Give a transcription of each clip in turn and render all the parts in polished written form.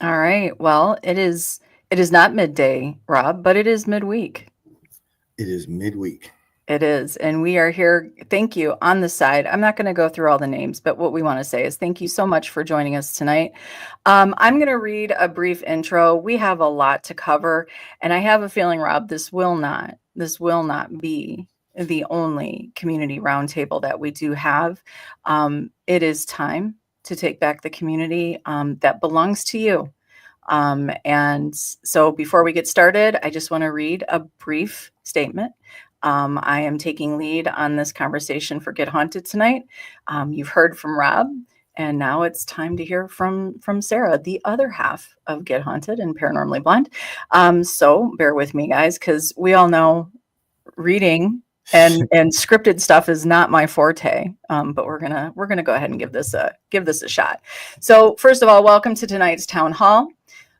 All right. Well, it is not midday, Rob, but it is midweek. It is midweek. It is. And we are here. Thank you on the side. I'm not going to go through all the names, but what we want to say is thank you so much for joining us tonight. I'm going to read a brief intro. We have a lot to cover, and I have a feeling, Rob, this will not be the only community roundtable that we do have. It is time to take back the community that belongs to you. And so before we get started, I just want to read a brief statement. I am taking lead on this conversation for Get Haunted tonight. You've heard from Rob, and now it's time to hear from Sarah, the other half of Get Haunted and Paranormally Blind. So bear with me, guys, because we all know reading and scripted stuff is not my forte. But we're gonna go ahead and give this a shot. So first of all, welcome to tonight's town hall.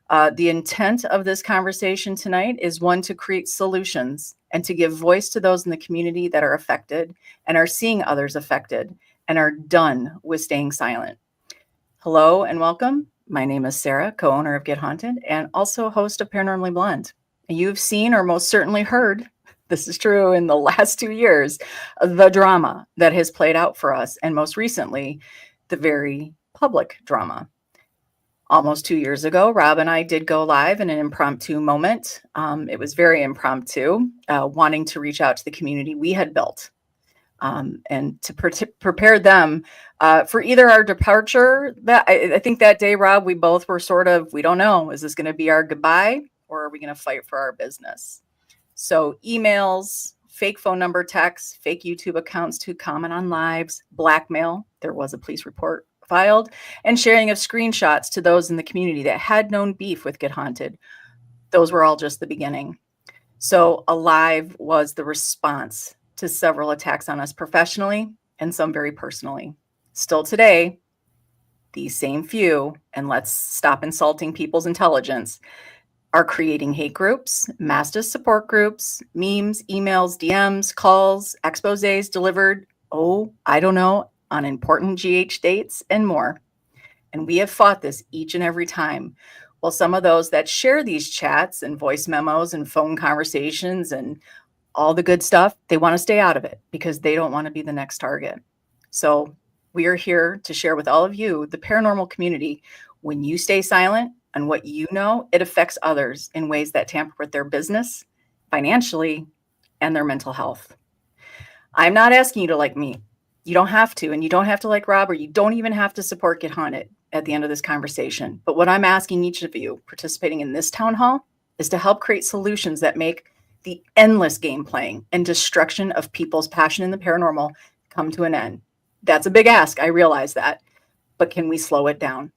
The intent of this conversation tonight is one to create solutions and to give voice to those in the community that are affected and are seeing others affected and are done with staying silent. Hello and welcome. My name is Sarah, co owner of Get Haunted and also host of Paranormally Blonde. You've seen or most certainly heard, this is true in the last 2 years, the drama that has played out for us, and most recently, the very public drama. Almost 2 years ago, Rob and I did go live in an impromptu moment. It was very impromptu, wanting to reach out to the community we had built and to prepare them for either our departure. I think that day, Rob, we both were sort of, we don't know, is this going to be our goodbye or are we going to fight for our business? So emails, fake phone number texts, fake YouTube accounts to comment on lives, blackmail. There was a police report filed, and sharing of screenshots to those in the community that had known beef with Get Haunted. Those were all just the beginning. So Alive was the response to several attacks on us professionally and some very personally. Still today, these same few, and let's stop insulting people's intelligence, are creating hate groups, mass support groups, memes, emails, DMs, calls, exposés delivered, oh, I don't know, on important GH dates and more. And we have fought this each and every time. Well, some of those that share these chats and voice memos and phone conversations and all the good stuff, they want to stay out of it because they don't want to be the next target. So we are here to share with all of you, the paranormal community, when you stay silent on what you know, it affects others in ways that tamper with their business, financially, and their mental health. I'm not asking you to like me. You don't have to, and you don't have to like Rob, or you don't even have to support Get Haunted at the end of this conversation. But what I'm asking each of you participating in this town hall is to help create solutions that make the endless game playing and destruction of people's passion in the paranormal come to an end. That's a big ask. I realize that. But can we slow it down?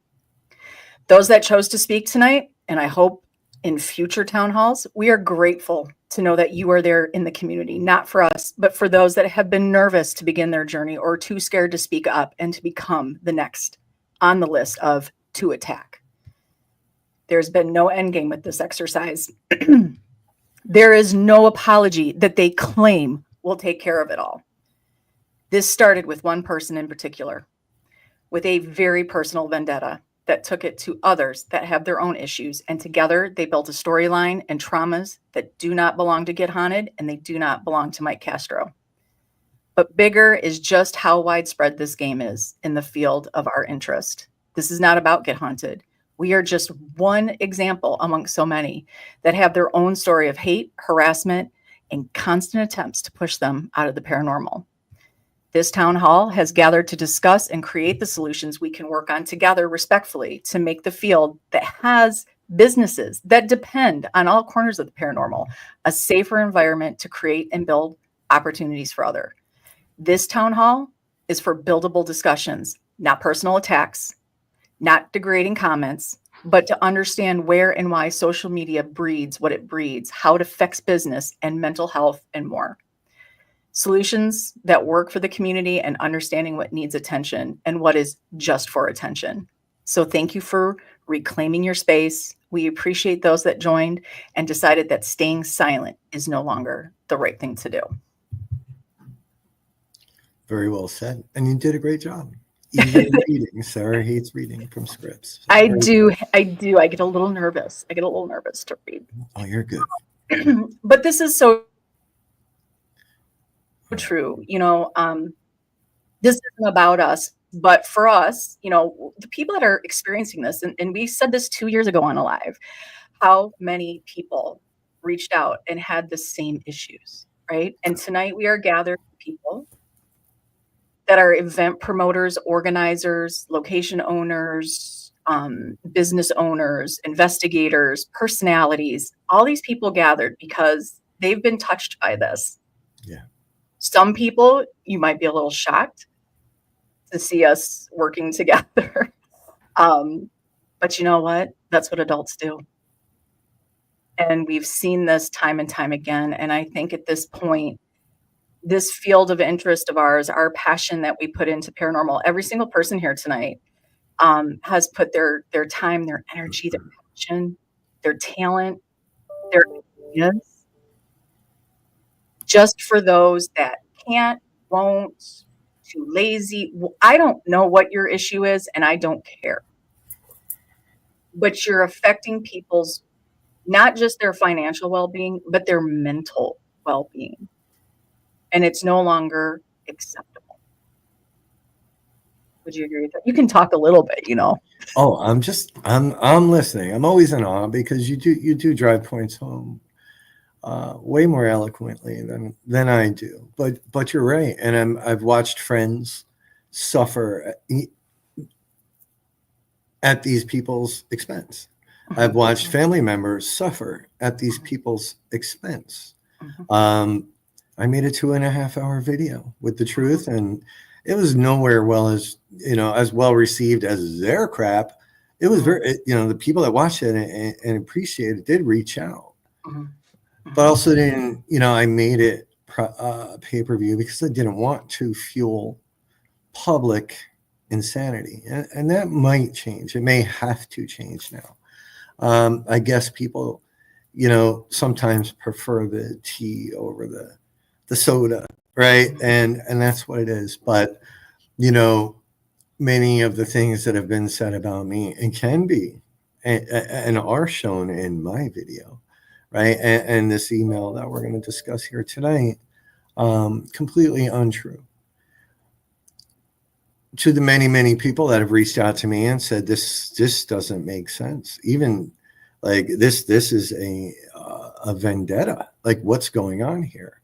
Those that chose to speak tonight, and I hope in future town halls, we are grateful to know that you are there in the community, not for us, but for those that have been nervous to begin their journey or too scared to speak up and to become the next on the list of to attack. There's been no end game with this exercise. There is no apology that they claim will take care of it all. This started with one person in particular, with a very personal vendetta that took it to others that have their own issues. And together they built a storyline and traumas that do not belong to Get Haunted and they do not belong to Mike Castro. But bigger is just how widespread this game is in the field of our interest. This is not about Get Haunted. We are just one example among so many that have their own story of hate, harassment, and constant attempts to push them out of the paranormal. This town hall has gathered to discuss and create the solutions we can work on together respectfully to make the field that has businesses that depend on all corners of the paranormal a safer environment to create and build opportunities for others. This town hall is for buildable discussions, not personal attacks, not degrading comments, but to understand where and why social media breeds what it breeds, how it affects business and mental health and more. Solutions that work for the community and understanding what needs attention and what is just for attention. So thank you for reclaiming your space. We appreciate those that joined and decided that staying silent is no longer the right thing to do. Very well said. And you did a great job. even reading. Sarah hates reading from scripts. So I do. I do. I get a little nervous. I get a little nervous to read. oh, you're good. But this is so true. This isn't about us, but for us, the people that are experiencing this, and we said this 2 years ago on a live, how many people reached out and had the same issues, right? And tonight we are gathered people that are event promoters, organizers, location owners, business owners, investigators, personalities, all these people gathered because they've been touched by this. Yeah. Some people, you might be a little shocked to see us working together. But you know what? That's what adults do. And we've seen this time and time again. And I think at this point, this field of interest of ours, our passion that we put into paranormal, every single person here tonight has put their time, their energy, their passion, their talent, their ideas, just for those that can't, won't, too lazy. I don't know what your issue is, and I don't care. But you're affecting people's, not just their financial well-being, but their mental well-being. And it's no longer acceptable. Would you agree with that? You can talk a little bit, Oh, I'm listening. I'm always in awe because you do drive points home way more eloquently than I do. But you're right, and I've watched friends suffer at these people's expense. I've watched family members suffer at these people's expense. I made a 2.5-hour video with the truth, and it was nowhere as well received as their crap. It was very, the people that watched it and appreciated it did reach out, but also didn't, I made it pay-per-view because I didn't want to fuel public insanity, and that might change. It may have to change now. I guess people, sometimes prefer the tea over the soda, right? And that's what it is. But many of the things that have been said about me and can be and are shown in my video, right? And this email that we're going to discuss here tonight, completely untrue. To the many people that have reached out to me and said this doesn't make sense, even like this is a vendetta, like what's going on here.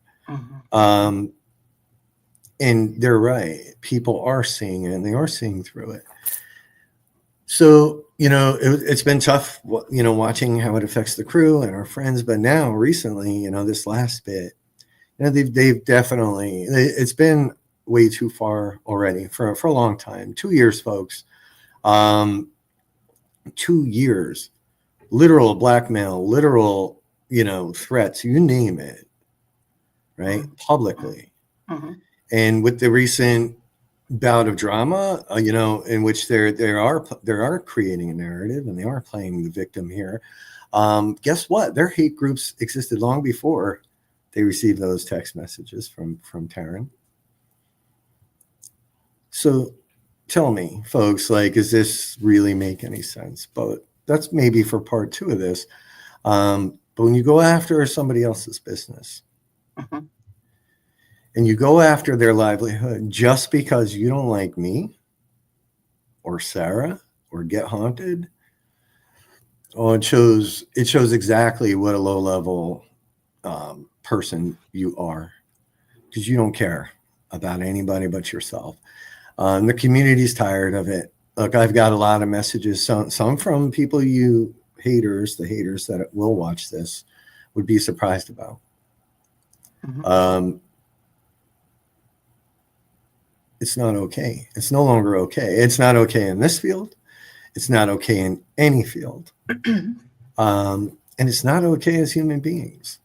And they're right, people are seeing it and they are seeing through it. So it's been tough watching how it affects the crew and our friends, but now recently, this last bit, they've definitely, it's been way too far already for a long time. 2 years, folks. 2 years, literal blackmail, literal, threats, you name it, right? Publicly. And with the recent bout of drama, in which they are creating a narrative and they are playing the victim here. Guess what? Their hate groups existed long before they received those text messages from Taryn. So tell me, folks, does this really make any sense? But that's maybe for part 2 of this. But when you go after somebody else's business and you go after their livelihood just because you don't like me or Sarah or Get Haunted, it shows exactly what a low-level person you are, because you don't care about anybody but yourself. The community's tired of it. Look, I've got a lot of messages, some from people the haters that will watch this would be surprised about. It's not okay. It's no longer okay. It's not okay in this field. It's not okay in any field. And it's not okay as human beings.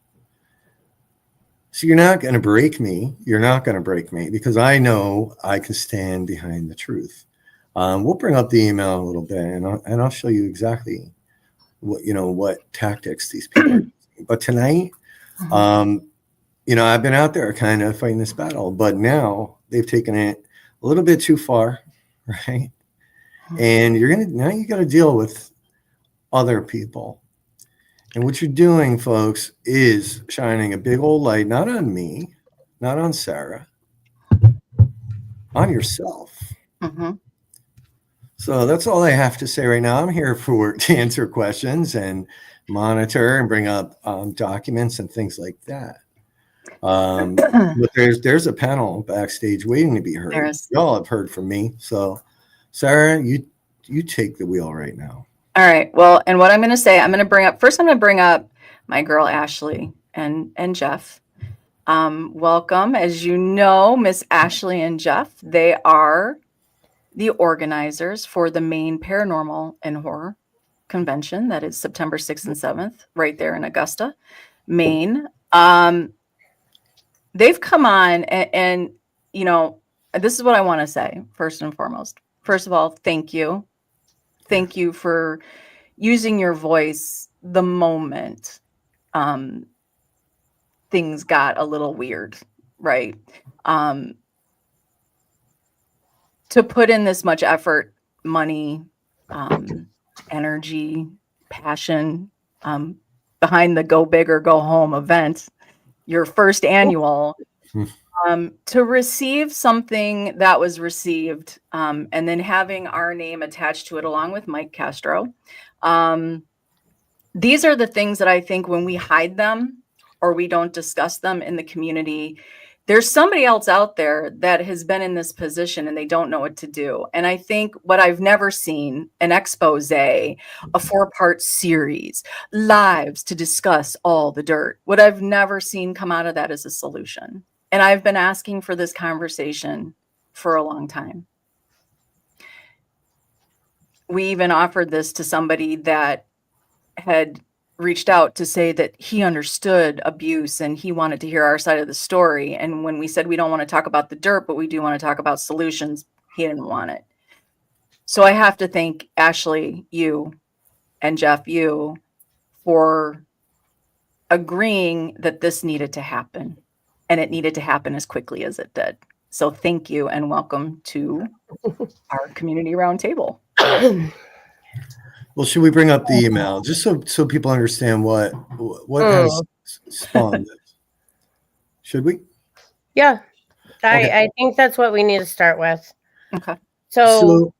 So you're not going to break me. You're not going to break me because I know I can stand behind the truth. We'll bring up the email a little bit and I'll show you exactly what tactics these people are using. But tonight, I've been out there kind of fighting this battle, but now they've taken it a little bit too far. right? And now you got to deal with other people. And what you're doing, folks, is shining a big old light, not on me, not on Sarah, on yourself. Mm-hmm. So that's all I have to say right now. I'm here to answer questions and monitor and bring up documents and things like that. But there's a panel backstage waiting to be heard. There's. Y'all have heard from me. So, Sarah, you take the wheel right now. All right. Well, and what I'm going to say, I'm going to bring up my girl Ashley and Jeff. Welcome. As you know, Miss Ashley and Jeff, they are the organizers for the Maine Paranormal and Horror Convention. That is September 6th and 7th, right there in Augusta, Maine. They've come on and, you know, this is what I want to say first and foremost. First of all, thank you. Thank you for using your voice the moment things got a little weird, right? To put in this much effort, money, energy, passion behind the Go Big or Go Home event, your first annual, to receive something that was received and then having our name attached to it along with Mike Castro. These are the things that I think when we hide them or we don't discuss them in the community, there's somebody else out there that has been in this position and they don't know what to do. And I think what I've never seen, an expose, a 4-part series, lives to discuss all the dirt. What I've never seen come out of that is a solution. And I've been asking for this conversation for a long time. We even offered this to somebody that had reached out to say that he understood abuse and he wanted to hear our side of the story. And when we said we don't want to talk about the dirt, but we do want to talk about solutions, he didn't want it. So I have to thank Ashley, you, and Jeff, you, for agreeing that this needed to happen. And it needed to happen as quickly as it did. So thank you and welcome to our community roundtable. Well, should we bring up the email just so people understand what has spawned this? Should we? Yeah, Okay. I think that's what we need to start with. Okay. So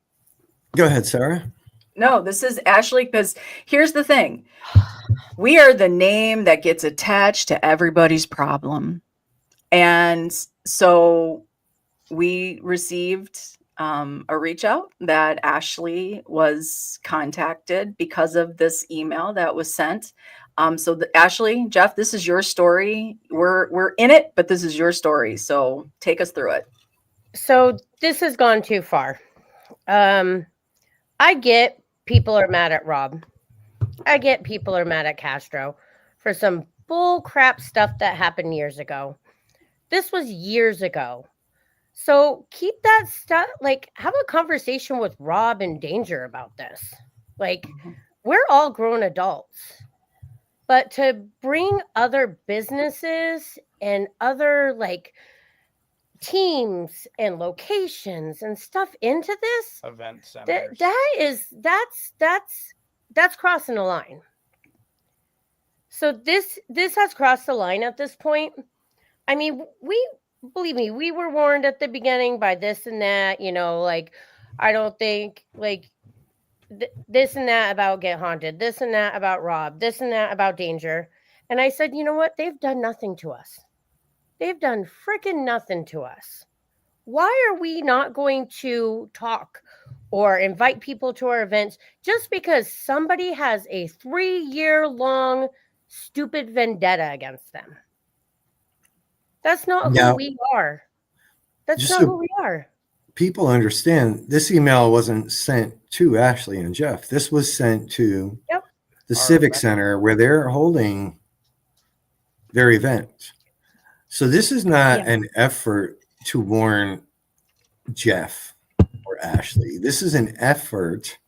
Go ahead, Sarah. No, this is Ashley, because here's the thing. We are the name that gets attached to everybody's problem. And so we received a reach out that Ashley was contacted because of this email that was sent. Ashley, Jeff, this is your story. We're in it, but this is your story. So take us through it. So this has gone too far. I get people are mad at Rob. I get people are mad at Castro for some bull crap stuff that happened years ago. This was years ago. So keep that stuff, like have a conversation with Rob and Danger about this. Like we're all grown adults. But to bring other businesses and other like teams and locations and stuff into this event centers. That's crossing the line. So this has crossed the line at this point. I mean, believe me, we were warned at the beginning by this and that, you know, like I don't think like this and that about Get Haunted, this and that about Rob, this and that about Danger. And I said, you know what? They've done nothing to us. They've done freaking nothing to us. Why are we not going to talk or invite people to our events just because somebody has a 3-year-long stupid vendetta against them? That's not who we are. That's not who we are. People understand this email wasn't sent to Ashley and Jeff. This was sent to the Civic Center where they're holding their event. So this is not an effort to warn Jeff or Ashley. This is an effort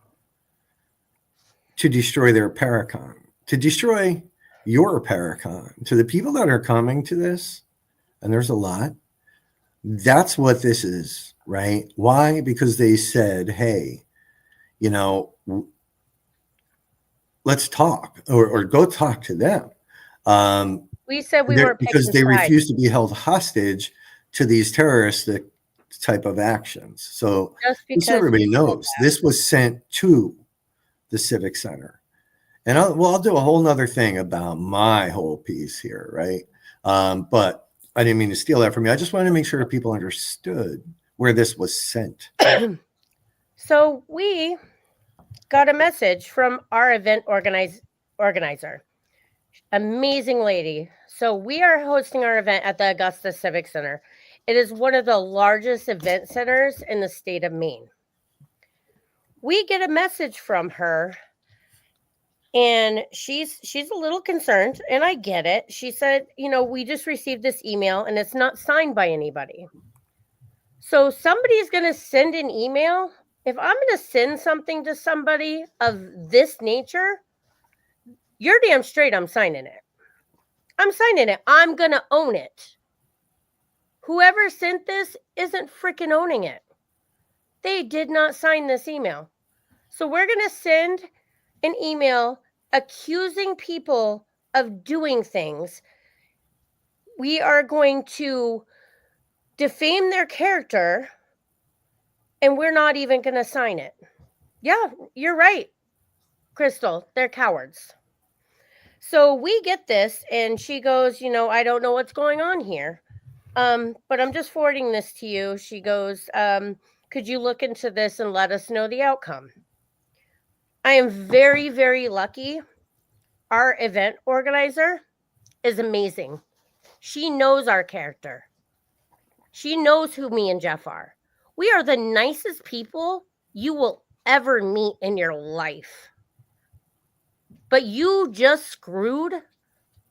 to destroy their Paracon, to destroy your Paracon. To the people that are coming to this, and there's a lot, that's what this is. right? Why? Because they said, hey, you know, let's talk, or go talk to them. We said we weren't Because picking they sides. refuse to be held hostage to these terroristic type of actions. So Just just because everybody we said knows, this was sent to the Civic Center. And I'll do a whole nother thing about my whole piece here, right? But I didn't mean to steal that from you. I just wanted to make sure people understood where this was sent. So we got a message from our event organizer. Amazing lady. So we are hosting our event at the Augusta Civic Center. It is one of the largest event centers in the state of Maine. We get a message from her, and she's a little concerned, and I get it. She said, you know, we just received this email and it's not signed by anybody. So somebody's going to send an email. If I'm going to send something to somebody of this nature, you're damn straight I'm signing it. I'm signing it. I'm going to own it. Whoever sent this isn't freaking owning it. They did not sign this email. So we're going to send an email accusing people of doing things. We are going to defame their character, and we're not even going to sign it. Yeah, you're right, Crystal. They're cowards. So we get this, and she goes, you know, I don't know what's going on here. But I'm just forwarding this to you. She goes, could you look into this and let us know the outcome? I am very, very lucky. Our event organizer is amazing. She knows our character. She knows who me and Jeff are. We are the nicest people you will ever meet in your life. But you just screwed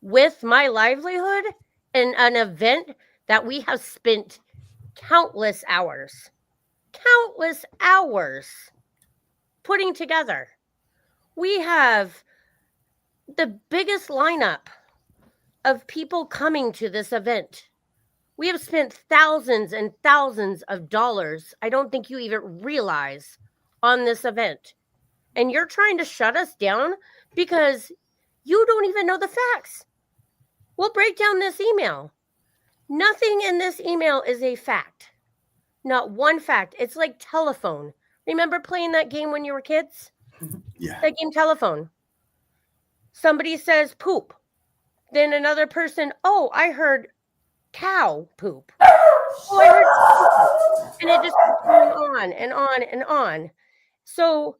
with my livelihood in an event that we have spent countless hours putting together. We have the biggest lineup of people coming to this event. We have spent thousands and thousands of dollars, I don't think you even realize, on this event. And you're trying to shut us down because you don't even know the facts. We'll break down this email. Nothing in this email is a fact. Not one fact. It's like telephone. Remember playing that game when you were kids? Yeah. That game, telephone. Somebody says poop. Then another person, oh, I heard cow poop. Oh, I heard cow poop. And it just keeps going on and on and on. So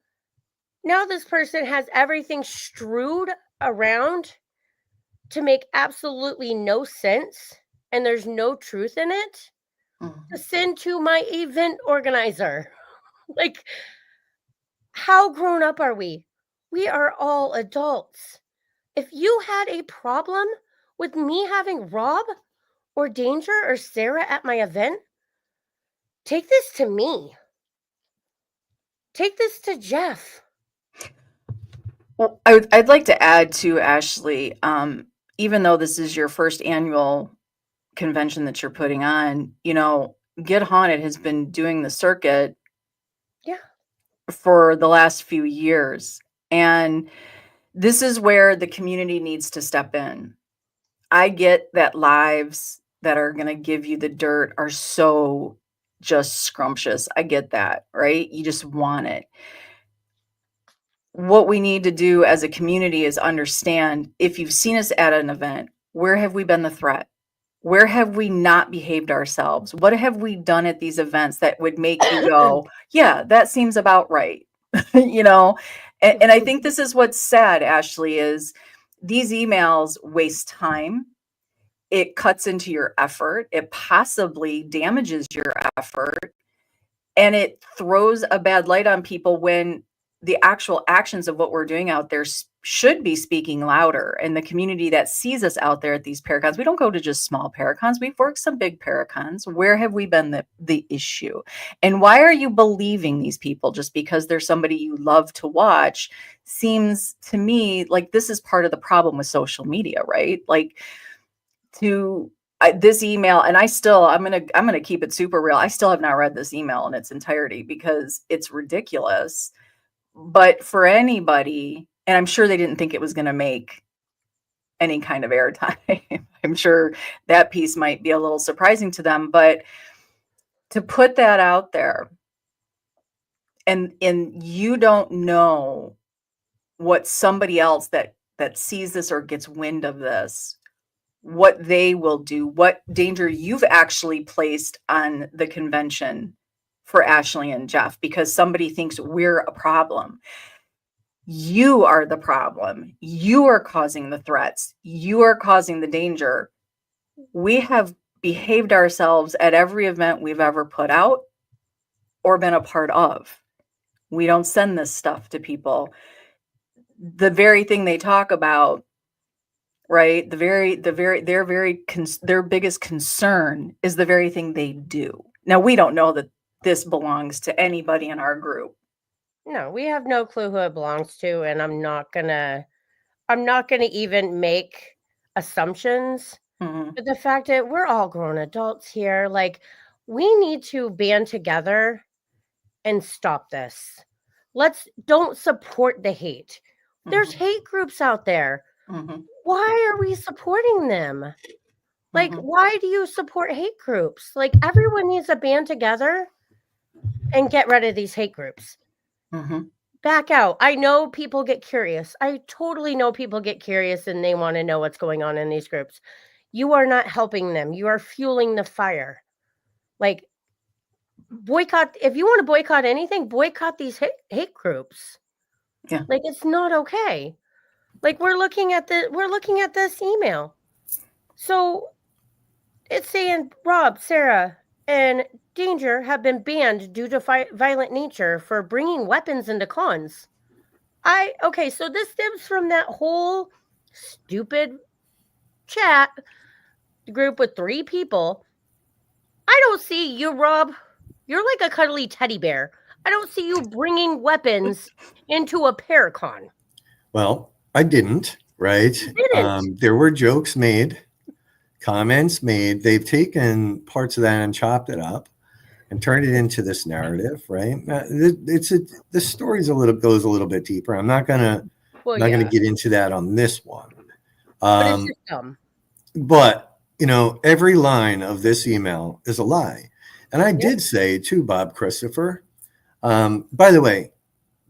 now this person has everything strewed around to make absolutely no sense, and there's no truth in it, to send to my event organizer. Like, how grown up are we? We are all adults. If you had a problem with me having Rob or Danger or Sarah at my event, take this to me. Take this to Jeff. Well, I'd like to add to Ashley, even though this is your first annual convention that you're putting on, you know, Get Haunted has been doing the circuit Yeah. for the last few years. And this is where the community needs to step in. I get that lives that are going to give you the dirt are so just scrumptious. I get that, right? You just want it. What we need to do as a community is understand, if you've seen us at an event, where have we been the threat? Where have we not behaved ourselves? What have we done at these events that would make you go, yeah, that seems about right? You know, and I think this is what's sad, Ashley, is these emails waste time. It cuts into your effort. It possibly damages your effort. And it throws a bad light on people when the actual actions of what we're doing out there should be speaking louder. And the community that sees us out there at these paracons, we don't go to just small paracons. We've worked some big paracons. Where have we been the issue? And why are you believing these people just because they're somebody you love to watch? Seems to me like this is part of the problem with social media, right? Like, to this email, and I'm gonna keep it super real. I still have not read this email in its entirety because it's ridiculous. But for anybody, and I'm sure they didn't think it was gonna make any kind of airtime. I'm sure that piece might be a little surprising to them, but to put that out there, and you don't know what somebody else that sees this or gets wind of this, what they will do, what danger you've actually placed on the convention for Ashley and Jeff because somebody thinks we're a problem. You are the problem. You are causing the threats. You are causing the danger. We have behaved ourselves at every event we've ever put out or been a part of. We don't send this stuff to people. The very thing they talk about, right? Their biggest concern is the very thing they do. Now, we don't know that this belongs to anybody in our group. No, we have no clue who it belongs to, and I'm not gonna even make assumptions. Mhm. But the fact that we're all grown adults here, like, we need to band together and stop this. Don't support the hate. There's Mhm. hate groups out there. Mhm. Why are we supporting them? Like, Mhm. why do you support hate groups? Like, everyone needs to band together and get rid of these hate groups. Mhm. Back out. I know people get curious. I totally know people get curious and they want to know what's going on in these groups. You are not helping them. You are fueling the fire. Like, boycott. If you want to boycott anything, boycott these hate groups. Yeah. Like, it's not okay. Like, we're looking at this email. So it's saying Rob, Sarah, and Danger have been banned due to violent nature for bringing weapons into cons. Okay, so this stems from that whole stupid chat group with 3 people. I don't see you, Rob. You're like a cuddly teddy bear. I don't see you bringing weapons into a Paracon. Well, I didn't, right? You didn't. There were jokes made, comments made. They've taken parts of that and chopped it up and turned it into this narrative, right? The story's goes a little bit deeper. I'm not gonna Well, not gonna yeah, get into that on this one. but it's Um, just dumb. but every line of this email is a lie. And I Yep. did say to Bob Christopher, by the way,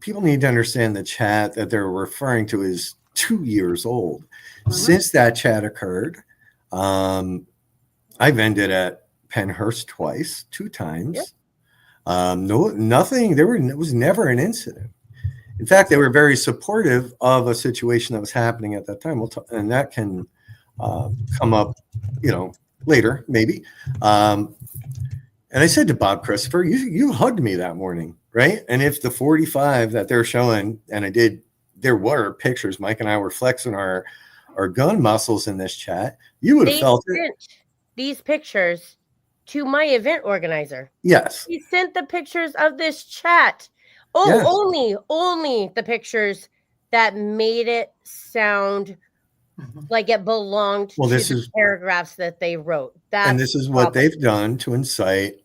people need to understand the chat that they're referring to is 2 years old. Mhm. Since that chat occurred, I've ended at Pennhurst twice, 2 times. Yep. No, nothing. It was never an incident. In fact, they were very supportive of a situation that was happening at that time. And that can come up, later, maybe. And I said to Bob Christopher, you hugged me that morning, right? And if the 45 that they're showing, and there were pictures, Mike and I were flexing our gun muscles in this chat, you would have They felt it. sent these pictures to my event organizer. Yes. He sent the pictures of this chat. Oh, Yes. only the pictures that made it sound Mhm. like it belonged Well, to the paragraphs that they wrote. and That's this is the what problem. they've done to incite,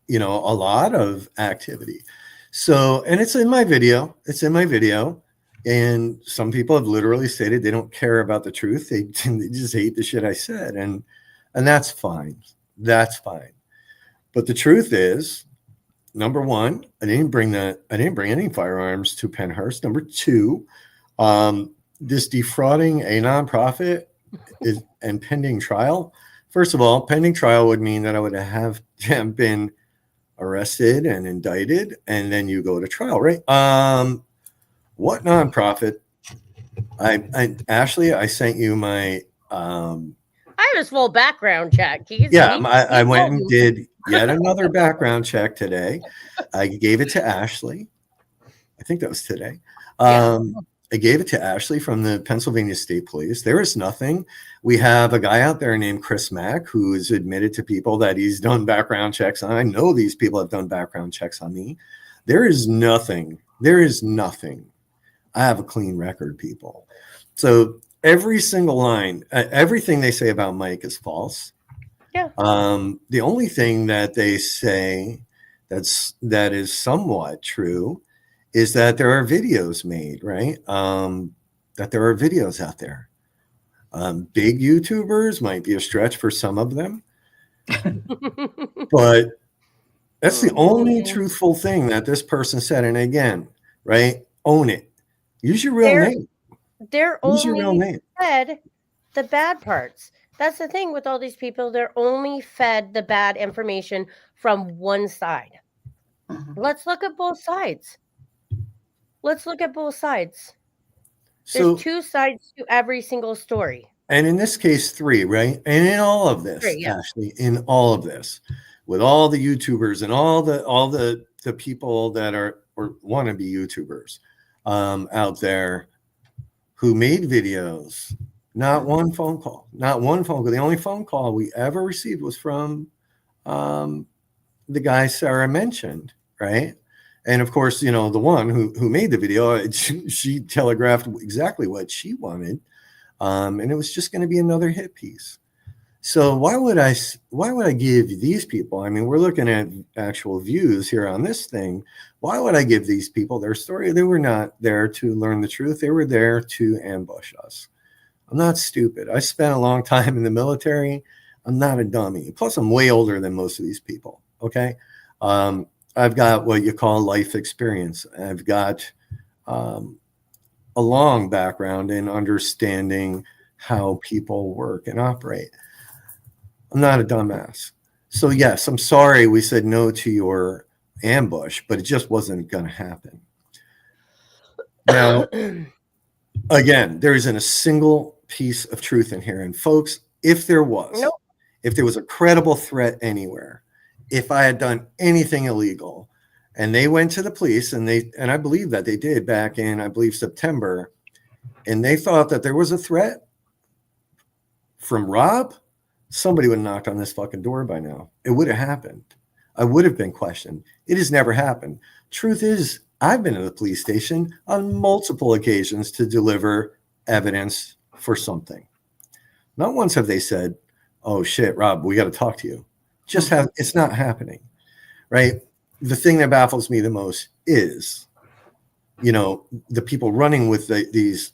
a lot of activity. So, and it's in my video. And some people have literally stated they don't care about the truth. They just hate the shit I said. And that's fine. That's fine. But the truth is, number one, I didn't bring any firearms to Pennhurst. Number two, this defrauding a nonprofit is and pending trial. First of all, pending trial would mean that I would have been arrested and indicted, and then you go to trial, right? What nonprofit? Ashley, I sent you my I have his full background check. I He went told and me. did yet another background check today. I gave it to Ashley. I think that was today. Yeah. I gave it to Ashley from the Pennsylvania State Police. There is nothing. We have a guy out there named Chris Mack who has admitted to people that he's done background checks on. I know these people have done background checks on me. There is nothing. There is nothing. I have a clean record, people. So every single line, everything they say about Mike is false. Yeah. The only thing that they say that is somewhat true is that there are videos made, right? That there are videos out there. Big YouTubers might be a stretch for some of them, but that's the only truthful thing that this person said. And again, right? Own it. Use your real name. They're Use your real only name. fed the bad parts. That's the thing with all these people. They're only fed the bad information from one side. Let's look at both sides. Let's look at both sides. There's So, two sides to every single story. and in this case, 3, right? And in all of this, Three, yeah. Ashley, in all of this, with all the YouTubers and all the people that are or want to be YouTubers out there who made videos, not one phone call, not one phone call. The only phone call we ever received was from the guy Sarah mentioned, right? And of course, you know, the one who made the video, she telegraphed exactly what she wanted. And it was just going to be another hit piece. So why would I give these people? I mean, we're looking at actual views here on this thing. Why would I give these people their story? They were not there to learn the truth. They were there to ambush us. I'm not stupid. I spent a long time in the military. I'm not a dummy. Plus, I'm way older than most of these people. Okay. I've got what you call life experience. I've got a long background in understanding how people work and operate. I'm not a dumbass. So yes, I'm sorry we said no to your ambush, but it just wasn't going to happen. Now, again, there isn't a single piece of truth in here. And folks, if there was, Nope. if there was a credible threat anywhere, if I had done anything illegal, and they went to the police, and I believe that they did back in, I believe, September, and they thought that there was a threat from Rob, somebody would have knocked on this fucking door by now. It would have happened. I would have been questioned. It has never happened. Truth is, I've been to the police station on multiple occasions to deliver evidence for something. Not once have they said, "Oh shit, Rob, we got to talk to you." It's not happening, right? The thing that baffles me the most is, you know, the people running with these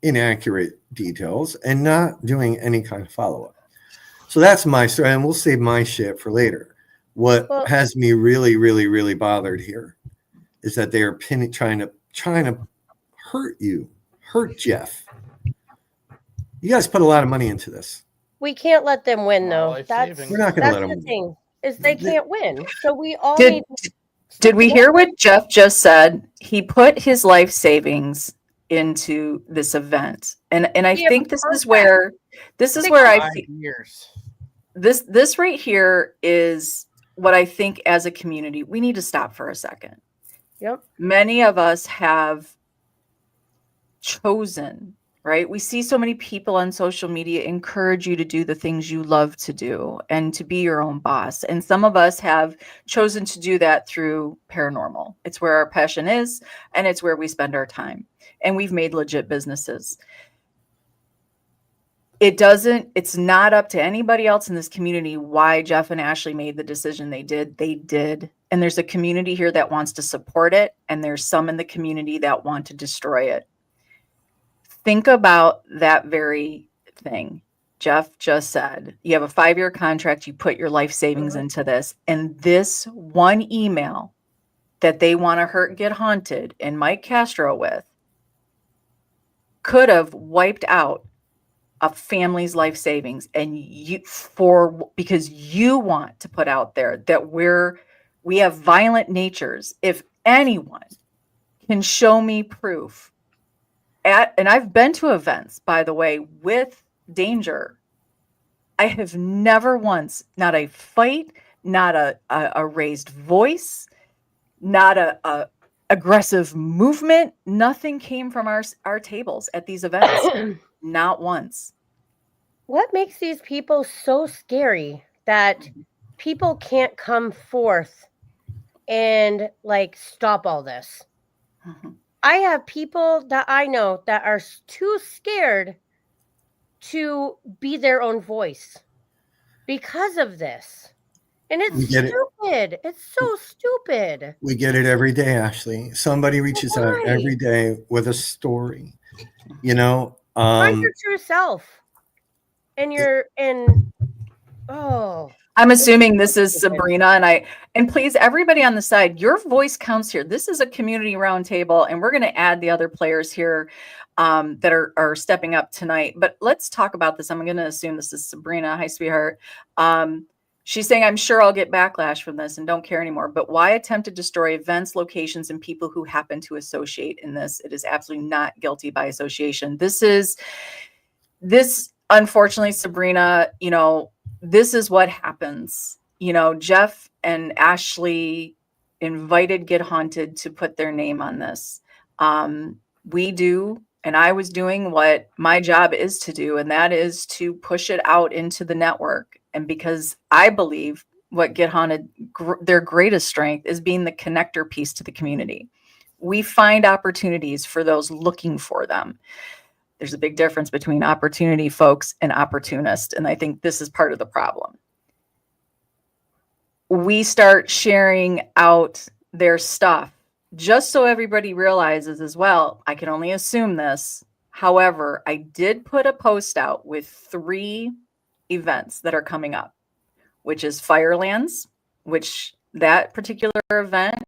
inaccurate details and not doing any kind of follow-up. So that's my story, and we'll save my shit for later. What has me really, really, really bothered here is that they are trying to hurt Jeff. You guys put a lot of money into this. We can't let them win, though. We're not going to let them the win. thing is they can't win. So we all Did need. did we hear what Jeff just said? He put his life savings into this event, and I think this is where I years. this right here is what I think as a community we need to stop for a second. Yep. Many of us have chosen, right? We see so many people on social media encourage you to do the things you love to do and to be your own boss. And some of us have chosen to do that through paranormal. It's where our passion is, and it's where we spend our time. And we've made legit businesses. It's not up to anybody else in this community why Jeff and Ashley made the decision they did. They did. And there's a community here that wants to support it. And there's some in the community that want to destroy it. Think about that very thing. Jeff just said, you have a 5-year contract. You put your life savings into this. And this one email that they want to get haunted and Mike Castro with could have wiped out a family's life savings, and because you want to put out there that we have violent natures. If anyone can show me proof and I've been to events, by the way, with danger, I have never once, not a fight, not a raised voice, not a aggressive movement, nothing came from our tables at these events. Not once. What makes these people so scary that people can't come forth and like stop all this? Mm-hmm. I have people that I know that are too scared to be their own voice. because of this. And it's We get it. stupid. It's so stupid. We get it every day, Ashley. Somebody reaches out Why? every day with a story. You know, Find your true self. And oh, I'm it's assuming this so is stupid. Sabrina, and please, everybody on the side, your voice counts here. This is a community roundtable, and we're going to add the other players here that are stepping up tonight. But let's talk about this. I'm going to assume this is Sabrina. Hi, sweetheart. She's saying, I'm sure I'll get backlash from this and don't care anymore. But why attempt to destroy events, locations, and people who happen to associate in this? It is absolutely not guilty by association. This, unfortunately, Sabrina, this is what happens. Jeff and Ashley invited Get Haunted to put their name on this. We do, and I was doing what my job is to do, and that is to push it out into the network. And because I believe what Get Haunted, their greatest strength is being the connector piece to the community. We find opportunities for those looking for them. There's a big difference between opportunity folks and opportunist. And I think this is part of the problem. We start sharing out their stuff just so everybody realizes as well. I can only assume this. However, I did put a post out with 3 events that are coming up, which is Firelands, which that particular event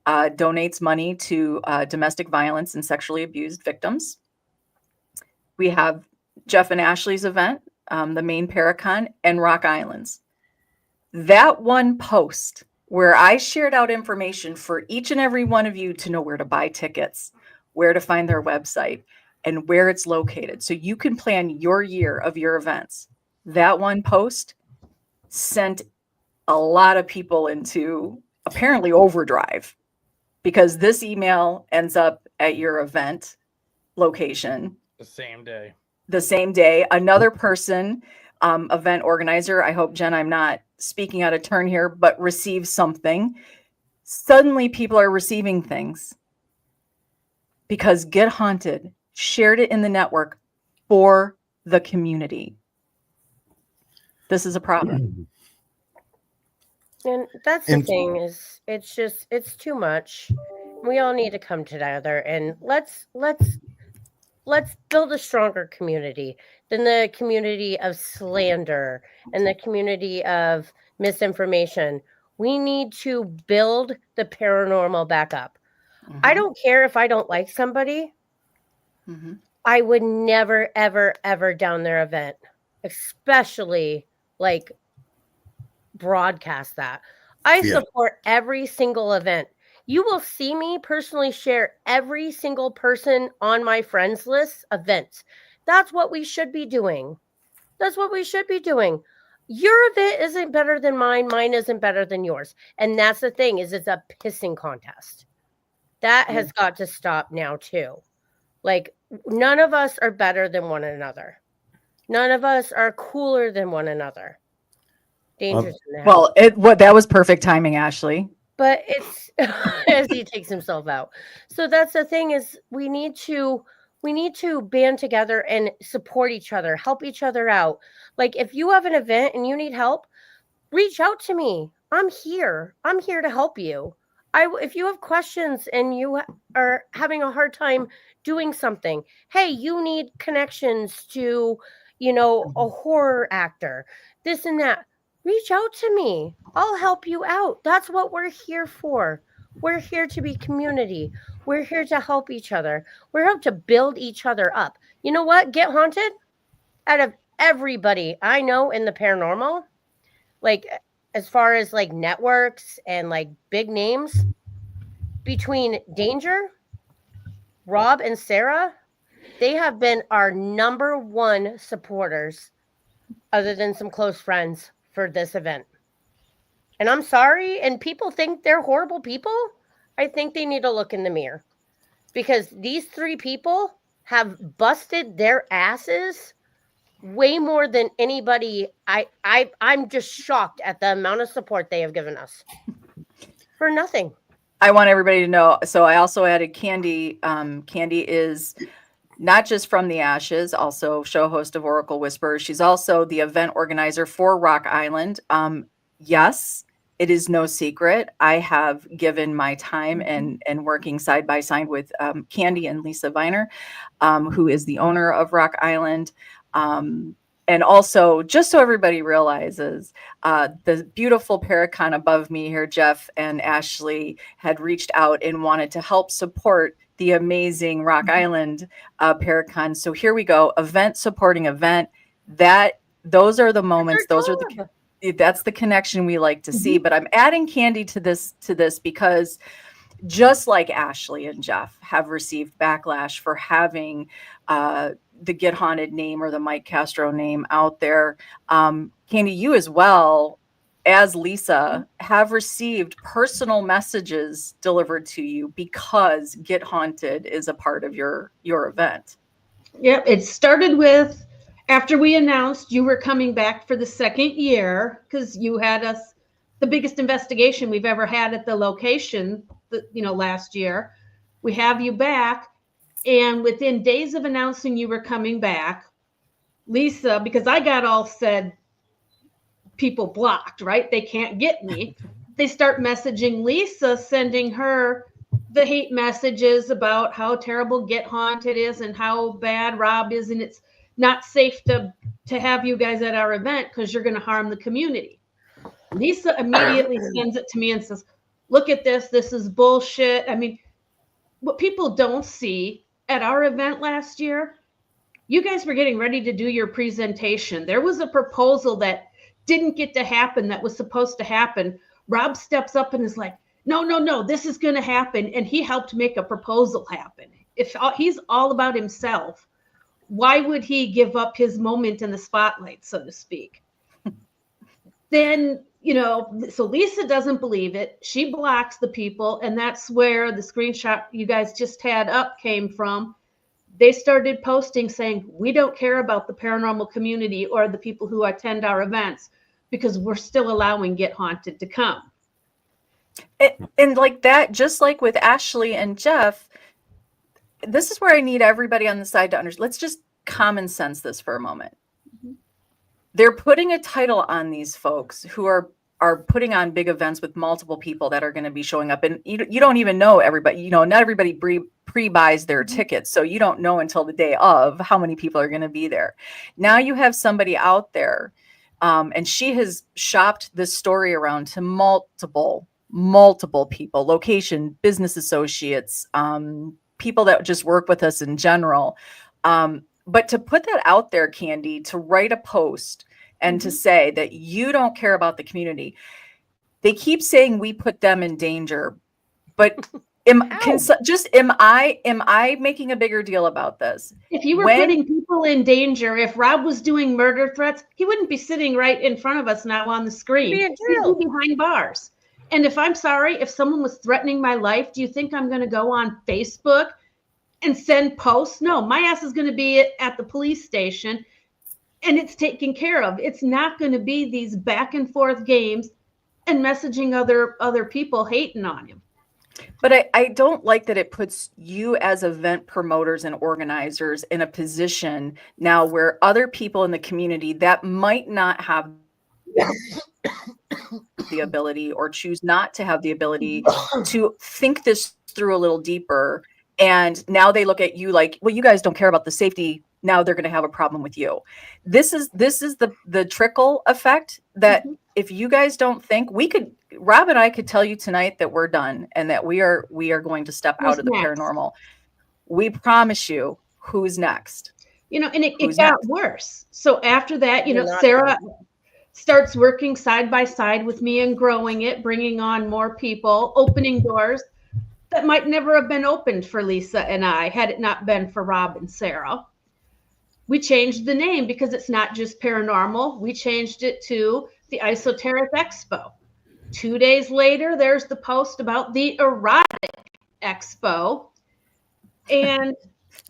donates money to domestic violence and sexually abused victims. We have Jeff and Ashley's event, the main Paracon, and Rock Islands. That one post where I shared out information for each and every one of you to know where to buy tickets, where to find their website, and where it's located. So you can plan your year of your events. That one post sent a lot of people into apparently overdrive, because this email ends up at your event location the same day. Another person, event organizer, I hope, Jen, I'm not speaking out of turn here, but receives something. Suddenly people are receiving things because Get Haunted shared it in the network for the community. This is a problem. And that's the thing, is it's too much. We all need to come together and let's build a stronger community than the community of slander and the community of misinformation. We need to build the paranormal back up. Mm-hmm. I don't care if I don't like somebody. Mm-hmm. I would never, ever, ever down their event, especially like broadcast that. I support every single event. You will see me personally share every single person on my friends list events. That's what we should be doing. That's what we should be doing. Your event isn't better than mine. Mine isn't better than yours. And that's the thing, is it's a pissing contest. That has got to stop now too. Like, none of us are better than one another. None of us are cooler than one another. Dangerous in the house. Well, that was perfect timing, Ashley. But it's as he takes himself out. So that's the thing, is we need to band together and support each other, help each other out. Like, if you have an event and you need help, reach out to me. I'm here to help you. If you have questions and you are having a hard time doing something, hey, you need connections to, a horror actor, this and that, reach out to me. I'll help you out. That's what we're here for. We're here to be community. We're here to help each other. We're here to build each other up. You know what? Get Haunted, out of everybody I know in the paranormal, like, as far as like networks and like big names, between Danger, Rob, and Sarah, they have been our number 1 supporters, other than some close friends, for this event. And I'm sorry, and people think they're horrible people. I think they need to look in the mirror, because these 3 people have busted their asses way more than anybody. I'm just shocked at the amount of support they have given us for nothing. I want everybody to know. So I also added Candy. Candy is not just from the ashes, also show host of Oracle Whisperers. She's also the event organizer for Rock Island. Yes, it is no secret. I have given my time and working side by side with Candy and Lisa Viner, who is the owner of Rock Island. And also, just so everybody realizes, the beautiful Paracon above me here, Jeff and Ashley, had reached out and wanted to help support the amazing Rock Island Paracon. So here we go, event supporting event. Those are the moments. That's the connection we like to see. But I'm adding Candy to this because just like Ashley and Jeff have received backlash for having the Get Haunted name or the Mike Castro name out there, Candy, you as well as Lisa have received personal messages delivered to you because Get Haunted is a part of your event. Yep, it started with after we announced you were coming back for the second year, because you had us the biggest investigation we've ever had at the location, last year. We have you back, and within days of announcing you were coming back, Lisa, because I got all said people blocked, right? They can't get me. They start messaging Lisa, sending her the hate messages about how terrible Get Haunted is and how bad Rob is, and it's not safe to have you guys at our event because you're going to harm the community. Lisa immediately sends it to me and says, look at this. This is bullshit. I mean, what people don't see at our event last year, you guys were getting ready to do your presentation. There was a proposal that didn't get to happen that was supposed to happen. Rob steps up and is like, no, this is going to happen. And he helped make a proposal happen. If he's all about himself, why would he give up his moment in the spotlight, so to speak? Then, so Lisa doesn't believe it. She blocks the people. And that's where the screenshot you guys just had up came from. They started posting saying, we don't care about the paranormal community or the people who attend our events because we're still allowing Get Haunted to come. And like that, just like with Ashley and Jeff, this is where I need everybody on the side to understand. Let's just common sense this for a moment. They're putting a title on these folks who are putting on big events with multiple people that are going to be showing up. And you don't even know everybody, not everybody pre-buys their tickets. So you don't know until the day of how many people are going to be there. Now you have somebody out there, and she has shopped this story around to multiple people, location, business associates, people that just work with us in general. But to put that out there, Candy, to write a post and to say that you don't care about the community, they keep saying we put them in danger. But am I making a bigger deal about this? If you were putting people in danger, if Rob was doing murder threats, he wouldn't be sitting right in front of us now on the screen. He'd be behind bars. And if someone was threatening my life, do you think I'm going to go on Facebook and send posts? No, my ass is going to be at the police station and it's taken care of. It's not going to be these back and forth games and messaging other people hating on him. But I don't like that it puts you as event promoters and organizers in a position now where other people in the community that might not have the ability or choose not to have the ability to think this through a little deeper. And now they look at you like, well, you guys don't care about the safety. Now they're going to have a problem with you. This is the trickle effect that if you guys don't think, Rob and I could tell you tonight that we're done and that we are going to step out of the paranormal. We promise you who's next. And it got worse. So after that, Sarah starts working side by side with me and growing it, bringing on more people, opening doors that might never have been opened for Lisa and I had it not been for Rob and Sarah. We changed the name because it's not just paranormal. We changed it to the Esoteric Expo. 2 days later, there's the post about the Erotic Expo. And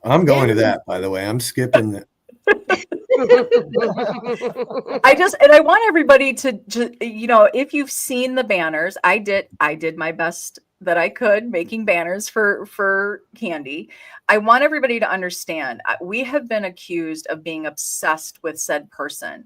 I'm going to that, by the way. I'm skipping I want everybody to, if you've seen the banners, I did my best that I could making banners for Candy. I want everybody to understand, we have been accused of being obsessed with said person.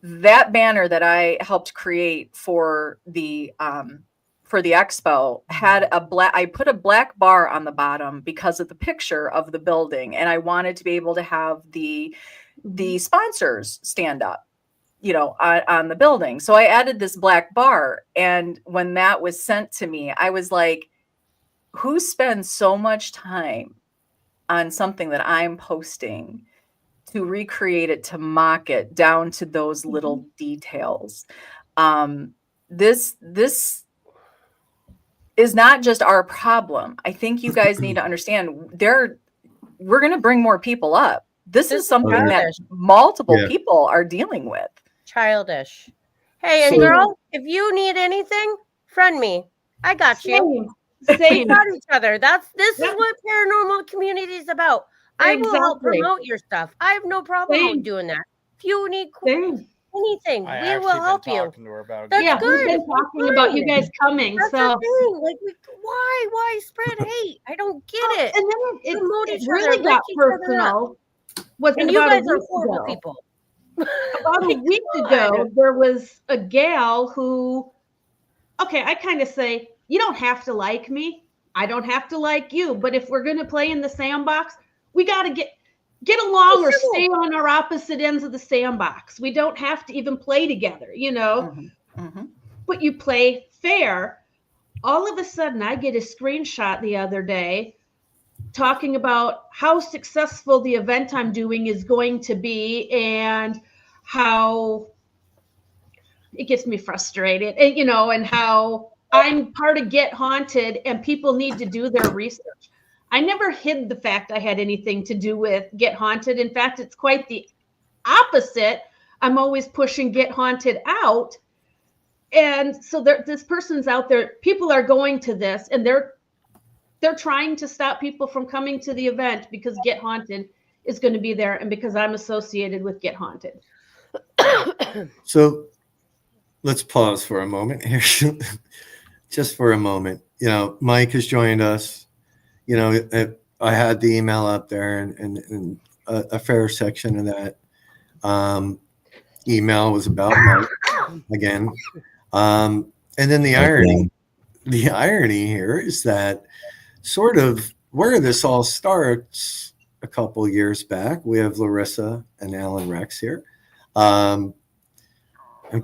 That banner that I helped create for the expo had I put a black bar on the bottom because of the picture of the building, and I wanted to be able to have the sponsors stand up, on the building. So I added this black bar. And when that was sent to me, I was like, who spends so much time on something that I'm posting to recreate it, to mock it down to those little details? This is not just our problem. I think you guys need to understand we're going to bring more people up. This is something that multiple people are dealing with. Childish. Hey, and girl, if you need anything, friend me. I got you. Same. We got each other. This is what paranormal community is about. I will help promote your stuff. I have no problem with doing that. If you need anything, we will help you. That's good. We've been talking about you guys coming. That's so the thing. Like, why spread hate? I don't get it. And then promote it each really other, got lift each other personal. Was and it you about guys a are week horrible ago? people. About a week ago, there was a gal who, okay, I kind of say, you don't have to like me. I don't have to like you. But if we're going to play in the sandbox, we got to get along or stay on our opposite ends of the sandbox. We don't have to even play together, But you play fair. All of a sudden, I get a screenshot the other day talking about how successful the event I'm doing is going to be and how it gets me frustrated, and, and how I'm part of Get Haunted and people need to do their research. I never hid the fact I had anything to do with Get Haunted. In fact, it's quite the opposite. I'm always pushing Get Haunted out. And so this person's out there, people are going to this, and they're trying to stop people from coming to the event because Get Haunted is going to be there and because I'm associated with Get Haunted. So let's pause for a moment here. Just for a moment. Mike has joined us. I had the email up there, and a fair section of that email was about Mike again. And then the irony here is that sort of where this all starts a couple years back. We have Larissa and Alan Rex here. And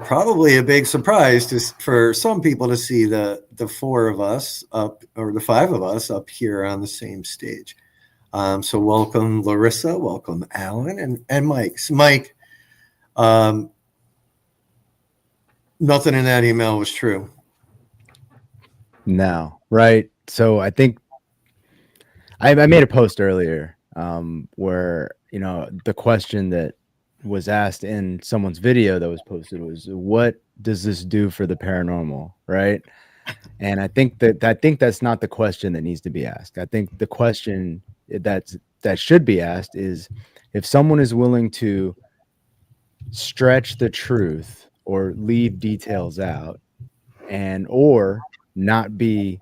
probably a big surprise for some people to see the four of us up, or the five of us up here on the same stage. So welcome, Larissa. Welcome, Alan and Mike. So Mike, nothing in that email was true. No, right? So I think I made a post earlier where, the question that was asked in someone's video that was posted was, what does this do for the paranormal, right? And I think that's not the question that needs to be asked. I think the question that should be asked is, if someone is willing to stretch the truth or leave details out or not be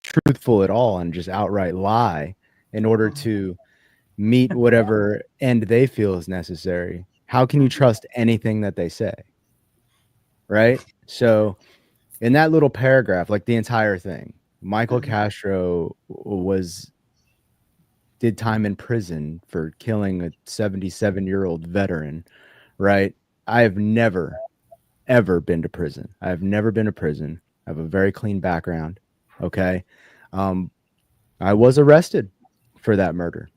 truthful at all and just outright lie in order to meet whatever end they feel is necessary, how can you trust anything that they say? Right? So in that little paragraph, like the entire thing, Michael Castro did time in prison for killing a 77-year-old veteran, right? I have never, ever been to prison. I have never been to prison. I have a very clean background. Okay. I was arrested for that murder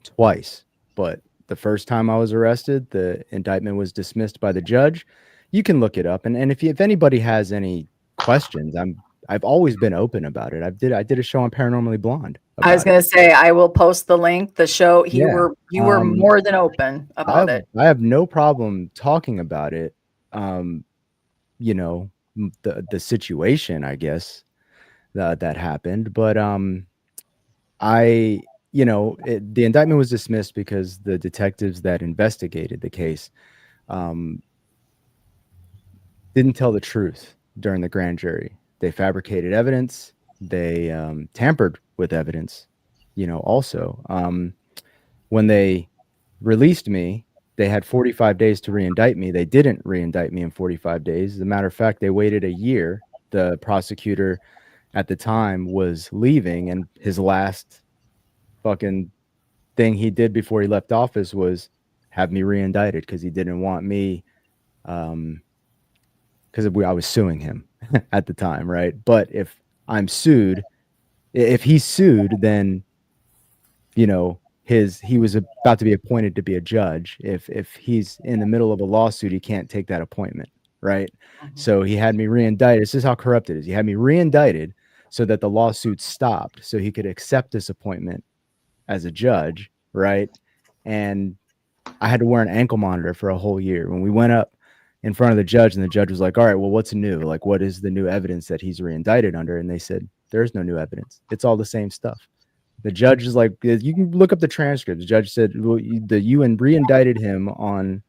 twice, but the first time I was arrested, the indictment was dismissed by the judge. You can look it up. And if anybody has any questions, I've always been open about it. I did a show on Paranormally Blonde. I was going to say, I will post the link, the show. You were more than open about it. I have no problem talking about it. The situation, I guess, that happened, but the indictment was dismissed because the detectives that investigated the case didn't tell the truth during the grand jury. They fabricated evidence. They tampered with evidence. Also, when they released me, they had 45 days to reindict me. They didn't reindict me in 45 days. As a matter of fact, they waited a year. The prosecutor at the time was leaving, and his last fucking thing he did before he left office was have me reindicted because he didn't want me, because I was suing him at the time, right? But if he's sued, then he was about to be appointed to be a judge. If he's in the middle of a lawsuit, he can't take that appointment, right? So he had me reindicted. This is how corrupt it is. He had me reindicted so that the lawsuit stopped, so he could accept this appointment as a judge, right? And I had to wear an ankle monitor for a whole year. When we went up in front of the judge, and the judge was like, all right, well, what's new? Like, what is the new evidence that he's reindicted under? And they said, there's no new evidence. It's all the same stuff. The judge is like, you can look up the transcript. The judge said, well, you reindicted him on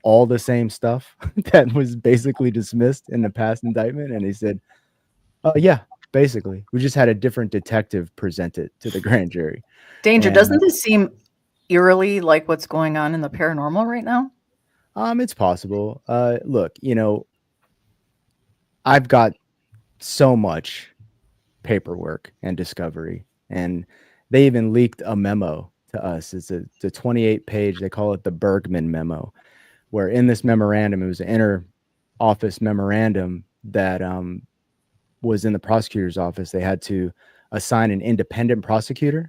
all the same stuff that was basically dismissed in the past indictment. And he said, yeah, basically. We just had a different detective present it to the grand jury. Danger, doesn't this seem eerily like what's going on in the paranormal right now? It's possible. Look, I've got so much paperwork and discovery, and they even leaked a memo to us. It's a 28-page, they call it the Bergman memo, where in this memorandum, it was an inter office memorandum that was in the prosecutor's office. They had to assign an independent prosecutor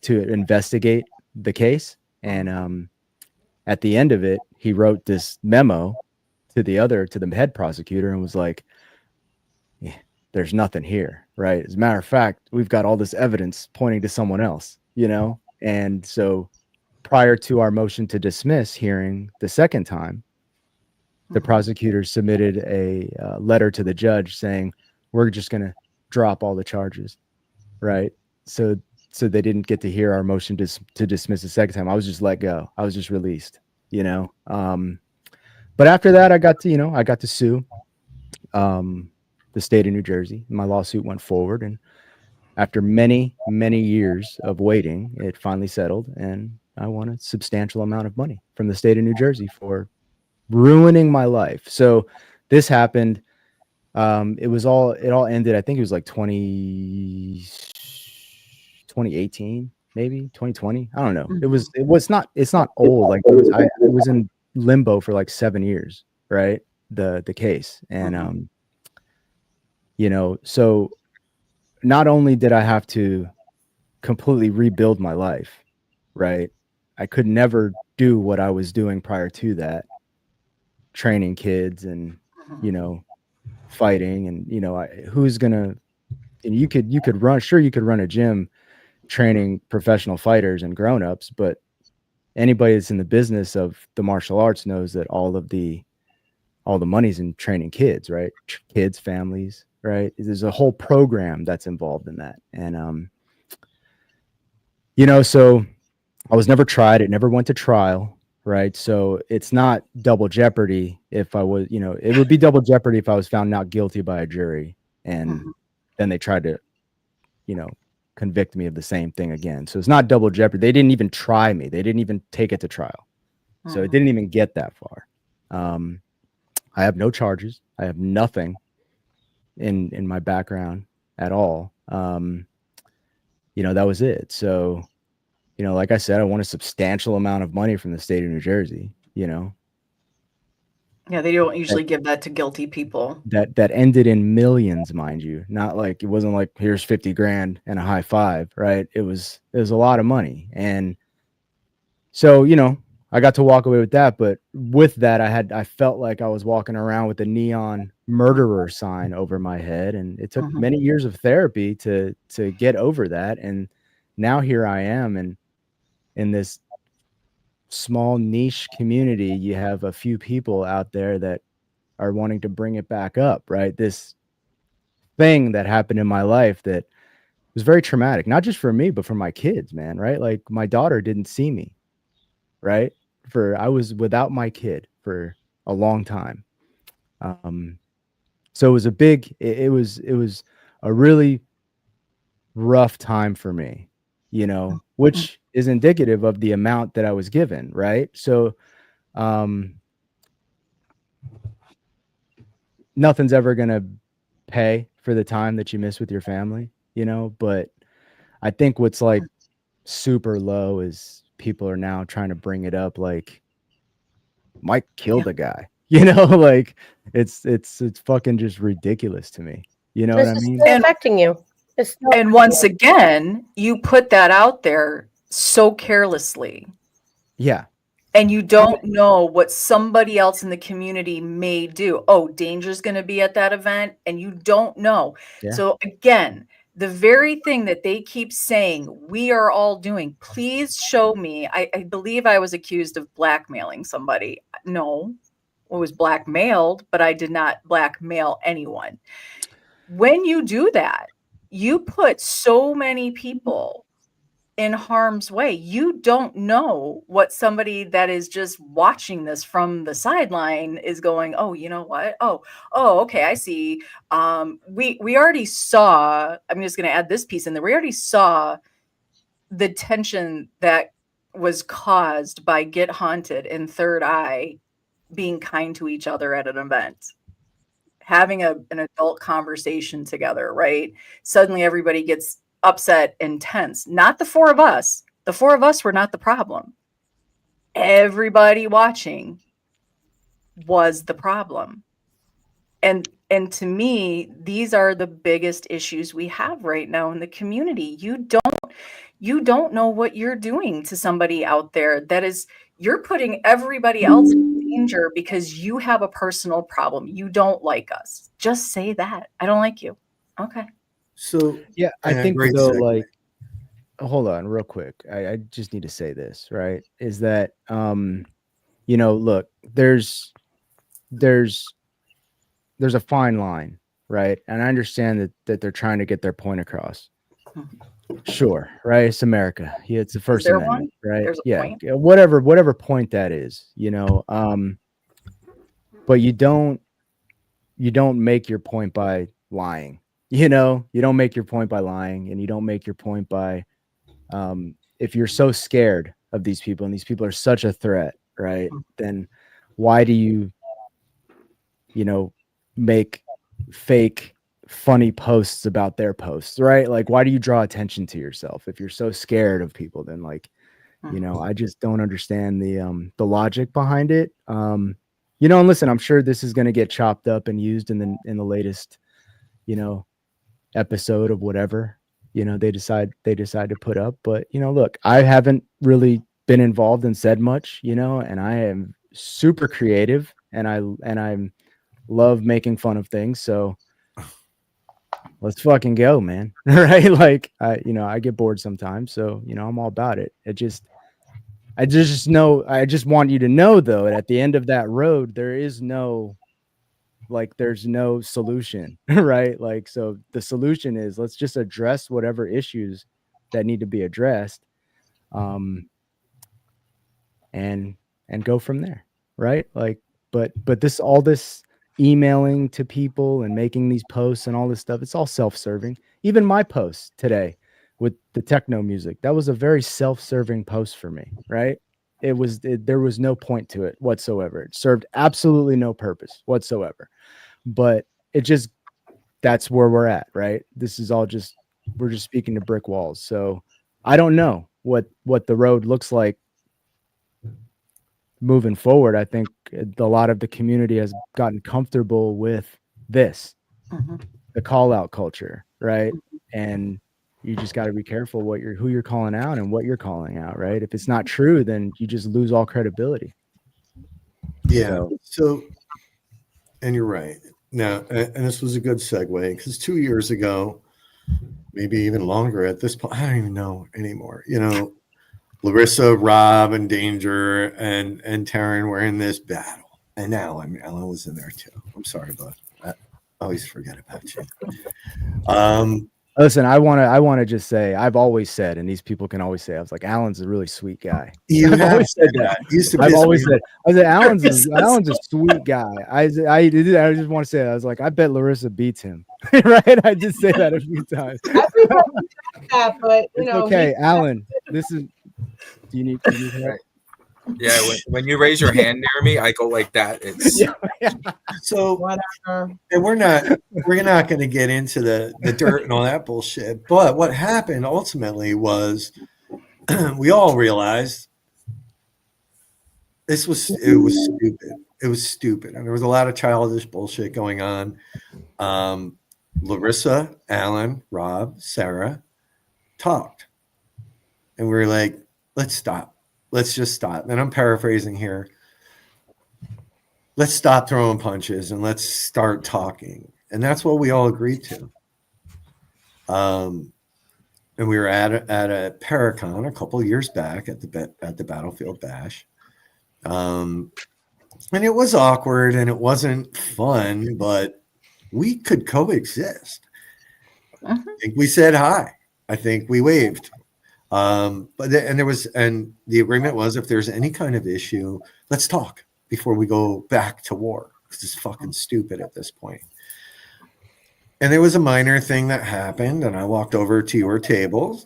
to investigate the case. And at the end of it, he wrote this memo to the head prosecutor and was like, yeah, there's nothing here, right? As a matter of fact, we've got all this evidence pointing to someone else, And so prior to our motion to dismiss hearing the second time, the prosecutor submitted a letter to the judge saying, we're just going to drop all the charges, right? So they didn't get to hear our motion to dismiss the second time. I was just let go. I was just released, But after that, I got to sue the state of New Jersey. My lawsuit went forward, and after many, many years of waiting, it finally settled, and I won a substantial amount of money from the state of New Jersey for ruining my life. So this happened. It all ended. I think it was like 2018, maybe 2020. I don't know. It's not old. Like it was in limbo for like 7 years, right? The case. And, so not only did I have to completely rebuild my life, right? I could never do what I was doing prior to that, training kids and, fighting and, who's gonna, and you could run a gym training professional fighters and grown-ups, but anybody that's in the business of the martial arts knows that all the money's in training kids, right? Kids, families, right? There's a whole program that's involved in that. And so I was never tried. It never went to trial, right? So it's not double jeopardy if I was, it would be double jeopardy if I was found not guilty by a jury and then they tried to, convict me of the same thing again. So it's not double jeopardy. They didn't even try me. They didn't even take it to trial. So it didn't even get that far. I have no charges. I have nothing in my background at all. That was it. So, like I said, I won a substantial amount of money from the state of New Jersey, Yeah, they don't usually give that to guilty people. That ended in millions, mind you. Not like, it wasn't like, here's 50 grand and a high five, right? It was a lot of money. And so, I got to walk away with that. But with that, I felt like I was walking around with a neon murderer sign over my head. And it took many years of therapy to get over that. And now here I am. And in this small niche community, you have a few people out there that are wanting to bring it back up, right? This thing that happened in my life that was very traumatic, not just for me, but for my kids, man. Right. Like my daughter didn't see me. Right. I was without my kid for a long time. So it was it was a really rough time for me, which is indicative of the amount that I was given. Right. So, nothing's ever going to pay for the time that you miss with your family, but I think what's like super low is people are now trying to bring it up like Mike killed a guy, like it's fucking just ridiculous to me. You know what I This is mean? still affecting you. It's still And once again, you put that out there so carelessly. Yeah. And you don't know what somebody else in the community may do. Oh, Danger's going to be at that event, and you don't know. Yeah. So again, the very thing that they keep saying we are all doing, please show me. I believe I was accused of blackmailing somebody. No, I was blackmailed, but I did not blackmail anyone. When you do that, you put so many people in harm's way. You don't know what somebody that is just watching this from the sideline is going, oh, you know what? Oh, okay, I see. We already saw, I'm just going to add this piece in there. We already saw the tension that was caused by Get Haunted and Third Eye being kind to each other at an event, having an adult conversation together, right? Suddenly everybody gets upset and tense. Not the four of us. The four of us were not the problem. Everybody watching was the problem. And to me, these are the biggest issues we have right now in the community. You don't know what you're doing to somebody out there. That is, you're putting everybody else in danger because you have a personal problem. You don't like us. Just say that. I don't like you. Okay. So yeah, I think great though, segue. like, hold on real quick. I just need to say this, right? Is that, look, there's a fine line, right? And I understand that they're trying to get their point across. Sure, right? It's America. Yeah, it's the First Amendment, right? There's a Yeah, point. whatever point that is, but you don't make your point by lying. You don't make your point by lying, and you don't make your point by if you're so scared of these people and these people are such a threat, right? Then why do you make fake funny posts about their posts, right? Like, why do you draw attention to yourself if you're so scared of people? Then, like, I just don't understand the logic behind it. And listen, I'm sure this is going to get chopped up and used in the latest episode of whatever they decide to put up. But look, I haven't really been involved and said much, and I am super creative, and I'm love making fun of things. So let's fucking go, man. Right? Like, I get bored sometimes, so I'm all about it. I just want you to know, though, at the end of that road, there's no solution, right? Like, so the solution is let's just address whatever issues that need to be addressed, and go from there, right? Like, but all this emailing to people and making these posts and all this stuff, it's all self-serving. Even my post today with the techno music, that was a very self-serving post for me, right? There was no point to it whatsoever. It served absolutely no purpose whatsoever. But that's where we're at, right? This is all we're just speaking to brick walls. So I don't know what the road looks like moving forward. I think a lot of the community has gotten comfortable with this, the call out culture, right? And you just got to be careful who you're calling out and what you're calling out, right? If it's not true, then you just lose all credibility. Yeah. So, and you're right. Now, and this was a good segue because 2 years ago, maybe even longer at this point, I don't even know anymore. Larissa, Rob, and Danger and Taryn were in this battle. And now, Ellen was in there too. I'm sorry, but I always forget about you. Listen, I wanna just say, I've always said, and these people can always say, I was like, Alan's a really sweet guy. You I've have always said said that. that. Used to I've piss always me said, I said Alan's Larissa's a sweet guy. I just want to say that. I was like, I bet Larissa beats him. Right? I just say that a few times. Everybody says that, but you It's know, okay, Alan. This is. Do you need help? Right. Yeah, when you raise your hand near me, I go like that. It's So, whatever. and we're not going to get into the dirt and all that bullshit. But what happened ultimately was we all realized it was stupid. It was stupid, and there was a lot of childish bullshit going on. Larissa, Alan, Rob, Sarah talked, and we were like, let's stop. Let's just stop. And I'm paraphrasing here. Let's stop throwing punches and let's start talking. And that's what we all agreed to. And we were at a Paracon a couple of years back at the Battlefield Bash. And it was awkward and it wasn't fun, but we could coexist. I think we said hi. I think we waved. And the agreement was, if there's any kind of issue, let's talk before we go back to war, because it's fucking stupid at this point. And there was a minor thing that happened, and I walked over to your table,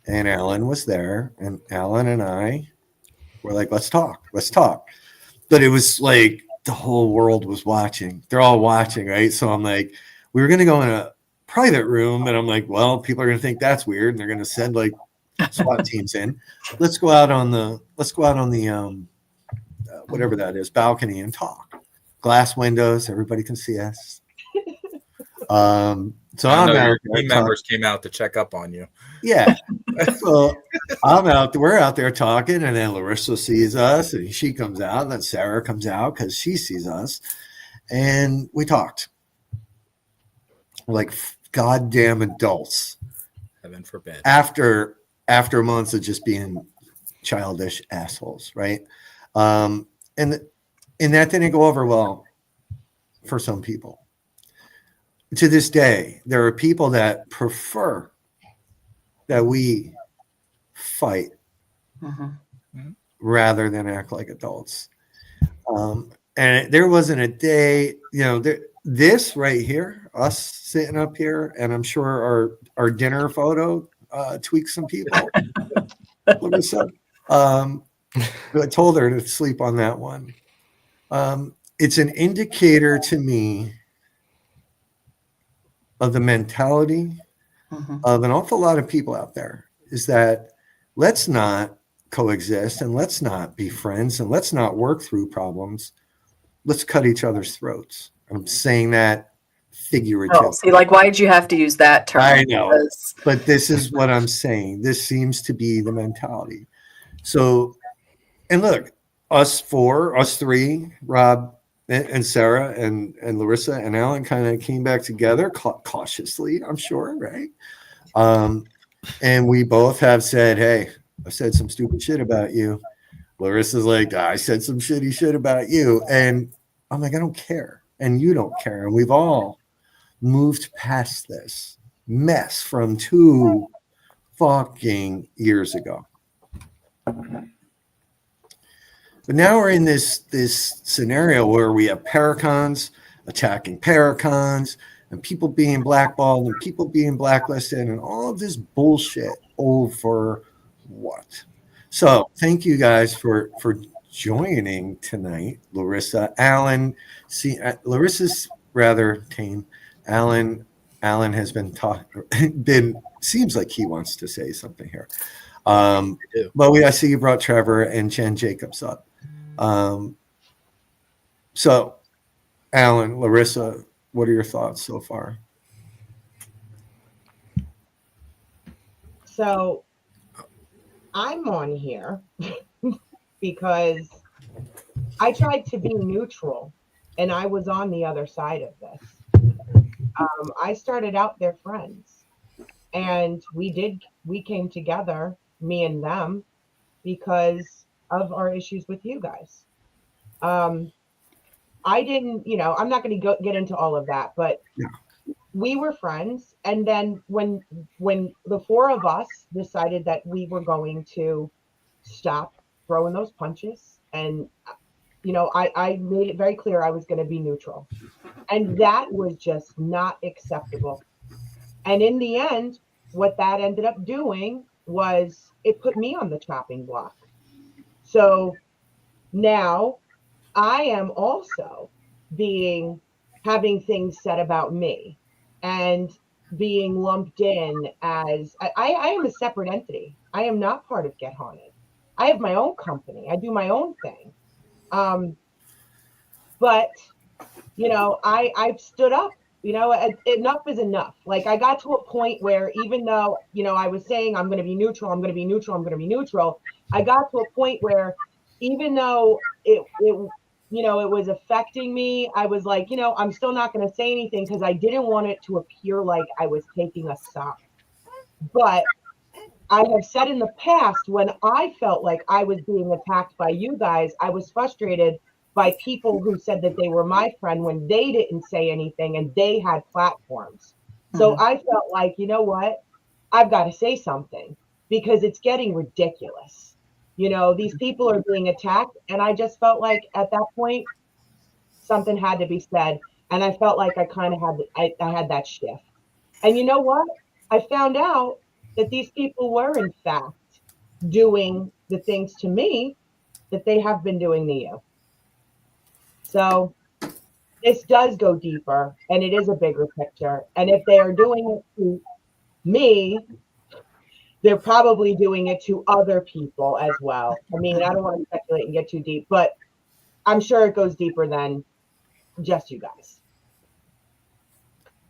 and Alan was there, and Alan and I were like, let's talk. But it was like the whole world was watching. They're all watching, right? So I'm like, we were going to go in a private room, and I'm like, well, people are going to think that's weird, and they're going to send like SWAT teams in. Let's go out on the whatever that is, balcony, and talk. Glass windows, everybody can see us. So I I'm know out your there team members came out to check up on you. Yeah. So we're out there talking, and then Larissa sees us, and she comes out, and then Sarah comes out because she sees us, and we talked like goddamn adults. Heaven forbid. After months of just being childish assholes, right? And that didn't go over well for some people. To this day, there are people that prefer that we fight rather than act like adults. And there wasn't a day, this right here, us sitting up here, and I'm sure our dinner photo tweaks some people. I told her to sleep on that one. It's an indicator to me of the mentality of an awful lot of people out there, is that let's not coexist, and let's not be friends, and let's not work through problems. Let's cut each other's throats. I'm saying that figuratively. Oh, see, like, why did you have to use that term? I know, but this is what I'm saying. This seems to be the mentality. So, and look, us three, Rob and Sarah and Larissa and Alan kind of came back together cautiously, I'm sure, right? And we both have said, hey, I said some stupid shit about you. Larissa's like, I said some shitty shit about you. And I'm like, I don't care. And you don't care. And we've all moved past this mess from 2 fucking years ago. But now we're in this scenario where we have Paracons attacking Paracons, and people being blackballed and people being blacklisted, and all of this bullshit over what? So thank you guys for joining tonight, Larissa. Alan, Larissa's rather tame. Alan has been seems like he wants to say something here. But I see you brought Trevor and Jen Jacobs up. So, Alan, Larissa, what are your thoughts so far? So I'm on here because I tried to be neutral, and I was on the other side of this. I started out their friends, and we came together, me and them, because of our issues with you guys. I didn't, I'm not going to get into all of that, but we were friends. And then when the four of us decided that we were going to stop throwing those punches, and I made it very clear I was going to be neutral. And that was just not acceptable. And in the end, what that ended up doing was it put me on the chopping block. So now I am also having things said about me and being lumped in as I am a separate entity. I am not part of Get Haunted. I have my own company. I do my own thing. But I've stood up. Enough is enough. Like, I got to a point where, even though I was saying I'm going to be neutral, I'm going to be neutral, I'm going to be neutral, I got to a point where, even though it was affecting me, I was like, I'm still not going to say anything because I didn't want it to appear like I was taking a side. But I have said in the past, when I felt like I was being attacked by you guys, I was frustrated by people who said that they were my friend when they didn't say anything and they had platforms. So I felt like, you know what? I've got to say something because it's getting ridiculous. These people are being attacked. And I just felt like at that point, something had to be said. And I felt like I kind of I had that shift. And you know what? I found out that these people were, in fact, doing the things to me that they have been doing to you. So this does go deeper, and it is a bigger picture. And if they are doing it to me, they're probably doing it to other people as well. I mean, I don't want to speculate and get too deep, but I'm sure it goes deeper than just you guys.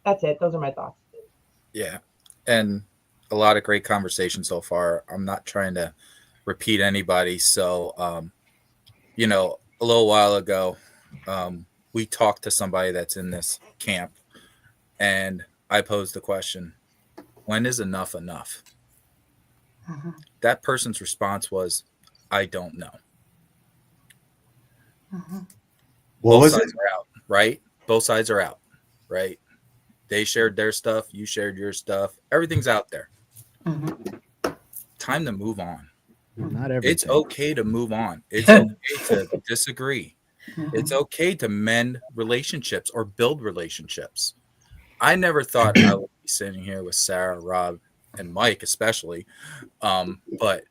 That's it. Those are my thoughts. Yeah. And a lot of great conversation so far. I'm not trying to repeat anybody. So, a little while ago, we talked to somebody that's in this camp, and I posed the question, when is enough enough? Mm-hmm. That person's response was, I don't know. Mm-hmm. Both sides are out, right? Both sides are out, right? They shared their stuff. You shared your stuff. Everything's out there. Mm-hmm. Time to move on. Not everything. It's okay to move on. It's okay to disagree. Mm-hmm. It's okay to mend relationships or build relationships. I never thought I would be sitting here with Sarah, Rob, and Mike, especially. But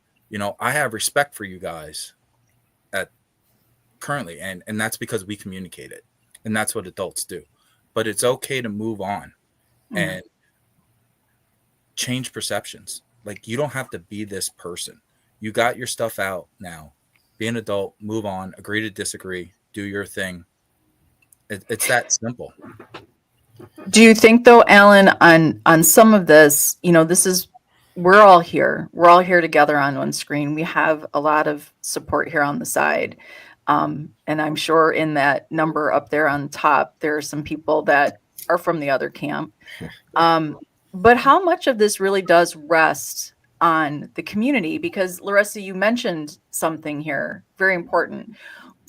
I have respect for you guys currently, and that's because we communicate it, and that's what adults do. But it's okay to move on and change perceptions. Like, you don't have to be this person. You got your stuff out now. Be an adult, move on, agree to disagree, do your thing. It's that simple. Do you think, though, Alan, on some of this, we're all here. We're all here together on one screen. We have a lot of support here on the side. And I'm sure in that number up there on top, there are some people that are from the other camp. But how much of this really does rest on the community? Because, Larissa, you mentioned something here very important.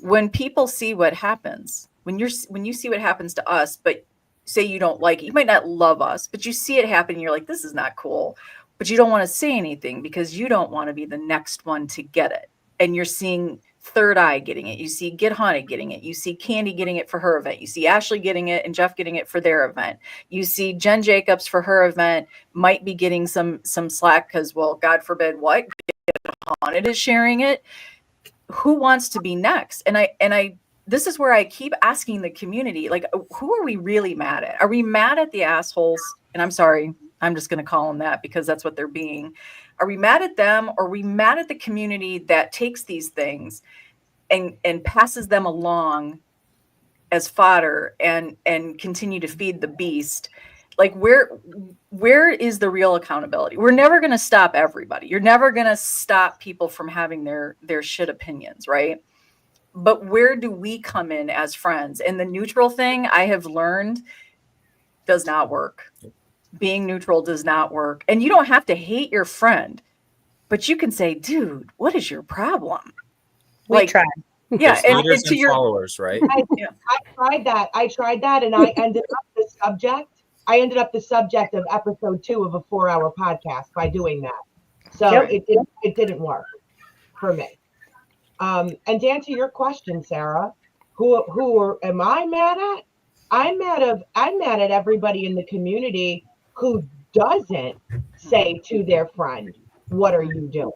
When people see what happens, when you see what happens to us, but say you don't like it, you might not love us, but you see it happen and you're like, this is not cool. But you don't want to say anything because you don't want to be the next one to get it. And you're seeing Third Eye getting it. You see Get Haunted getting it. You see Candy getting it for her event. You see Ashley getting it and Jeff getting it for their event. You see Jen Jacobs for her event might be getting some slack because, well, God forbid what, Get Haunted is sharing it. Who wants to be next? And I this is where I keep asking the community, like, who are we really mad at? Are we mad at the assholes? And I'm sorry, I'm just going to call them that because that's what they're being. Are we mad at them? Or are we mad at the community that takes these things and passes them along as fodder and continue to feed the beast? Like, where is the real accountability? We're never going to stop everybody. You're never going to stop people from having their shit opinions, right? But where do we come in as friends? And the neutral thing, I have learned, does not work. Being neutral does not work. And you don't have to hate your friend, but you can say, dude, what is your problem? We tried. Yeah. And to your followers, right? I tried that. And I ended up the subject I ended up the subject of episode 2 of a 4-hour podcast by doing that. So Yep. it didn't work for me. And to answer your question, Sarah, who am I mad at? I'm mad at everybody in the community who doesn't say to their friend, "What are you doing?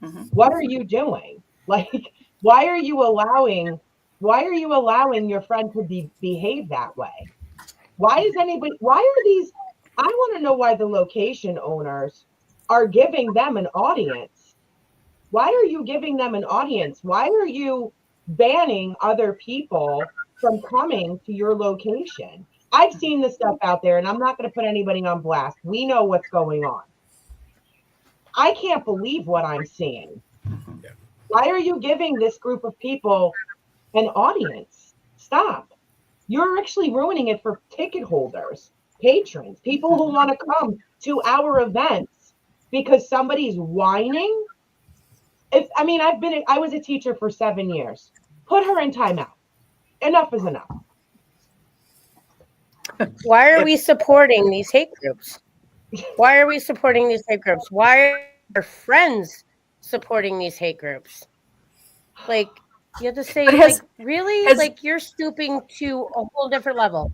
Mhm. What are you doing? Like, why are you allowing your friend to behave that way? Why are these? I want to know why the location owners are giving them an audience. Why are you giving them an audience? Why are you banning other people from coming to your location? I've seen this stuff out there, and I'm not going to put anybody on blast. We know what's going on. I can't believe what I'm seeing. Why are you giving this group of people an audience? Stop. You're actually ruining it for ticket holders, patrons, people who want to come to our events because somebody's whining. I was a teacher for 7 years. Put her in timeout. Enough is enough. Why are we supporting these hate groups? Why are we supporting these hate groups? Why are our friends supporting these hate groups? Like, you have to say, really? Like, you're stooping to a whole different level.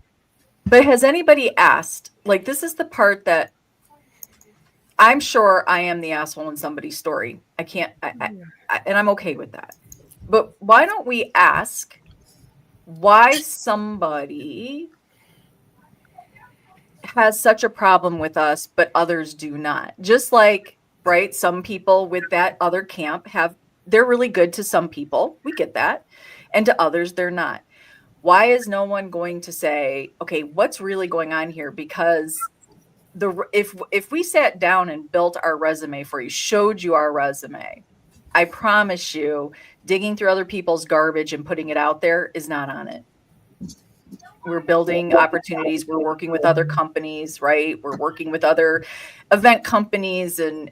But has anybody asked, like, this is the part that I'm sure I am the asshole in somebody's story. And I'm okay with that. But why don't we ask why somebody has such a problem with us, but others do not? Just like, right, some people with that other camp they're really good to some people. We get that. And to others, they're not. Why is no one going to say, okay, what's really going on here? Because if we sat down and built our resume for you, showed you our resume, I promise you, digging through other people's garbage and putting it out there is not on it. We're building opportunities. We're working with other companies, right? We're working with other event companies and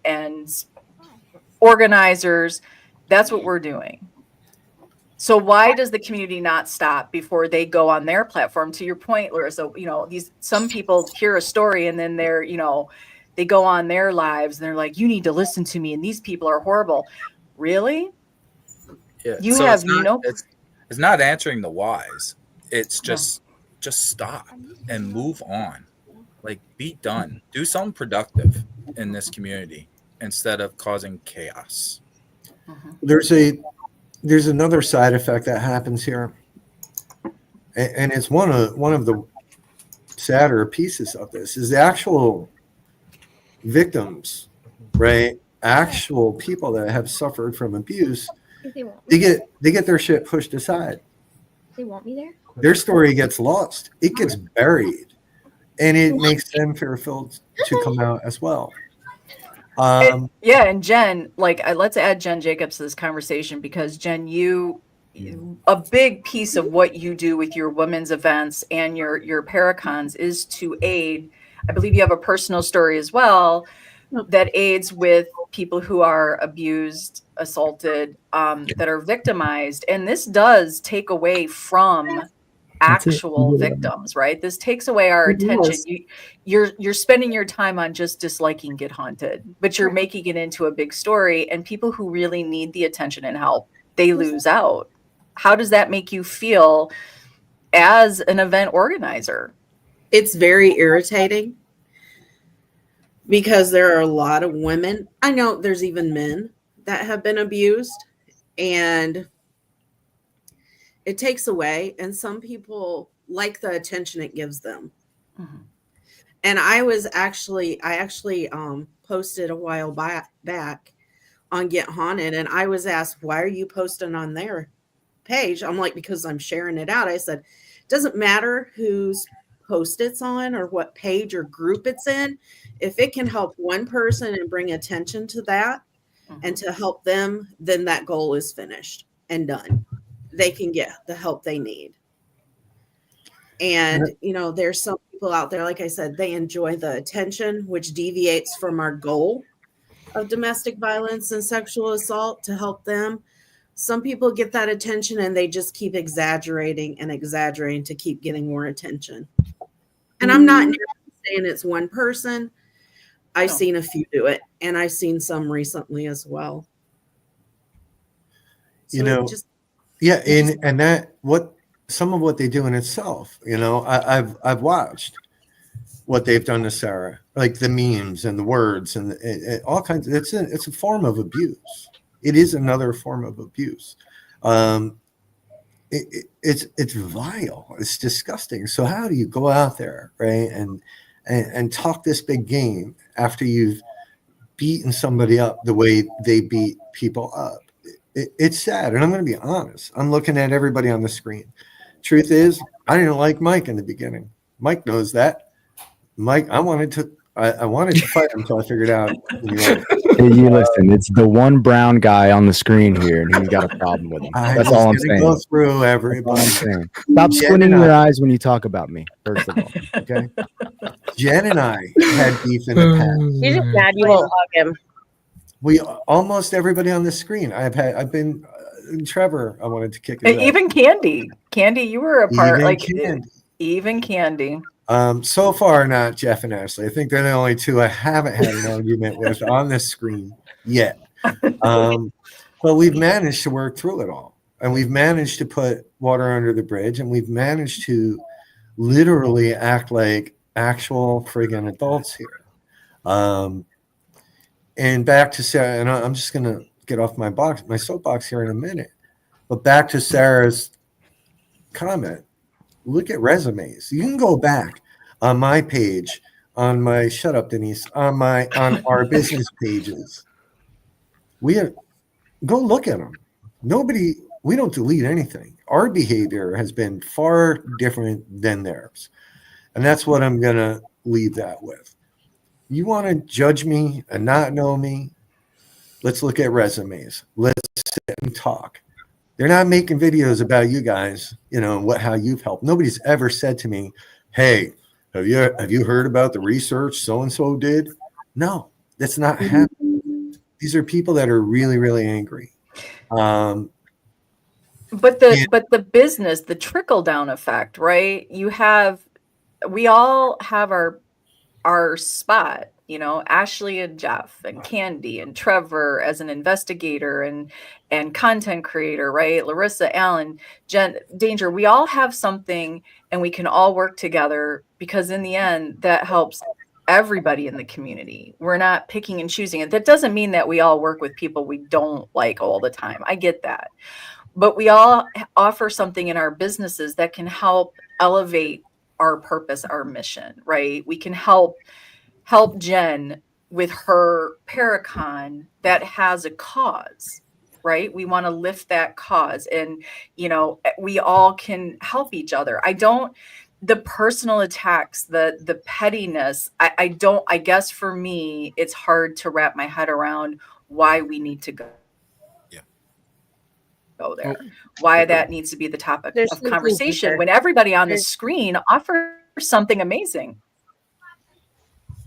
organizers. That's what we're doing. So why does the community not stop before they go on their platform? To your point, Larissa, some people hear a story and then they go on their lives and they're like, you need to listen to me. And these people are horrible. Really? Yeah. It's not answering the whys. It's just stop and move on. Like, be done. Do something productive in this community instead of causing chaos. There's another side effect that happens here, and it's one of the sadder pieces of this is the actual victims, right? Actual people that have suffered from abuse. They get their shit pushed aside. They want me there. Their story gets lost. It gets buried, and it makes them fearful to come out as well. And Jen, let's add Jen Jacobs to this conversation, because Jen, a big piece of what you do with your women's events and your Paracons is to aid. I believe you have a personal story as well that aids with people who are abused, assaulted, that are victimized. And this does take away from actual victims, right? This takes away our attention. You're spending your time on just disliking Get Haunted, but you're making it into a big story, and people who really need the attention and help, they lose out. How does that make you feel as an event organizer? It's very irritating because there are a lot of women. I know there's even men that have been abused, and it takes away, and some people like the attention it gives them. Mm-hmm. And I actually posted a while back on Get Haunted, and I was asked, why are you posting on their page? I'm like, because I'm sharing it out. I said, it doesn't matter whose post it's on or what page or group it's in. If it can help one person and bring attention to that, mm-hmm. and to help them, then that goal is finished and done. They can get the help they need. And, there's some people out there, like I said, they enjoy the attention, which deviates from our goal of domestic violence and sexual assault to help them. Some people get that attention and they just keep exaggerating to keep getting more attention. And I'm not saying it's one person. I've No. seen a few do it, and I've seen some recently as well. You know, just yeah, and that what some of what they do in itself, I've watched what they've done to Sarah, like the memes and the words and all kinds. It's a form of abuse. It is another form of abuse. It's vile. It's disgusting. So how do you go out there, right, and talk this big game after you've beaten somebody up the way they beat people up? It's sad, and I'm going to be honest. I'm looking at everybody on the screen. Truth is, I didn't like Mike in the beginning. Mike knows that. Mike, I wanted to fight him until I figured out. Hey, you listen. It's the one brown guy on the screen here, and he's got a problem with him. That's all I'm saying. Go through everybody. Stop squinting your eyes when you talk about me. First of all, okay. Jen and I had beef in the past. He's just mad you won't hug him. We almost everybody on the screen. I've been Trevor. I wanted to kick it. Even Candy. Candy, you were a part. Even Candy. So far, not Jeff and Ashley. I think they're the only two I haven't had an argument with on this screen yet. But we've managed to work through it all, and we've managed to put water under the bridge, and we've managed to literally act like actual friggin' adults here. And back to Sarah, and I'm just going to get off my soapbox here in a minute. But back to Sarah's comment. Look at resumes. You can go back on my page, on my shut up, Denise, on our business pages. Go look at them. We don't delete anything. Our behavior has been far different than theirs. And that's what I'm going to leave that with. You want to judge me and not know me? Let's look at resumes. Let's sit and talk. They're not making videos about you guys, how you've helped. Nobody's ever said to me, "Hey, have you heard about the research so and so did?" No, that's not happening. These are people that are really, really angry. But the business, the trickle down effect, right? We all have our spot, Ashley and Jeff and Candy and Trevor as an investigator and content creator, right? Larissa, Alan, Jen, Danger. We all have something, and we can all work together because in the end, that helps everybody in the community. We're not picking and choosing it. That doesn't mean that we all work with people we don't like all the time. I get that. But we all offer something in our businesses that can help elevate our purpose, our mission, right? We can help Jen with her Paracon that has a cause, right? We want to lift that cause, and we all can help each other. The personal attacks, the pettiness, I guess for me, it's hard to wrap my head around why we need to go there, why that needs to be the topic of conversation when everybody on the screen offers something amazing.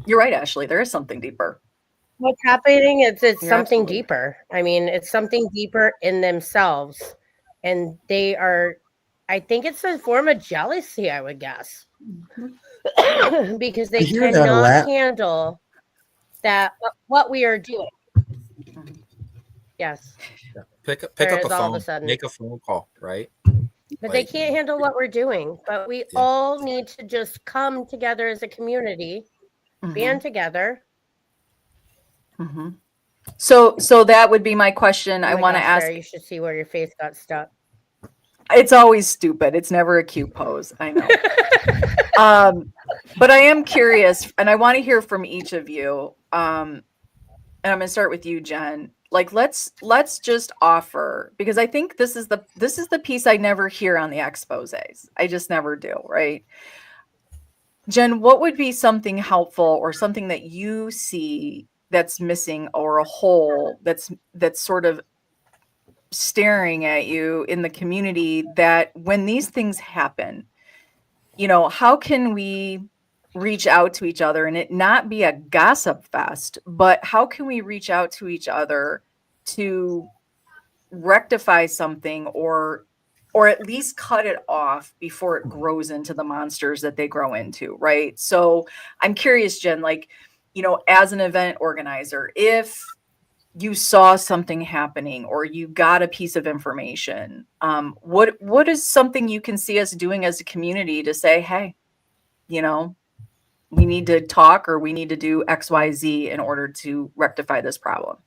You're right, Ashley. There is something deeper. What's happening is it's something deeper. I mean, it's something deeper in themselves. And they are, I think it's a form of jealousy, I would guess. Because they cannot handle what we are doing. Yes. Pick up a phone, make a phone call, right? But they can't handle what we're doing. But we all need to just come together as a community, band together. Mm-hmm. So that would be my question. I want to ask. Sarah, you should see where your face got stuck. It's always stupid. It's never a cute pose. I know. But I am curious, and I want to hear from each of you. And I'm going to start with you, Jen. Like, let's just offer, because I think this is the piece I never hear on the exposés. I just never do, right? Jen, what would be something helpful or something that you see that's missing, or a hole that's sort of staring at you in the community, that when these things happen, how can we reach out to each other and it not be a gossip fest, but how can we reach out to each other to rectify something or or at least cut it off before it grows into the monsters that they grow into, right? So I'm curious, Jen, like, as an event organizer, if you saw something happening or you got a piece of information, what is something you can see us doing as a community to say, hey, we need to talk, or we need to do XYZ in order to rectify this problem?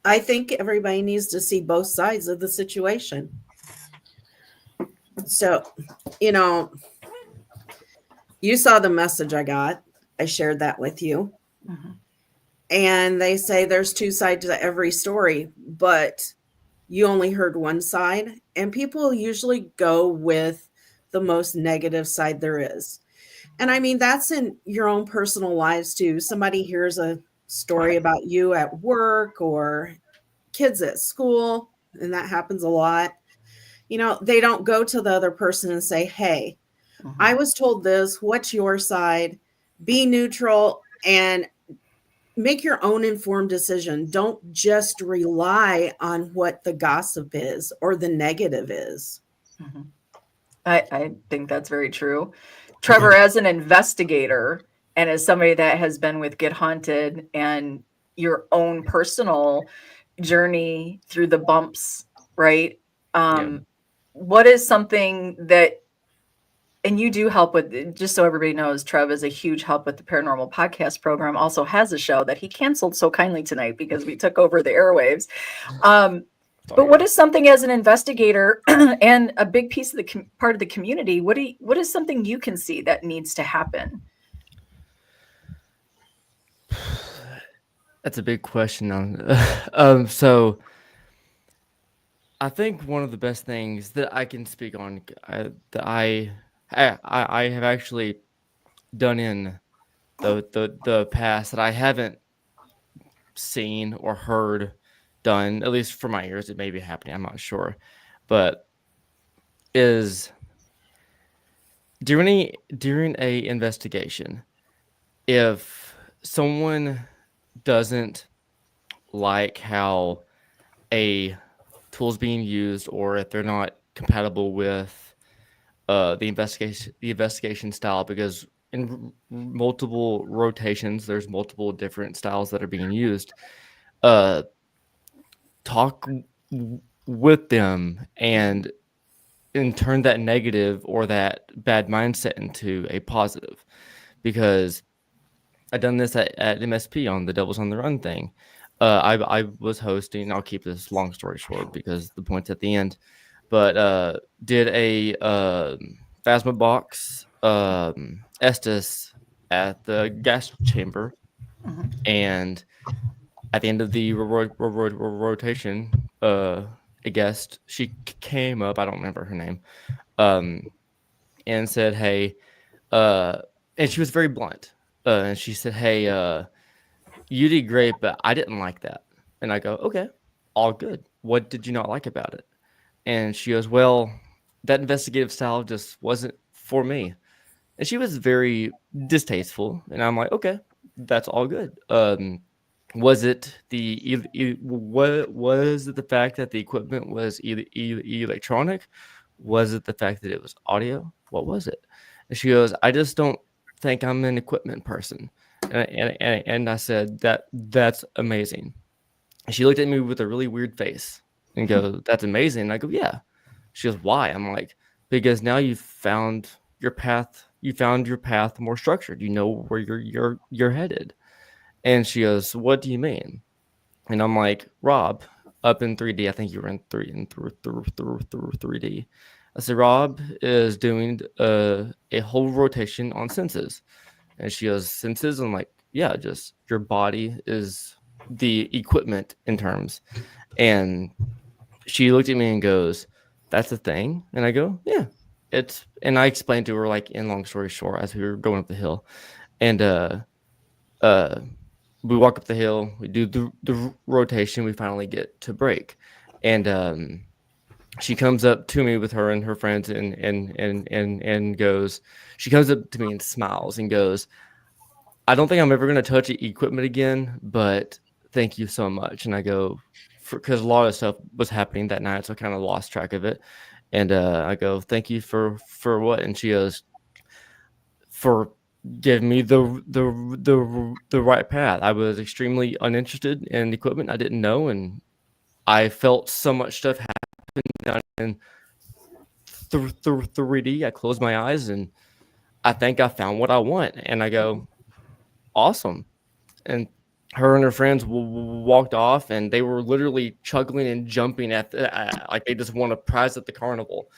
I think everybody needs to see both sides of the situation. So, you saw the message I got. I shared that with you. Mm-hmm. And they say there's two sides to every story, but you only heard one side. And people usually go with the most negative side there is. And I mean, that's in your own personal lives too. Somebody hears a story about you at work or kids at school, and that happens a lot. They don't go to the other person and say, hey, I was told this. What's your side? Be neutral and make your own informed decision. Don't just rely on what the gossip is or the negative is. Mm-hmm. I think that's very true. Trevor, as an investigator and as somebody that has been with Get Haunted and your own personal journey through the bumps, right? What is something that, and you do help with, just so everybody knows, Trev is a huge help with the Paranormal Podcast program, also has a show that he canceled so kindly tonight because we took over the airwaves. But what is something as an investigator and a big piece of the part of the community, what is something you can see that needs to happen? That's a big question. So I think one of the best things that I can speak on that I have actually done in the past that I haven't seen or heard done, at least for my ears, it may be happening, I'm not sure, but is during a investigation, if someone doesn't like how a tool's being used, or if they're not compatible with the investigation style, because in multiple rotations there's multiple different styles that are being used, talk with them and turn that negative or that bad mindset into a positive. Because I've done this at MSP on the Devils on the Run thing. I was hosting, I'll keep this long story short because the point's at the end, but did a Phasma box Estes at the gas chamber, and at the end of the rotation, a guest, she came up, I don't remember her name, and said, hey, and she was very blunt, and she said, hey, you did great, but I didn't like that. And I go, okay, all good. What did you not like about it? And she goes, well, that investigative style just wasn't for me. And she was very distasteful. And I'm like, okay, that's all good. Was it was it the fact that the equipment was electronic? Was it the fact that it was audio? What was it? And she goes, I just don't think I'm an equipment person. And I said, that's amazing. And she looked at me with a really weird face and goes, that's amazing. And I go, yeah. She goes, why? I'm like, because now you've found your path. You found your path more structured. You know where you're headed. And she goes, what do you mean? And I'm like, Rob, up in 3D. I think you were in 3D. I said, Rob is doing a whole rotation on senses. And she goes, senses? I'm like, yeah, just your body is the equipment in terms. And she looked at me and goes, that's a thing? And I go, yeah, and I explained to her, like, in long story short, as we were going up the hill. And we walk up the hill, we do the rotation, we finally get to break. And she comes up to me with her and her friends and goes, she comes up to me and smiles and goes, I don't think I'm ever going to touch equipment again, but thank you so much. And I go, because a lot of stuff was happening that night, so I kind of lost track of it. And I go, thank you for what? And she goes, for giving me the right path. I was extremely uninterested in equipment I didn't know, and I felt so much stuff happen down in 3D. I closed my eyes and I think I found what I want. And I go, awesome. And her and her friends walked off, and they were literally chuckling and jumping at like they just won a prize at the carnival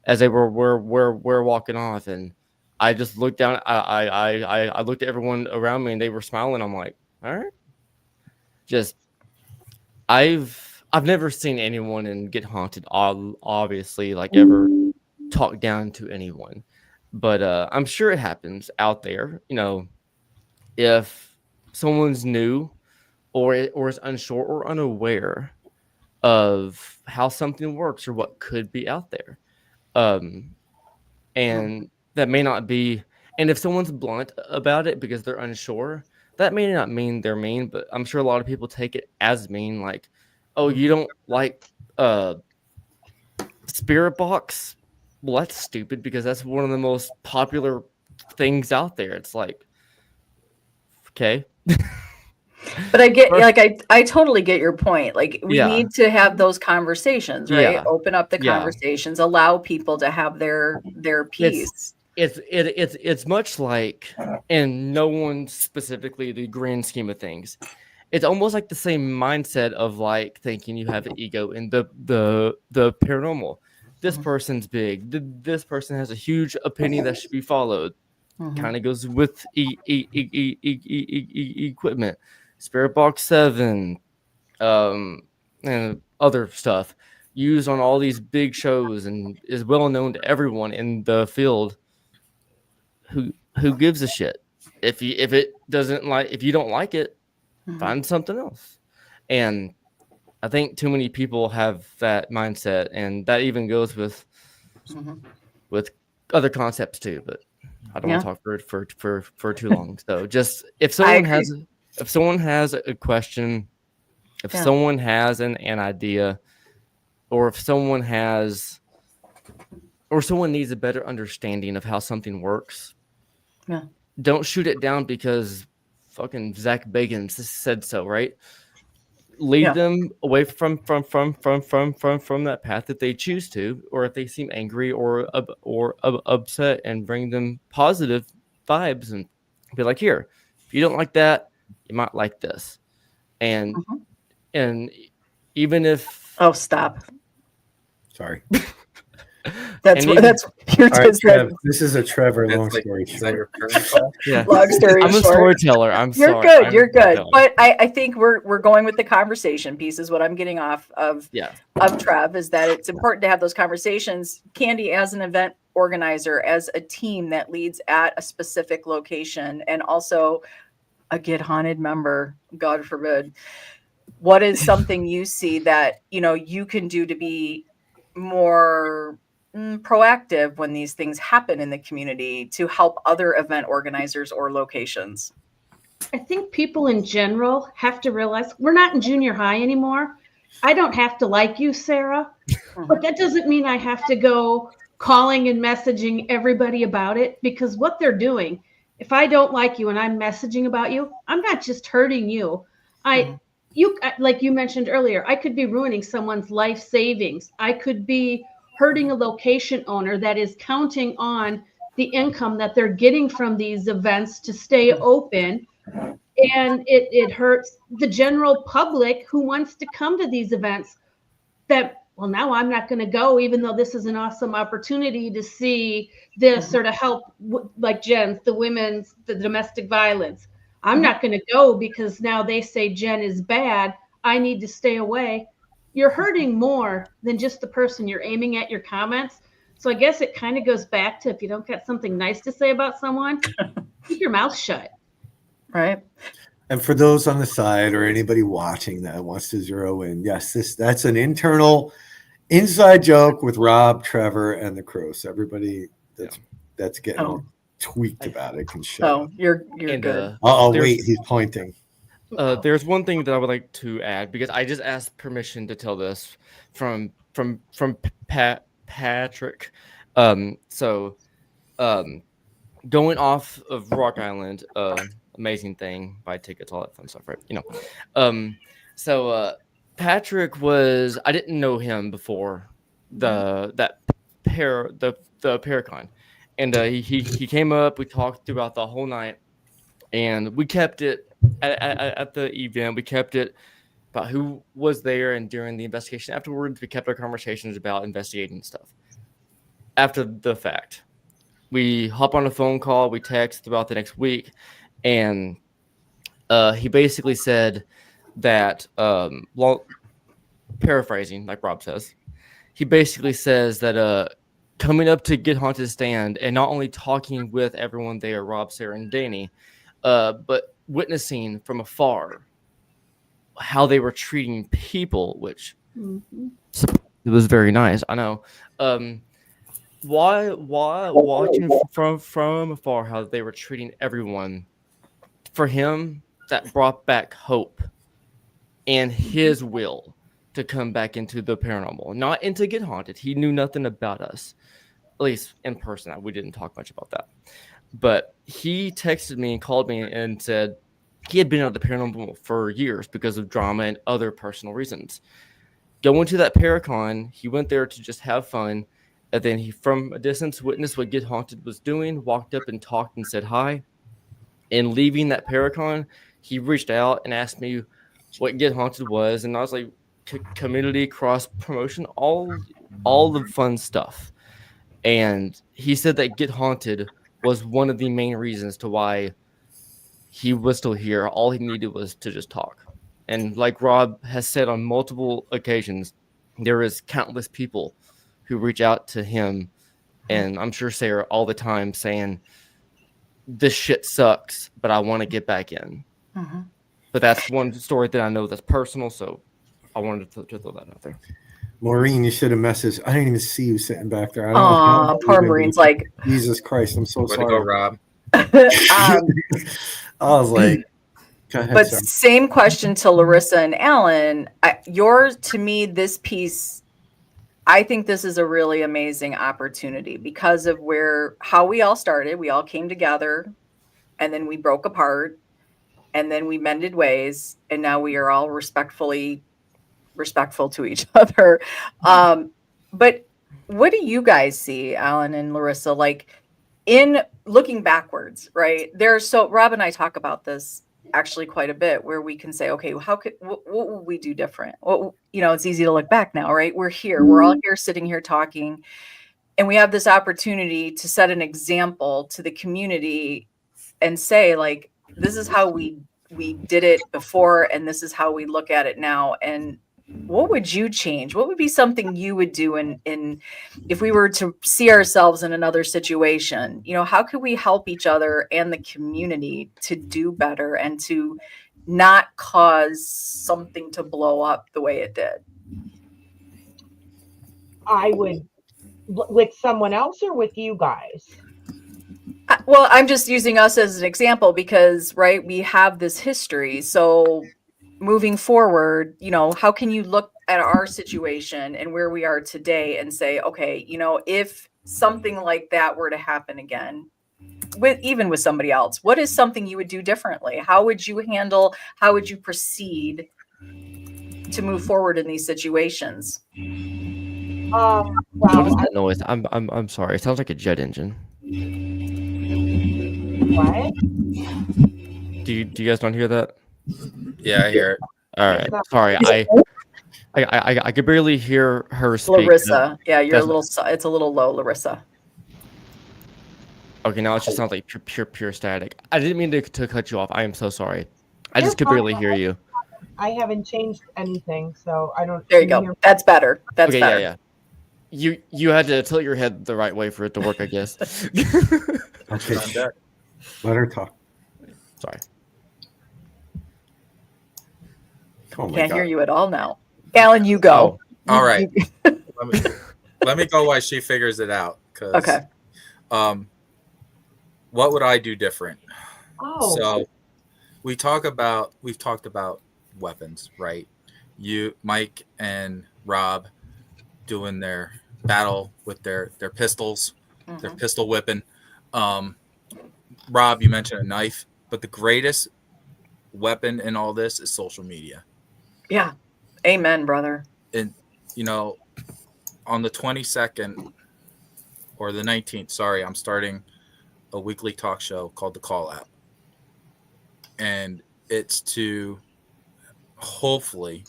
as they were walking off. And I just looked down. I looked at everyone around me, and they were smiling. I'm like, all right. Just I've never seen anyone and get haunted. Obviously, like ever talk down to anyone, but I'm sure it happens out there. You know, if someone's new or is unsure or unaware of how something works or what could be out there, and that may not be. And if someone's blunt about it because they're unsure, that may not mean they're mean, but I'm sure a lot of people take it as mean. Like, oh, you don't like Spirit Box? Well, that's stupid because that's one of the most popular things out there. It's like, okay. But I get, like, I totally get your point. Like, we Yeah. need to have those conversations, right? Yeah. Open up the Yeah. conversations, allow people to have their piece. It's much like, and no one specifically the grand scheme of things. It's almost like the same mindset of like thinking you have an ego in the paranormal. This person's big. This person has a huge opinion that should be followed. Kind of goes with equipment, Spirit Box 7, and other stuff used on all these big shows and is well known to everyone in the field. Who gives a shit? If you don't like it, find something else. And I think too many people have that mindset, and that even goes with other concepts too. But I don't want to talk for too long. So just if someone has a question, if someone has an idea, or if someone needs a better understanding of how something works, don't shoot it down because fucking Zach Bagans said so, right? Lead them away from that path if they choose to, or if they seem angry or upset, and bring them positive vibes and be like, here, if you don't like that, you might like this. And even if stop. Sorry. That's your Trev, this is a Trevor long story short. Yeah. Long story I'm short. a storyteller. I'm You're sorry. good. You're good. But I think we're going with the conversation piece is what I'm getting off of Trev, is that it's important to have those conversations. Candy, as an event organizer, as a team that leads at a specific location, and also a Get Haunted member, God forbid, what is something you see that you can do to be more proactive when these things happen in the community to help other event organizers or locations? I think people in general have to realize we're not in junior high anymore. I don't have to like you, Sarah, but that doesn't mean I have to go calling and messaging everybody about it, because what they're doing, if I don't like you and I'm messaging about you, I'm not just hurting you. You, like you mentioned earlier, I could be ruining someone's life savings. I could be hurting a location owner that is counting on the income that they're getting from these events to stay open. And it hurts the general public who wants to come to these events that, well, now I'm not going to go, even though this is an awesome opportunity to see this or to help, like Jen's, the domestic violence. I'm not going to go because now they say Jen is bad. I need to stay away. You're hurting more than just the person you're aiming at your comments. So I guess it kind of goes back to, if you don't got something nice to say about someone, keep your mouth shut. Right. And for those on the side or anybody watching that wants to zero in, yes, that's an inside joke with Rob, Trevor, and the crew. So everybody that's getting tweaked about it can show. You're good. Wait, he's pointing. There's one thing that I would like to add, because I just asked permission to tell this from Patrick. So going off of Rock Island, amazing thing, buy tickets, all that fun stuff, right? So Patrick was, I didn't know him before the Paracon, and he came up, we talked throughout the whole night, and we kept it at the event, we kept it about who was there, and during the investigation afterwards, we kept our conversations about investigating stuff. After the fact, we hop on a phone call, we text throughout the next week, and he basically said that, paraphrasing, like Rob says, he basically says that coming up to Get Haunted stand and not only talking with everyone there, Rob, Sarah, and Danny, but witnessing from afar how they were treating people, which it was very nice. I know. Why watching from afar how they were treating everyone, for him that brought back hope and his will to come back into the paranormal, not into Get Haunted. He knew nothing about us, at least in person. We didn't talk much about that, but he texted me and called me and said he had been out of the paranormal for years because of drama and other personal reasons. Going to that Paracon, he went there to just have fun. And then he, from a distance, witnessed what Get Haunted was doing, walked up and talked and said hi. And leaving that Paracon, he reached out and asked me what Get Haunted was. And I was like, community, cross promotion, all the fun stuff. And he said that Get Haunted was one of the main reasons to why he was still here. All he needed was to just talk. And like Rob has said on multiple occasions, there is countless people who reach out to him, and I'm sure Sarah all the time, saying, this shit sucks, but I want to get back in. But that's one story that I know that's personal, so I wanted to throw that out there. Maureen, you should have messaged. I didn't even see you sitting back there. I don't know how poor Maureen's like, Jesus Christ, I'm so Way to sorry. go, Rob. I was like, go ahead, but Sarah. same question to Larissa and Alan. Yours, to me, this piece, I think this is a really amazing opportunity because of how we all started. We all came together and then we broke apart and then we mended ways. And now we are all respectful to each other. But what do you guys see, Alan and Larissa, like in looking backwards, right? Rob and I talk about this actually quite a bit, where we can say, okay, what would we do different? It's easy to look back now, right? We're here, we're all here sitting here talking, and we have this opportunity to set an example to the community and say, like, this is how we did it before, and this is how we look at it now. And what would you change? What would be something you would do in if we were to see ourselves in another situation? How could we help each other and the community to do better and to not cause something to blow up the way it did? I would, with someone else or with you guys? Well, I'm just using us as an example because, right, we have this history. So moving forward, how can you look at our situation and where we are today and say, okay, if something like that were to happen again, even with somebody else, what is something you would do differently? How would you proceed to move forward in these situations? What is that noise? I'm sorry. It sounds like a jet engine. What? Do you guys not hear that? Yeah, I hear it. All right. Sorry, I could barely hear her speak. Larissa, yeah, it's a little low, Larissa. Okay, now it just sounds like pure static. I didn't mean to cut you off. I am so sorry. I just could barely hear you. I haven't changed anything, so I don't. There you go. That's better. That's okay, better. Yeah. You had to tilt your head the right way for it to work, I guess. Okay. Let her talk. Sorry. Oh my Can't God. hear you at all now. Alan, you go. Oh, all right. let me go while she figures it out. Okay. What would I do different? Oh. So we've talked about weapons, right? You, Mike and Rob doing their battle with their pistols, their Mhm. pistol whipping. Rob, you mentioned a knife, but the greatest weapon in all this is social media. Yeah. Amen, brother. And on the 22nd or the 19th, sorry, I'm starting a weekly talk show called The Call Out. And it's to hopefully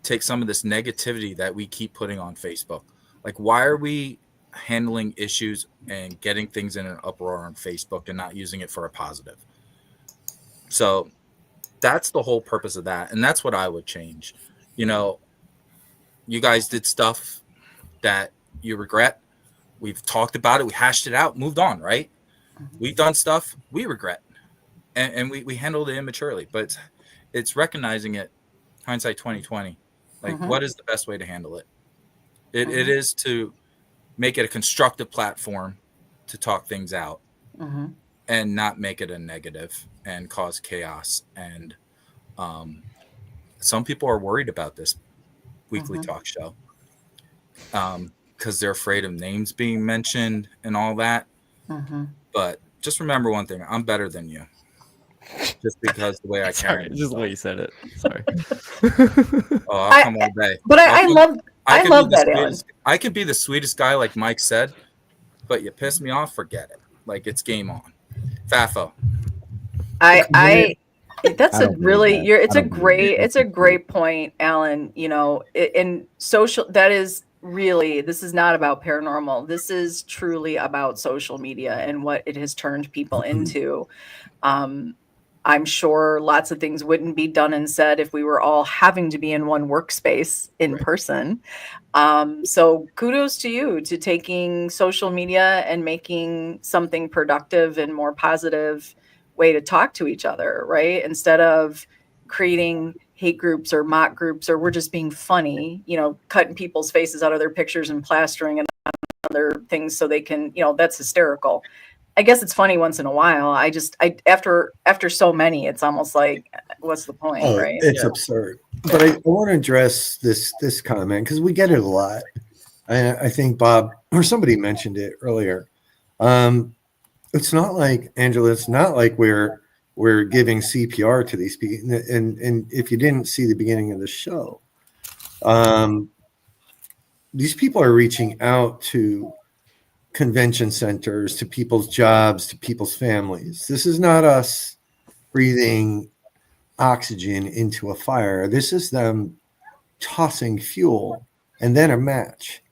take some of this negativity that we keep putting on Facebook. Like, why are we handling issues and getting things in an uproar on Facebook and not using it for a positive? So that's the whole purpose of that. And that's what I would change. You guys did stuff that you regret. We've talked about it. We hashed it out, moved on, right? We've done stuff we regret. And we handled it immaturely. But it's recognizing it, hindsight 2020. Like, what is the best way to handle it? It is to make it a constructive platform to talk things out and not make it a negative and cause chaos. And some people are worried about this weekly talk show because they're afraid of names being mentioned and all that. But just remember one thing: I'm better than you. Just because the way I carry Sorry, just the way you said it. Sorry. I'll come all day. But I love that, Alan. I could be the sweetest guy, like Mike said, but you piss me off, forget it. Like, it's game on. Fafo. That's a really it's a great point, Alan. In social, that is really, this is not about paranormal. This is truly about social media and what it has turned people into. I'm sure lots of things wouldn't be done and said if we were all having to be in one workspace in person. So kudos to you to taking social media and making something productive and more positive way to talk to each other, right? Instead of creating hate groups or mock groups, or we're just being funny, cutting people's faces out of their pictures and plastering and other things so they can, that's hysterical. I guess it's funny once in a while. After so many, it's almost like, what's the point, right? It's absurd. But I want to address this comment because we get it a lot. I think Bob or somebody mentioned it earlier. It's not like, Angela, it's not like we're giving CPR to these people. And if you didn't see the beginning of the show, these people are reaching out to convention centers, to people's jobs, to people's families. This is not us breathing oxygen into a fire. This is them tossing fuel and then a match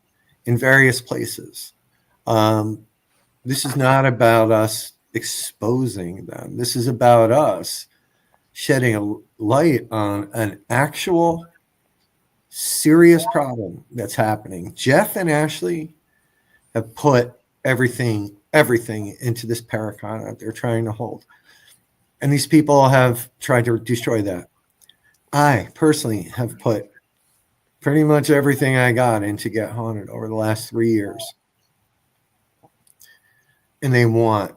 in various places. This is not about us exposing them. This is about us shedding a light on an actual serious problem that's happening. Jeff and Ashley have put everything into this paracon that they're trying to hold. And these people have tried to destroy that. I personally have put pretty much everything I got into Get Haunted over the last 3 years. And they want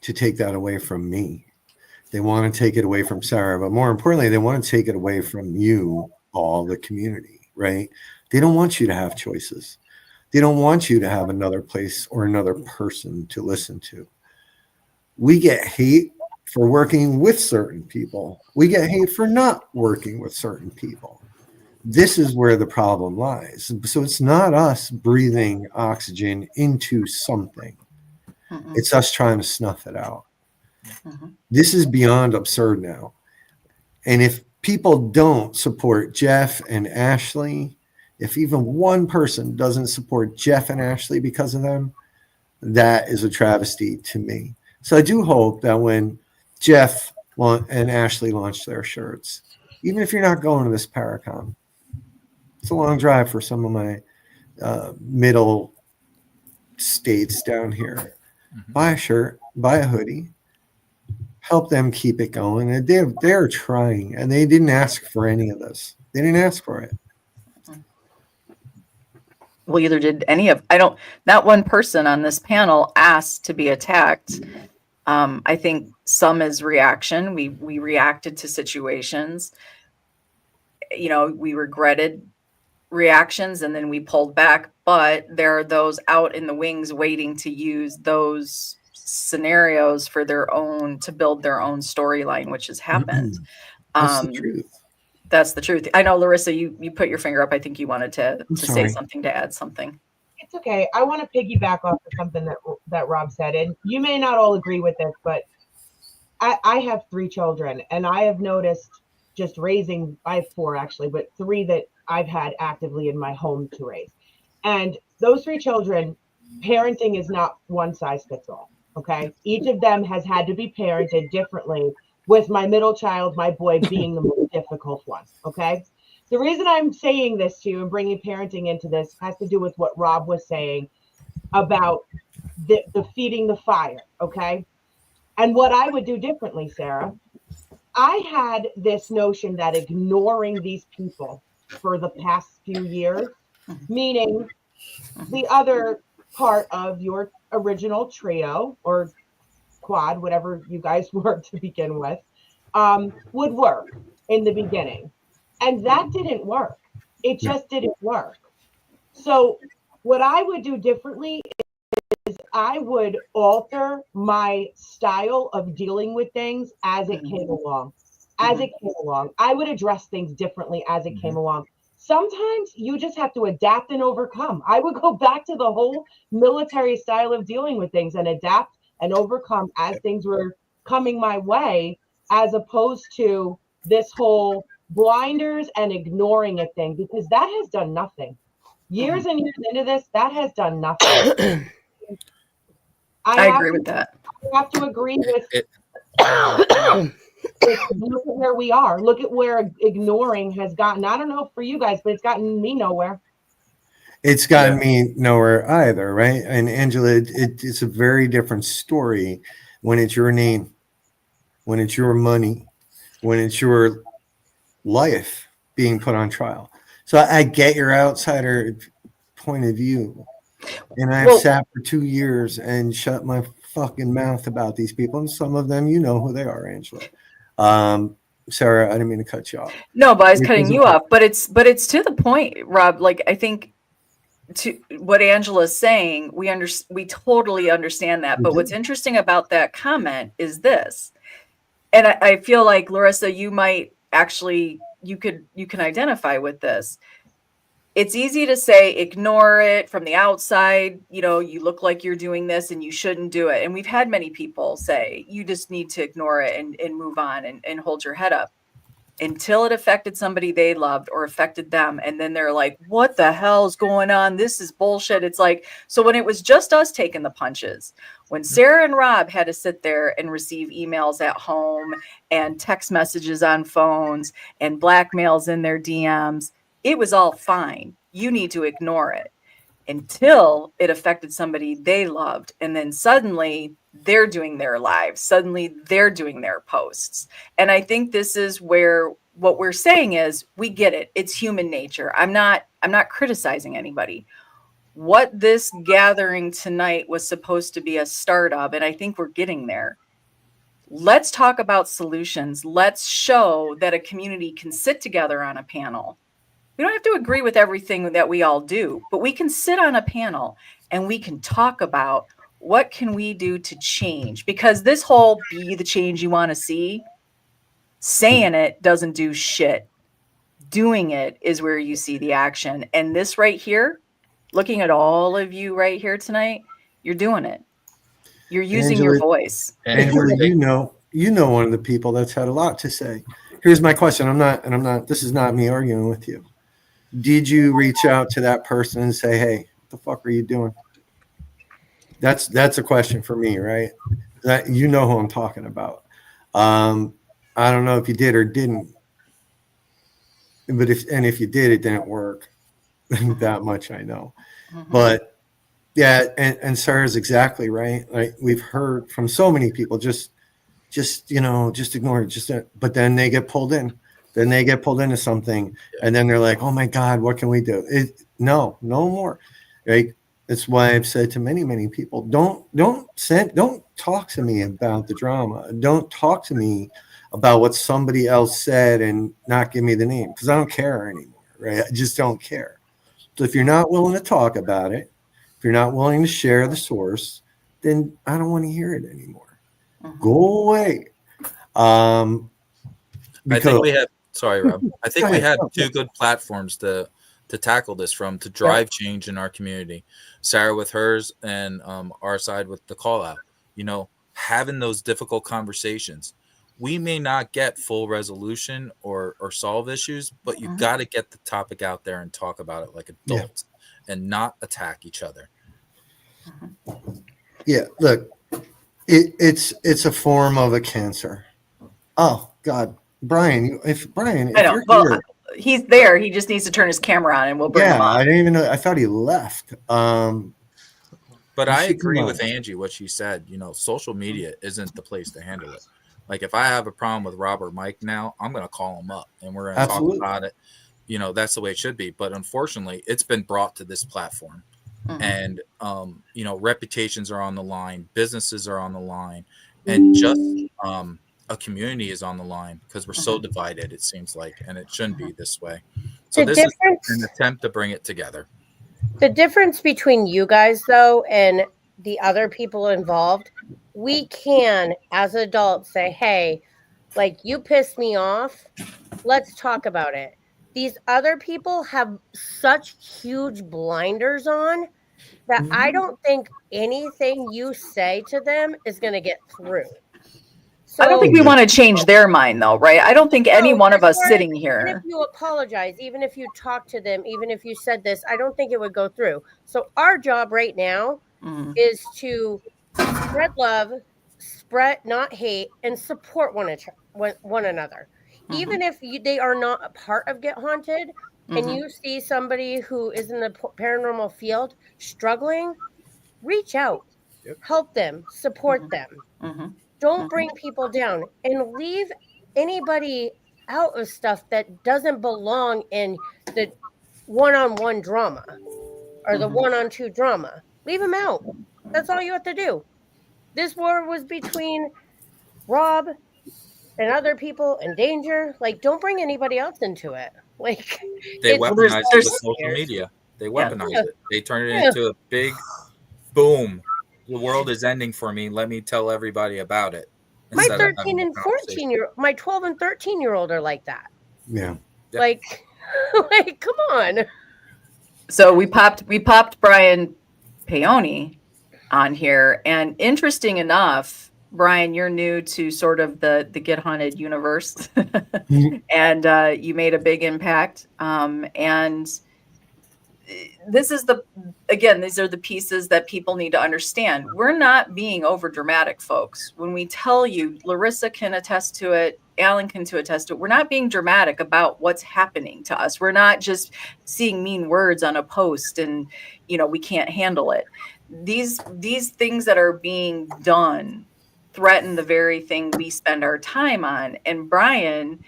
to take that away from me. They want to take it away from Sarah, but more importantly, they want to take it away from you, all the community, right? They don't want you to have choices. They don't want you to have another place or another person to listen to. We get hate for working with certain people. We get hate for not working with certain people. This is where the problem lies. So it's not us breathing oxygen into something. It's us trying to snuff it out. This is beyond absurd now. And if people don't support Jeff and Ashley, if even one person doesn't support Jeff and Ashley because of them, that is a travesty to me. So I do hope that when Jeff and Ashley launch their shirts, even if you're not going to this Paracon, it's a long drive for some of my middle states down here. Buy a shirt, buy a hoodie, help them keep it going. And they're trying, and they didn't ask for any of this. They didn't ask for it. Well, either did not one person on this panel asked to be attacked. I think some is reaction. We reacted to situations. We regretted reactions and then we pulled back, but there are those out in the wings waiting to use those scenarios for their own, to build their own storyline, which has happened. That's the truth. That's the truth. I know, Larissa, you put your finger up. I think you wanted to say sorry. something, to add something. It's okay. I want to piggyback off of something that Rob said, and you may not all agree with this, but I have 3 children, and I have noticed just raising, I have 4 actually, but 3 that I've had actively in my home to raise. And those 3 children, parenting is not one size fits all. Okay. Each of them has had to be parented differently, with my middle child, my boy, being the most difficult one. Okay. The reason I'm saying this to you and bringing parenting into this has to do with what Rob was saying about the feeding the fire. Okay. And what I would do differently, Sarah, I had this notion that ignoring these people for the past few years, meaning the other part of your original trio or quad, whatever you guys were to begin with, would work in the beginning. And that didn't work. It just didn't work. So what I would do differently is I would alter my style of dealing with things as it came along. As it came along, I would address things differently as it came along. Sometimes you just have to adapt and overcome. I would go back to the whole military style of dealing with things and adapt and overcome as things were coming my way, as opposed to this whole blinders and ignoring a thing, because that has done nothing. Years and years into this, that has done nothing. I agree with that. I have to agree with look at where we are. Look at where ignoring has gotten. I don't know for you guys, but it's gotten me nowhere. It's gotten me nowhere either, right? And Angela, it's a very different story when it's your name, when it's your money, when it's your life being put on trial. So I get your outsider point of view. And I've sat for 2 years and shut my fucking mouth about these people. And some of them, you know who they are, Angela. Sarah, I didn't mean to cut you off. No, but I was cutting you off. But it's to the point, Rob. Like, I think to what Angela's saying, we totally understand that. But what's interesting about that comment is this, and I feel like, Larissa, you might actually, you can identify with this. It's easy to say, ignore it from the outside. You know, you look like you're doing this and you shouldn't do it. And we've had many people say, you just need to ignore it and move on and hold your head up, until it affected somebody they loved or affected them. And then they're like, what the hell is going on? This is bullshit. It's like, so when it was just us taking the punches, when Sarah and Rob had to sit there and receive emails at home and text messages on phones and blackmails in their DMs, it was all fine. You need to ignore it, until it affected somebody they loved. And then suddenly they're doing their lives. Suddenly they're doing their posts. And I think this is where what we're saying is, we get it. It's human nature. I'm not criticizing anybody. What this gathering tonight was supposed to be a start of, and I think we're getting there. Let's talk about solutions. Let's show that a community can sit together on a panel. We don't have to agree with everything that we all do, but we can sit on a panel and we can talk about, what can we do to change? Because this whole be the change you want to see, saying it doesn't do shit. Doing it is where you see the action. And this right here, looking at all of you right here tonight, you're doing it. You're using your voice. Angela, you know one of the people that's had a lot to say. Here's my question. This is not me arguing with you. Did you reach out to that person and say, hey, what the fuck are you doing? That's a question for me, right? That, you know who I'm talking about. I don't know if you did or didn't, but if you did, it didn't work. That much I know. But yeah, and Sarah's exactly right. Like, we've heard from so many people, just ignore it. But then they get pulled in. Then they get pulled into something, and then they're like, "Oh my God, what can we do?" No more. Right? That's why I've said to many people, don't talk to me about the drama. Don't talk to me about what somebody else said and not give me the name, because I don't care anymore. Right? I just don't care. So if you're not willing to talk about it, if you're not willing to share the source, then I don't want to hear it anymore. Go away. I Because think we have. Sorry, Rob. I think Go we ahead. have No, two good platforms to tackle this from, to drive change in our community. Sarah with hers, and our side with the call out. You know, having those difficult conversations. We may not get full resolution or solve issues, but you got to get the topic out there and talk about it like adults, and not attack each other. yeah, look, it's a form of a cancer. Oh God, Brian, if I know. you're Well, here, he's there. He just needs to turn his camera on, and we'll bring him yeah, I on. didn't even know. I thought he left. But You I should come agree on. with Angie what she said. You know, social media isn't the place to handle it. Like if I have a problem with Rob or Mike now, I'm going to call them up and we're going to talk Absolutely. about it. You know, that's the way it should be. But unfortunately, it's been brought to this platform, and you know, reputations are on the line, businesses are on the line, and just a community is on the line because we're so divided. It seems like, and it shouldn't be this way. So The this is difference- an attempt to bring it together. The difference between you guys, though, and the other people involved, we can, as adults, say, hey, like, you pissed me off. Let's talk about it. These other people have such huge blinders on that I don't think anything you say to them is going to get through. So, I don't think we want to change their mind, though, right? I don't think any one of as us far as- sitting even if here. you apologize, even if you talk to them, even if you said this, I don't think it would go through. So our job right now is to spread love, spread not hate, and support one another. Even if they are not a part of Get Haunted, and you see somebody who is in the paranormal field struggling, reach out, help them, support them. Don't bring people down, and leave anybody out of stuff that doesn't belong in the one-on-one drama or the one-on-two drama. Leave them out. That's all you have to do. This war was between Rob and other people in danger. Like, don't bring anybody else into it. Like, They weaponize it with social years. media. They weaponize Yeah. it. They turn it Yeah. into a big boom. The world is ending for me. Let me tell everybody about it. My instead of 13 having a and conversation. my 12 and 13-year-old are like that. Yeah. Yeah. Like, like, come on. So we popped Brian Peony on here, and interesting enough, Brian, you're new to sort of the Get Haunted universe, and you made a big impact. And this is these are the pieces that people need to understand. We're not being over dramatic, folks. When we tell you, Larissa can attest to it, Alan can attest to it. We're not being dramatic about what's happening to us. We're not just seeing mean words on a post and, we can't handle it. These things that are being done threaten the very thing we spend our time on. And Brian,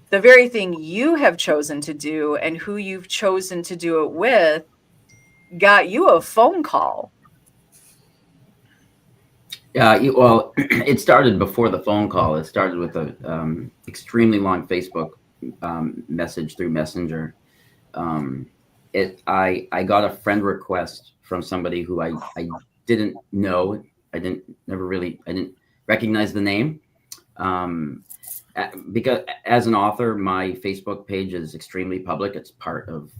the very thing you have chosen to do and who you've chosen to do it with got you a phone call. Well, it started before the phone call. It started with a extremely long Facebook message through Messenger. I got a friend request from somebody who I didn't know. I didn't recognize the name. Because as an author, my Facebook page is extremely public. It's part of,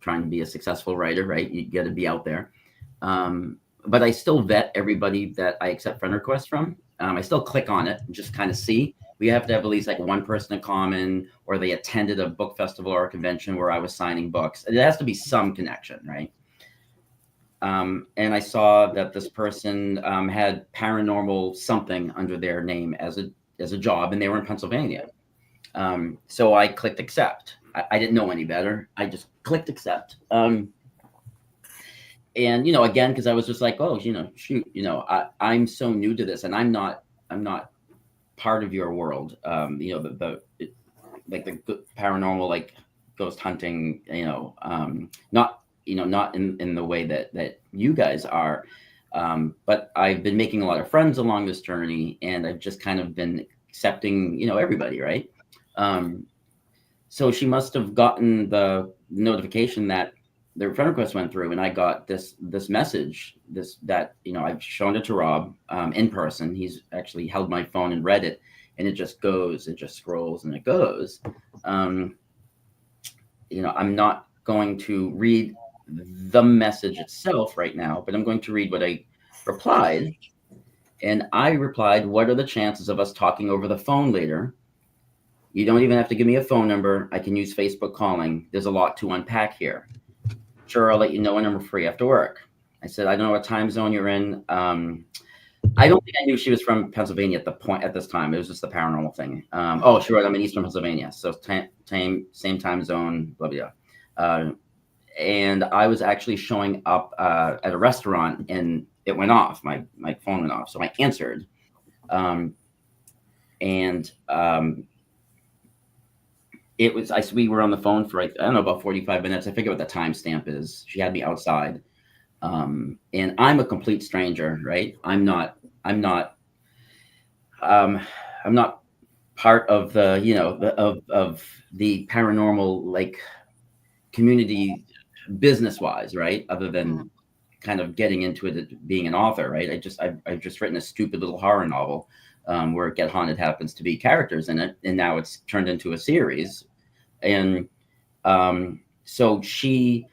trying to be a successful writer, right? You got to be out there. But I still vet everybody that I accept friend requests from. I still click on it and just kind of see. We have to have at least like one person in common, or they attended a book festival or a convention where I was signing books. It has to be some connection, right? And I saw that this person had paranormal something under their name as a job, and they were in Pennsylvania. So I clicked accept. I didn't know any better. I just clicked accept. And, again, because I was just like, oh, shoot, I'm so new to this, and I'm not part of your world. The paranormal, like ghost hunting, not in the way that you guys are. But I've been making a lot of friends along this journey, and I've just kind of been accepting, everybody, right? So she must have gotten the notification that their friend request went through, and I got this message, that I've shown it to Rob in person. He's actually held my phone and read it, and it just scrolls and it goes. I'm not going to read the message itself right now, but I'm going to read what I replied. And I replied, "What are the chances of us talking over the phone later? You don't even have to give me a phone number. I can use Facebook calling. There's a lot to unpack here. Sure, I'll let you know when I'm free after work." I said, "I don't know what time zone you're in." I don't think I knew she was from Pennsylvania at this time. It was just the paranormal thing. Oh, sure, I'm in Eastern Pennsylvania, so same time zone, blah, blah, blah. And I was actually showing up at a restaurant, and it went off. My phone went off, so I answered. We were on the phone for, I don't know, about 45 minutes. I forget what the timestamp is. She had me outside. And I'm a complete stranger, right? I'm not part of the, of the paranormal, like, community business wise, right? Other than kind of getting into it, being an author, right? I've just written a stupid little horror novel where Get Haunted happens to be characters in it. And now it's turned into a series. And so she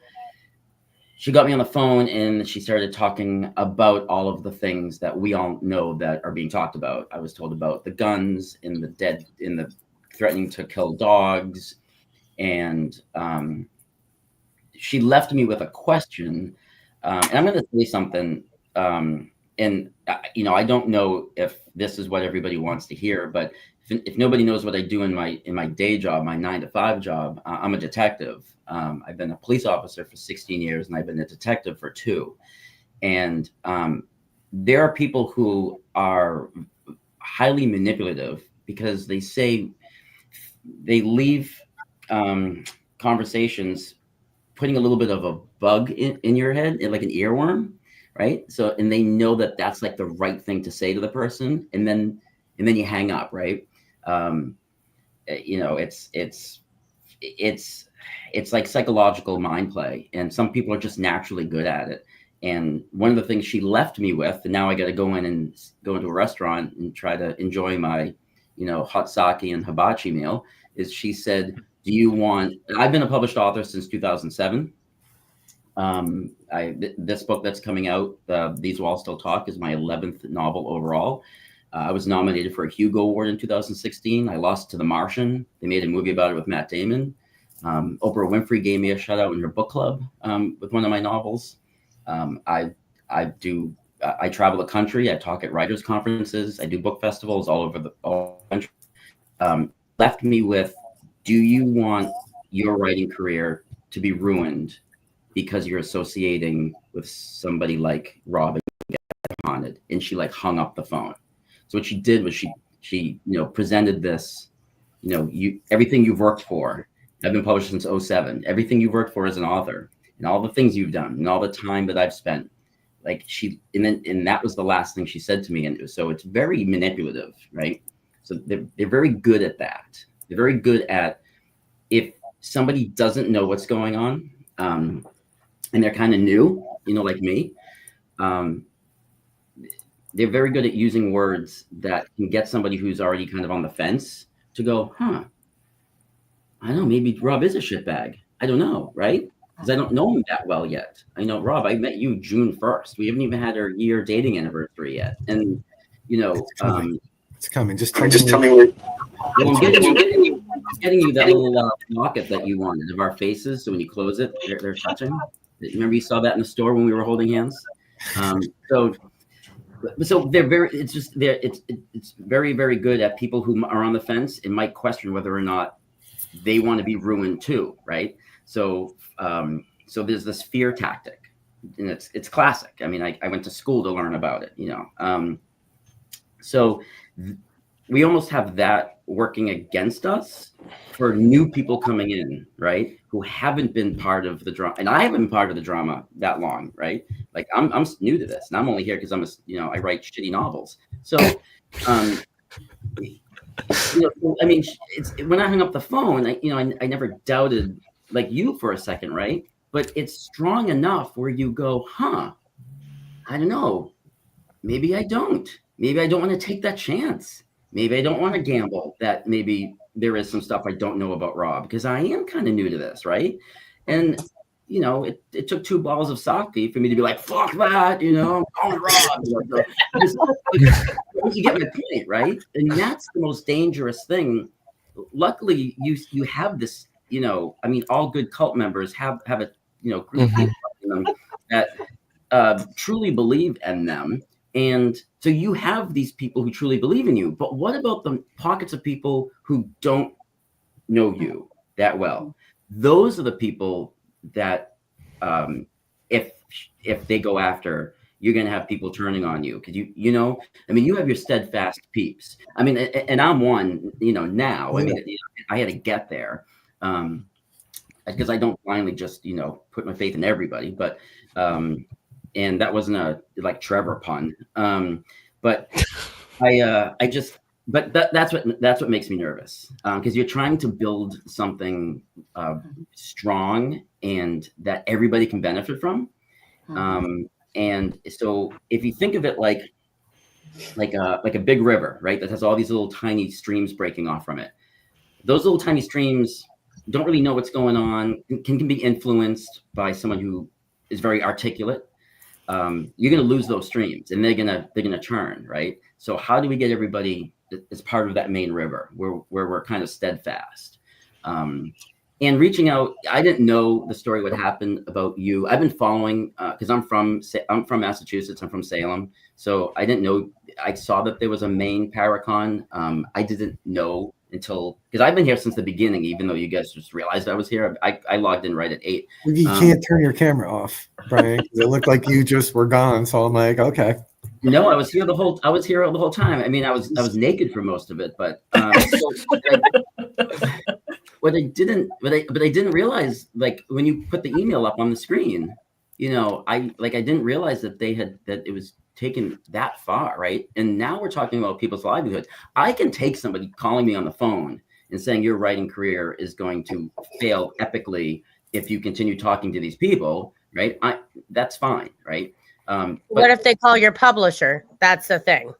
got me on the phone, and she started talking about all of the things that we all know that are being talked about. I was told about the guns and the threatening to kill dogs. And she left me with a question. And I'm going to say something. I don't know if this is what everybody wants to hear, but if nobody knows what I do in my day job, my 9-to-5 job, I'm a detective. I've been a police officer for 16 years, and I've been a detective for 2. And there are people who are highly manipulative because they leave conversations putting a little bit of a bug in your head, like an earworm, right? So, and they know that that's like the right thing to say to the person, and then you hang up, right? It's like psychological mind play, and some people are just naturally good at it. And one of the things she left me with, and now I got to go into a restaurant and try to enjoy my, hot sake and hibachi meal, is she said, I've been a published author since 2007. This book that's coming out, These Walls Still Talk, is my 11th novel overall. I was nominated for a Hugo Award in 2016. I lost to The Martian. They made a movie about it with Matt Damon. Oprah Winfrey gave me a shout out in her book club with one of my novels. I travel the country. I talk at writers' conferences. I do book festivals all over the country. Left me with, do you want your writing career to be ruined because you're associating with somebody like Rob and Get Haunted? And she hung up the phone. So what she did was she presented this, everything you've worked for. I've been published since 2007. Everything you've worked for as an author, and all the things you've done, and all the time that I've spent, and that was the last thing she said to me. And so it's very manipulative, right? So they're very good at that. They're very good at, if somebody doesn't know what's going on, and they're kind of new, like me, they're very good at using words that can get somebody who's already kind of on the fence to go, I don't know, maybe Rob is a shitbag. I don't know, right? Because I don't know him that well yet. I know, Rob, I met you June 1st. We haven't even had our year dating anniversary yet. And, it's coming. Just tell me. I'm getting you that little pocket that you wanted of our faces. So when you close it, they're touching. Remember you saw that in the store when we were holding hands? So they're it's very, very good at people who are on the fence and might question whether or not they want to be ruined too, right? So there's this fear tactic, and it's classic. I mean, I went to school to learn about it, So we almost have that working against us for new people coming in, right? Who haven't been part of the drama, and I haven't been part of the drama that long, right? Like I'm new to this, and I'm only here because I write shitty novels. So, I mean, it's when I hung up the phone, I never doubted like you for a second, right? But it's strong enough where you go, huh, I don't know. Maybe I don't. Maybe I don't want to take that chance. Maybe I don't want to gamble that maybe there is some stuff I don't know about Rob, because I am kind of new to this, right? And you know, it took 2 bottles of sake for me to be like, fuck that, you know, I'm calling Rob. You get my point, right? And that's the most dangerous thing. Luckily, you have this, you know, I mean, all good cult members have a, you know, group of people in them that truly believe in them. And so you have these people who truly believe in you. But what about the pockets of people who don't know you that well? Those are the people that if they go after, you're going to have people turning on you, because you know, I mean, you have your steadfast peeps. I mean, and I'm one, you know, now. I mean, I had to get there because I don't blindly just, you know, put my faith in everybody. But and that wasn't a like Trevor pun. But I just, but that's what makes me nervous, because you're trying to build something strong and that everybody can benefit from. And so if you think of it like a big river, right, that has all these little tiny streams breaking off from it, those little tiny streams don't really know what's going on, can be influenced by someone who is very articulate. You're going to lose those streams, and they're going to turn, right? So how do we get everybody as part of that main river where we're kind of steadfast? And reaching out, I didn't know the story what happened about you. I've been following because I'm from Massachusetts. I'm from Salem, so I didn't know. I saw that there was a Maine Paracon. I didn't know until, because I've been here since the beginning, even though you guys just realized I was here. I logged in right at 8. You can't turn your camera off, Brian. It looked like you just were gone. So I'm like, okay. No, I was here the whole time. I mean, I was naked for most of it, but what I didn't realize, like when you put the email up on the screen, you know, I didn't realize that that it was taken that far, right? And now we're talking about people's livelihood. I can take somebody calling me on the phone and saying your writing career is going to fail epically if you continue talking to these people, right? That's fine, right? What if they call your publisher? That's the thing.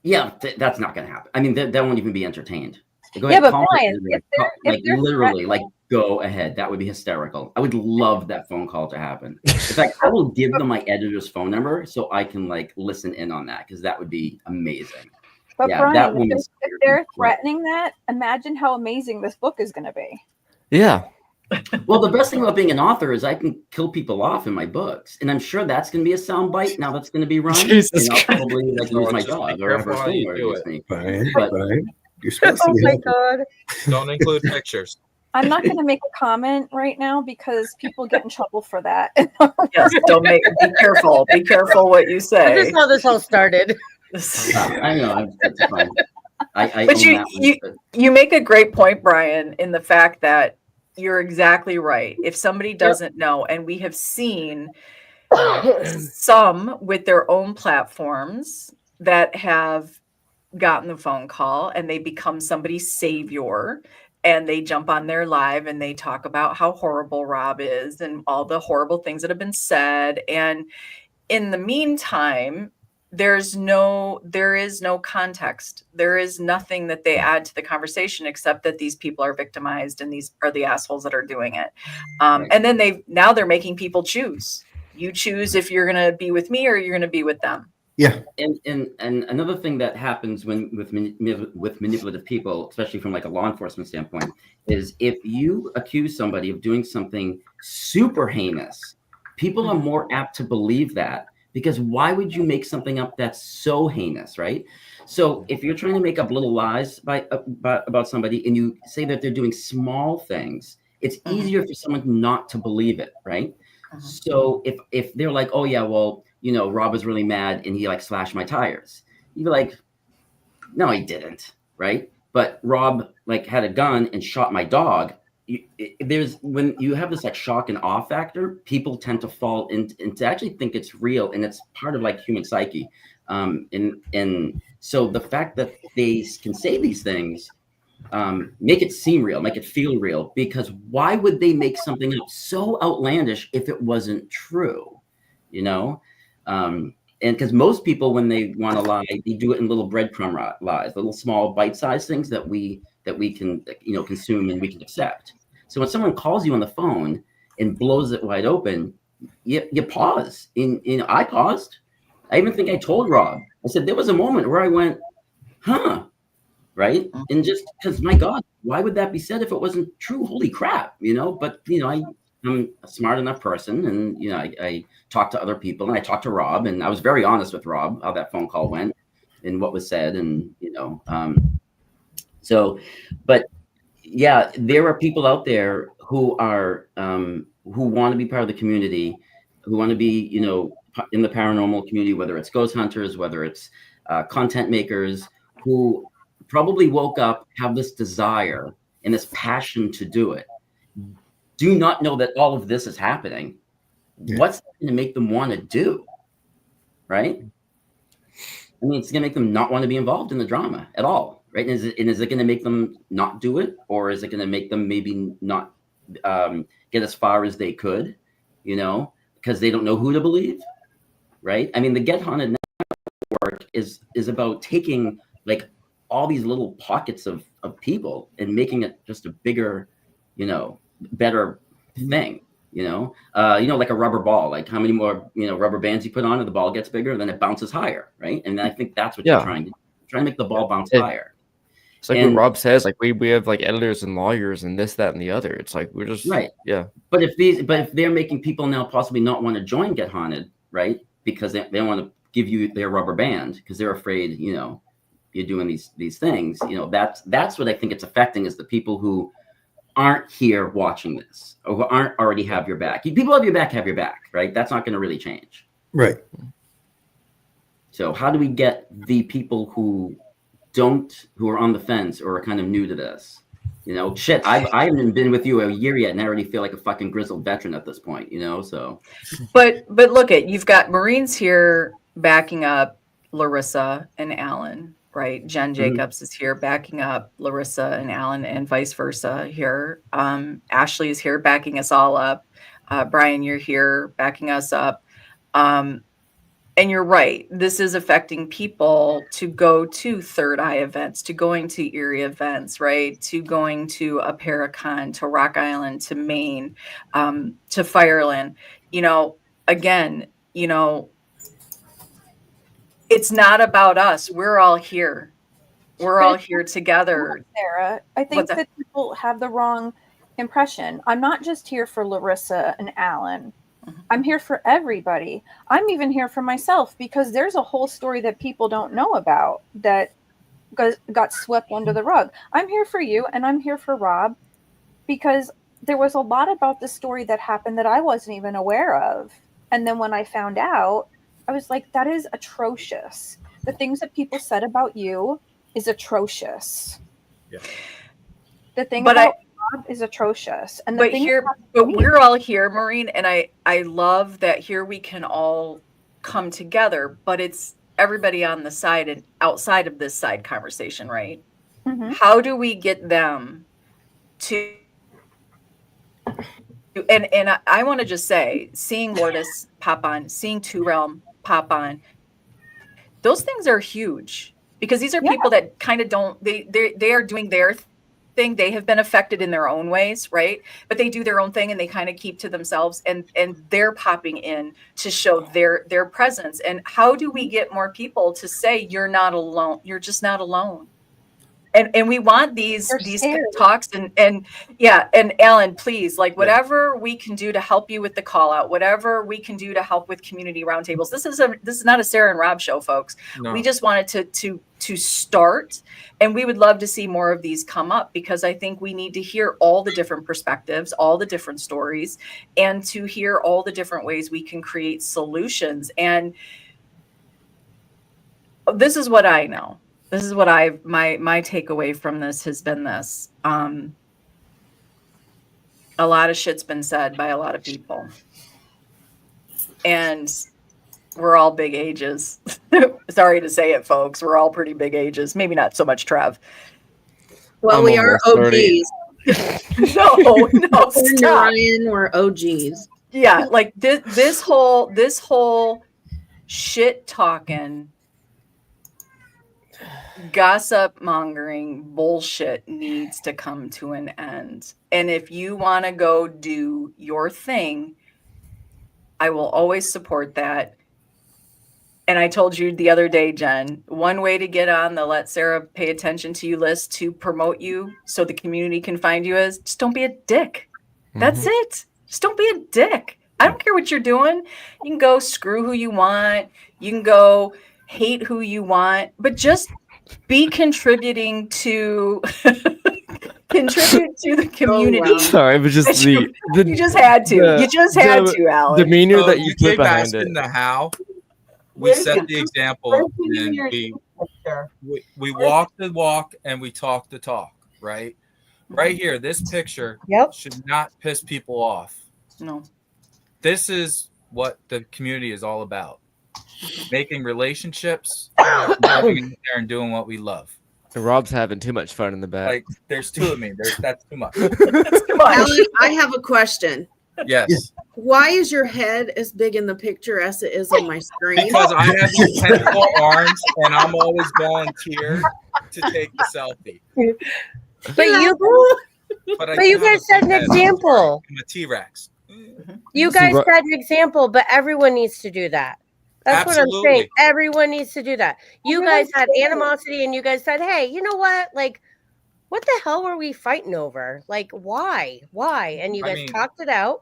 Yeah, that's not going to happen. I mean, that won't even be entertained. Go Yeah, ahead, but Brian, literally, go ahead. That would be hysterical. I would love that phone call to happen. In fact, I will give them my editor's phone number so I can like listen in on that, because that would be amazing. But yeah, Brian, if they're threatening that, imagine how amazing this book is going to be. Yeah. Well, the best thing about being an author is I can kill people off in my books, and I'm sure that's going to be a soundbite now that's going to be run. Jesus, and I'll probably like lose my job or have a thing against me. Right. You're supposed to Oh be my happy. God. Don't include pictures. I'm not going to make a comment right now because people get in trouble for that. Yes, be careful. Be careful what you say. This is how this all started. I know. That's fine. But you make a great point, Brian, in the fact that you're exactly right. If somebody doesn't know, and we have seen some with their own platforms that have gotten the phone call and they become somebody's savior, and they jump on their live and they talk about how horrible Rob is and all the horrible things that have been said. And in the meantime, there is no context. There is nothing that they add to the conversation except that these people are victimized and these are the assholes that are doing it. And then they're making people choose. You choose if you're going to be with me or you're going to be with them. Yeah. And another thing that happens with manipulative people, especially from like a law enforcement standpoint, is if you accuse somebody of doing something super heinous, people are more apt to believe that, because why would you make something up that's so heinous, right? So if you're trying to make up little lies about somebody and you say that they're doing small things, it's easier for someone not to believe it, right? So if they're like, oh yeah, well, you know, Rob was really mad and he like slashed my tires, you'd be like, no, he didn't, right? But Rob like had a gun and shot my dog. When you have this like shock and awe factor, people tend to fall into to actually think it's real, and it's part of like human psyche. And so the fact that they can say these things make it seem real, make it feel real, because why would they make something up so outlandish if it wasn't true? You know? And because most people, when they want to lie, they do it in little breadcrumb lies, little small bite-sized things that we can, you know, consume and we can accept. So when someone calls you on the phone and blows it wide open, you pause. I paused. I even think I told Rob. I said there was a moment where I went, huh, right? And just because, my God, why would that be said if it wasn't true? Holy crap, you know? But you know, I'm a smart enough person, and you know, I talked to other people, and I talked to Rob, and I was very honest with Rob how that phone call went and what was said, and you know, so, but yeah, there are people out there who are who want to be part of the community, who want to be, you know, in the paranormal community, whether it's ghost hunters, whether it's content makers, who probably woke up, have this desire and this passion to do it, do not know that all of this is happening. Yeah. What's going to make them want to do? Right? I mean, it's going to make them not want to be involved in the drama at all, right? And is it going to make them not do it, or is it going to make them maybe not get as far as they could, you know, because they don't know who to believe, right? I mean, the Get Haunted Network is about taking like all these little pockets of people and making it just a bigger, you know, better thing. You know, like a rubber ball, like how many more, you know, rubber bands you put on and the ball gets bigger, then it bounces higher, right? And I think that's what you're trying to make the ball bounce higher. It's like what Rob says, like we have like editors and lawyers and this, that, and the other. It's like we're just right. Yeah. But if they're making people now possibly not want to join Get Haunted, right? Because they want to give you their rubber band because they're afraid, you know, you're doing these things, you know, that's what I think it's affecting, is the people who aren't here watching this, or who aren't already have your back. People have your back, right? That's not going to really change. Right. So how do we get the people who are on the fence or are kind of new to this? You know, shit, I haven't been with you a year yet, and I already feel like a fucking grizzled veteran at this point, you know, so. But look you've got Marines here backing up Larissa and Alan. Right. Jen Jacobs is here backing up Larissa and Alan, and vice versa here. Ashley is here backing us all up. Brian, you're here backing us up. And you're right. This is affecting people to go to Third Eye events, to going to Erie events, right? To going to a Paracon, to Rock Island, to Maine, to Fireland. You know, again, you know, it's not about us. We're all here. We're all here together. Sarah, I think that people have the wrong impression. I'm not just here for Larissa and Alan. I'm here for everybody. I'm even here for myself, because there's a whole story that people don't know about that got swept under the rug. I'm here for you, and I'm here for Rob, because there was a lot about the story that happened that I wasn't even aware of. And then when I found out, I was like, that is atrocious. The things that people said about you is atrocious. Yeah. The thing about Rob is atrocious. And but we're all here, Maureen, and I love that here we can all come together, but it's everybody on the side and outside of this side conversation, right? Mm-hmm. How do we get them to and I want to just say, seeing Lourdes pop on, seeing Two Realm pop on, those things are huge, because these are people that kind of don't, they are doing their thing. They have been affected in their own ways, right? But they do their own thing and they kind of keep to themselves, and they're popping in to show their presence. And how do we get more people to say, you're not alone? You're just not alone. And we want these talks and Alan, please, like whatever we can do to help you with the call out, whatever we can do to help with community roundtables. This is not a Sarah and Rob show, folks. No. We just wanted to start, and we would love to see more of these come up, because I think we need to hear all the different perspectives, all the different stories, and to hear all the different ways we can create solutions. And this is what I know. This is what my takeaway from this has been this. A lot of shit's been said by a lot of people. And we're all big ages. Sorry to say it, folks. We're all pretty big ages. Maybe not so much Trev. Well, I'm we are almost 30. OGs. No, According to stop. Ryan, we're OGs. Yeah, like this whole shit talking, gossip mongering bullshit needs to come to an end. And if you want to go do your thing, I will always support that. And I told you the other day, Jen, one way to get on the Let Sarah Pay Attention to You list to promote you so the community can find you is just don't be a dick. That's it. Just don't be a dick. I don't care what you're doing. You can go screw who you want. You can go hate who you want, but just be contributing to contribute to the community. wow. Sorry, but just you just had to. You just had the to, Alex. demeanor So that you put keep behind it. asking the how. We set the example, and we walk the walk and we talk the talk, right? Right here, this picture should not piss people off. No. This is what the community is all about. Making relationships, going in there and doing what we love. And Rob's having too much fun in the back. Like, there's two of me. That's too much. That's too much. Alan, I have a question. Yes. Why is your head as big in the picture as it is on my screen? Because I have these tentacle arms and I'm always volunteer to take the selfie. But you guys set an example. I'm a T-Rex. You guys set an example, but everyone needs to do that. That's what I'm saying. Everyone needs to do that. You guys had animosity and you guys said, hey, you know what? Like, what the hell were we fighting over? Like, why? And you guys talked it out.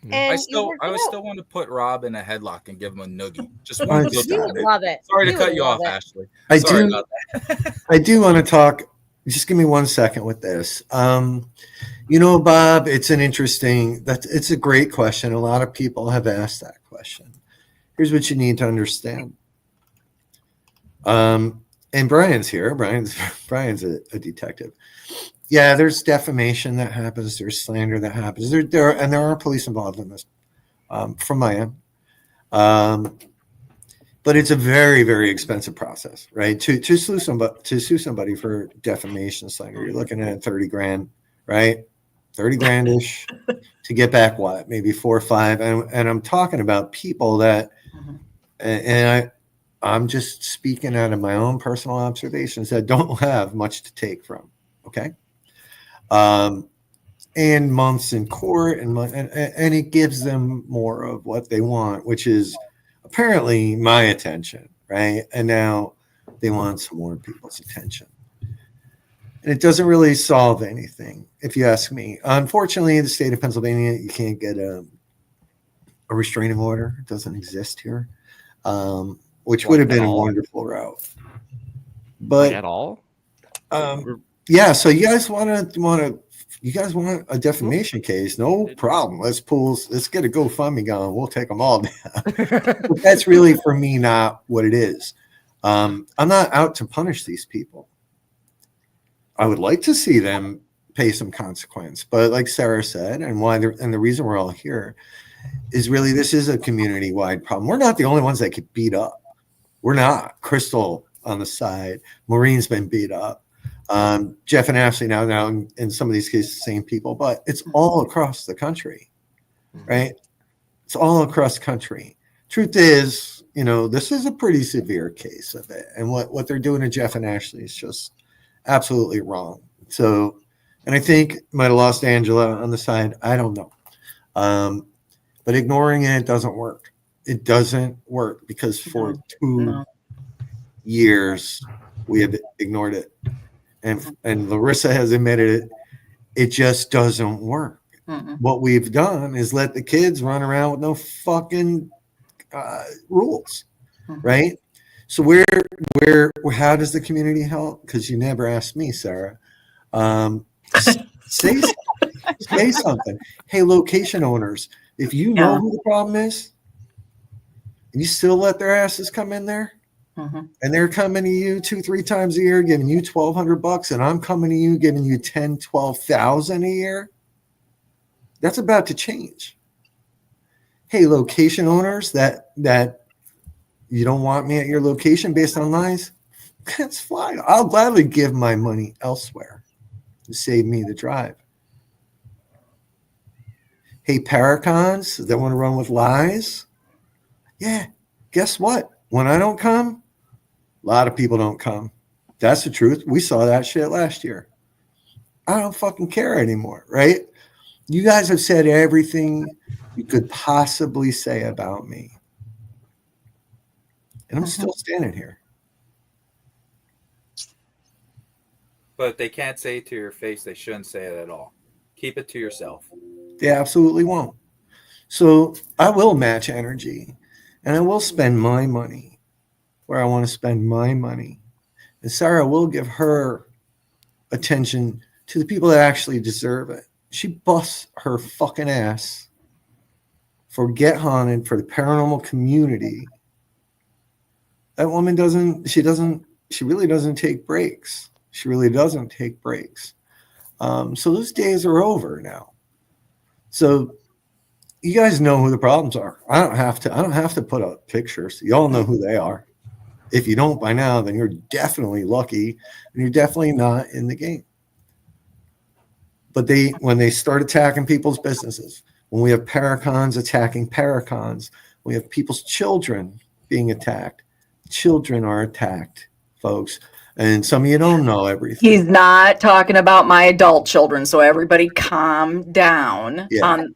And I still want to put Rob in a headlock and give him a noogie. Just one good time. Love it. Sorry to cut you off, Ashley. Sorry about that. I do want to talk. Just give me 1 second with this. You know, Bob, it's a great question. A lot of people have asked that question. Here's what you need to understand. And Brian's here. Brian's a detective. Yeah, there's defamation that happens. There's slander that happens. There are police involved in this, from my end. But it's a very, very expensive process, right? To sue somebody for defamation, slander, you're looking at 30 grand, right? 30 grand-ish to get back what? Maybe 4 or 5. And I'm talking about people that, and I'm just speaking out of my own personal observations that don't have much to take from, okay? And months in court, and it gives them more of what they want, which is apparently my attention, right? And now they want some more people's attention. And it doesn't really solve anything, if you ask me. Unfortunately, in the state of Pennsylvania, you can't get a restraining order. It doesn't exist here, which would have been a wonderful route. But at all? Yeah, so you guys want a defamation case? No problem. Let's get a GoFundMe going. We'll take them all down. But that's really, for me, not what it is. I'm not out to punish these people. I would like to see them pay some consequence, but like Sarah said, and the reason we're all here is really, this is a community-wide problem. We're not the only ones that get beat up. We're not. Crystal on the side, Maureen's been beat up. Jeff and Ashley now in some of these cases, same people, but it's all across the country, right? It's all across the country. Truth is, this is a pretty severe case of it. And what they're doing to Jeff and Ashley is just absolutely wrong. So, and I think might have lost Angela on the side. I don't know. But ignoring it doesn't work. It doesn't work because for 2 years we have ignored it. And Larissa has admitted it. It just doesn't work. What we've done is let the kids run around with no fucking rules, right? So how does the community help? Because you never asked me, Sarah. Say something. Hey, location owners, if you know who the problem is, and you still let their asses come in there, and they're coming to you 2-3 times a year, giving you $1,200, and I'm coming to you giving you $10,000-$12,000 a year, that's about to change. Hey, location owners that you don't want me at your location based on lies, That's fine. I'll gladly give my money elsewhere to save me the drive. Hey, Paracons that want to run with lies? Yeah, guess what? When I don't come, a lot of people don't come. That's the truth. We saw that shit last year. I don't fucking care anymore, right? You guys have said everything you could possibly say about me. And I'm still standing here. But they can't say it to your face. They shouldn't say it at all. Keep it to yourself. They absolutely won't. So I will match energy and I will spend my money where I want to spend my money. And Sarah will give her attention to the people that actually deserve it. She busts her fucking ass for Get Haunted, for the paranormal community. That woman she really doesn't take breaks. She really doesn't take breaks. So those days are over now. So you guys know who the problems are. I don't have to put up pictures. You all know who they are. If you don't by now, then you're definitely lucky and you're definitely not in the game. But when they start attacking people's businesses, when we have Paracons attacking Paracons, we have people's children being attacked. Children are attacked, folks. And some of you don't know everything. He's not talking about my adult children, so everybody calm down.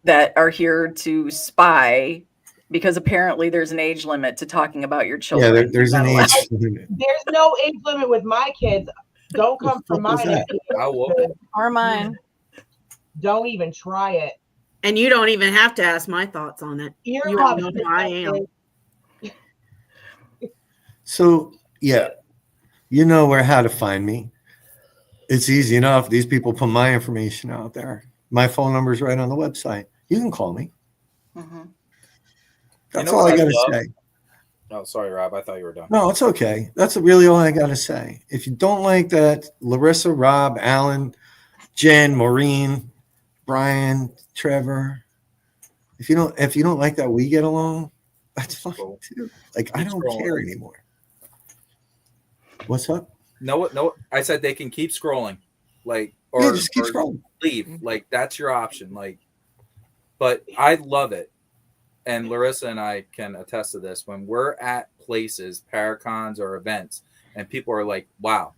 That are here to spy, because apparently there's an age limit to talking about your children. Yeah, there's an age limit. There's no age limit with my kids. Don't come for mine. Or mine. Don't even try it. And you don't even have to ask my thoughts on it. You all know who I am. So, yeah, you know how to find me. It's easy enough. These people put my information out there. My phone number is right on the website. You can call me. That's all I got to say. Oh, sorry, Rob. I thought you were done. No, it's okay. That's really all I got to say. If you don't like that, Larissa, Rob, Alan, Jen, Maureen, Brian, Trevor, if you don't like that we get along, that's fine too. Like, I don't care anymore. What's up? No, I said they can keep scrolling, or just keep scrolling. Leave, that's your option. But I love it, and Larissa and I can attest to this. When we're at places, Paracons or events, and people are like, "Wow,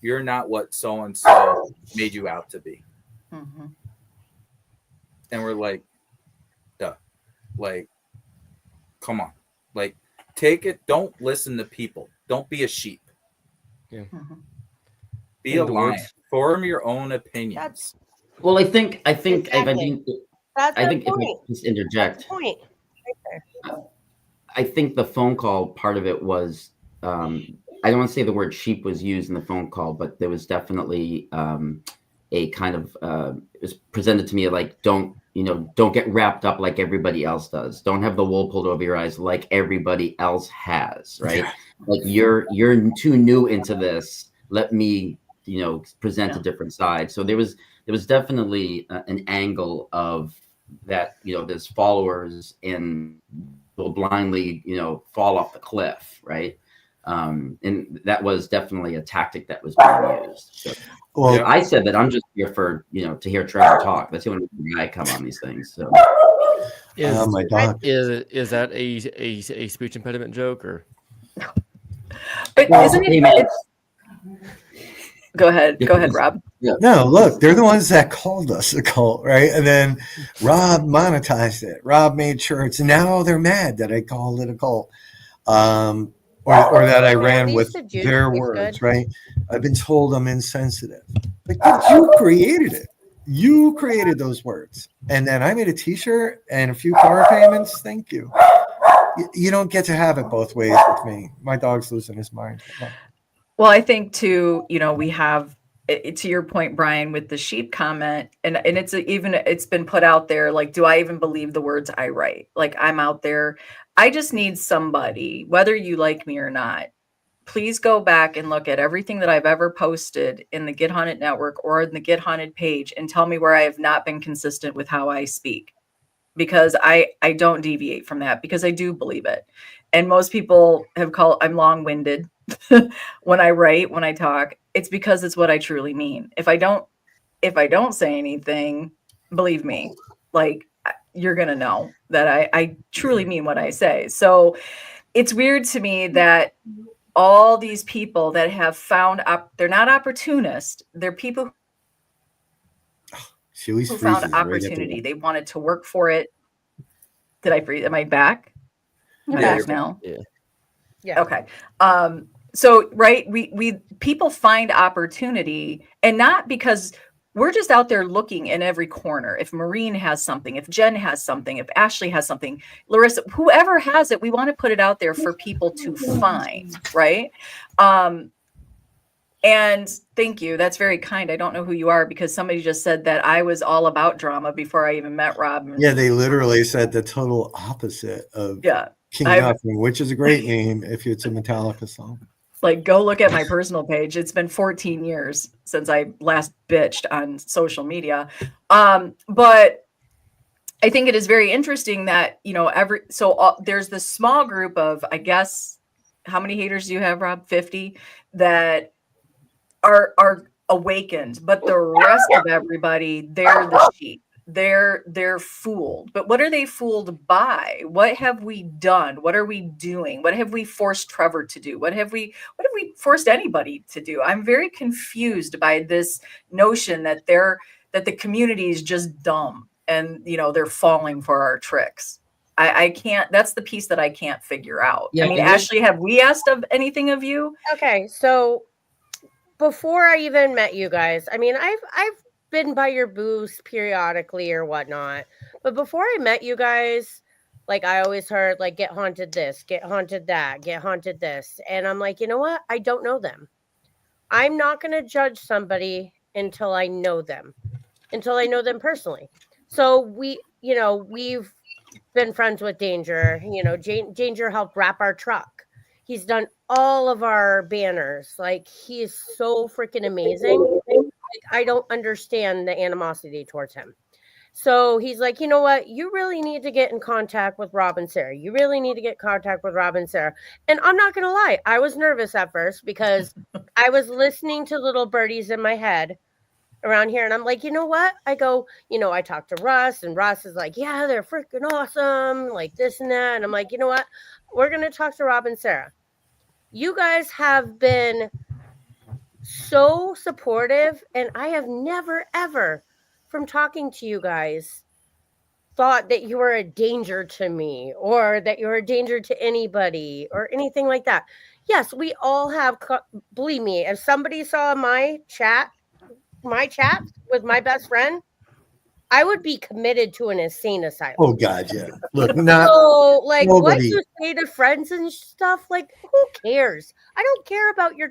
you're not what so and so made you out to be," and we're like, "Duh, come on, take it. Don't listen to people. Don't be a sheep." Yeah. Be a lion. Form your own opinions. Well, I think Exactly. if I just interject, Point. I think the phone call part of it was, I don't want to say the word sheep was used in the phone call, but there was definitely a kind of, it was presented to me like, don't get wrapped up like everybody else does. Don't have the wool pulled over your eyes like everybody else has, right? Like you're too new into this. Let me, present a different side. So there was definitely an angle of that, there's followers and will blindly, fall off the cliff, right? And that was definitely a tactic that was being used. So, well, I said that I'm just here for, to hear Trevor talk. That's the only reason I come on these things. So is that a speech impediment joke or? But isn't it? Go ahead, Rob. No, look, they're the ones that called us a cult, right? And then Rob monetized it. Rob made sure now they're mad that I called it a cult, or that I ran with their words, right? I've been told I'm insensitive. Like, you created it. You created those words, and then I made a T-shirt and a few car payments. Thank you. You don't get to have it both ways with me. My dog's losing his mind. Well, I think too, we have, to your point, Brian, with the sheep comment, and it's been put out there, like, do I even believe the words I write? Like, I'm out there. I just need somebody, whether you like me or not, please go back and look at everything that I've ever posted in the Get Haunted Network or in the Get Haunted page and tell me where I have not been consistent with how I speak. Because I don't deviate from that, because I do believe it. and most people have called I'm long-winded when I write, when I talk. It's because it's what I truly mean. If I don't say anything, believe me, like you're gonna know that I truly mean what I say. So it's weird to me that all these people that have found they're not opportunists, they're people She always who found freezes right at the opportunity. end. They wanted to work for it. Did I freeze? Am I back? Am I Yeah, back you're back. now? Yeah. Yeah. Okay. So right, we people find opportunity, and not because we're just out there looking in every corner. If Maureen has something, if Jen has something, if Ashley has something, Larissa, whoever has it, we want to put it out there for people to find, right? And thank you. That's very kind. I don't know who you are because somebody just said that I was all about drama before I even met Rob. Yeah, they literally said the total opposite of Yeah. King Nothing, which is a great name if it's a Metallica song. Like, go look at my personal page. It's been 14 years since I last bitched on social media. But I think it is very interesting that, there's this small group of, I guess, how many haters do you have, Rob? 50 that are awakened, but the rest of everybody, they're the sheep. They're fooled. But what are they fooled by? What have we done? What are we doing? What have we forced Trevor to do? What have we forced anybody to do? I'm very confused by this notion that the community is just dumb and they're falling for our tricks. I can't, that's the piece that I can't figure out. Yeah, I mean, and then- Ashley, have we asked of anything of you? Okay, so before I even met you guys, I mean, I've been by your booths periodically or whatnot, but before I met you guys, like I always heard like get haunted this, get haunted that, get haunted this, and I'm like, you know what? I don't know them. I'm not going to judge somebody until I know them, until I know them personally. So we've been friends with Danger. Danger helped wrap our truck. He's done all of our banners. Like, he is so freaking amazing. Like, I don't understand the animosity towards him. So he's like, you know what? You really need to get in contact with Rob and Sarah. You really need to get in contact with Rob and Sarah. And I'm not going to lie. I was nervous at first because I was listening to little birdies in my head around here. And I'm like, you know what? I go, I talked to Russ, and Russ is like, yeah, they're freaking awesome. Like this and that. And I'm like, you know what? We're going to talk to Rob and Sarah. You guys have been so supportive, and I have never, ever, from talking to you guys, thought that you were a danger to me or that you're a danger to anybody or anything like that. Yes, we all have, believe me, if somebody saw my chats with my best friend, I would be committed to an insane asylum. Oh God, yeah. Look, not so like nobody. what you say to friends and stuff, like who cares? I don't care about your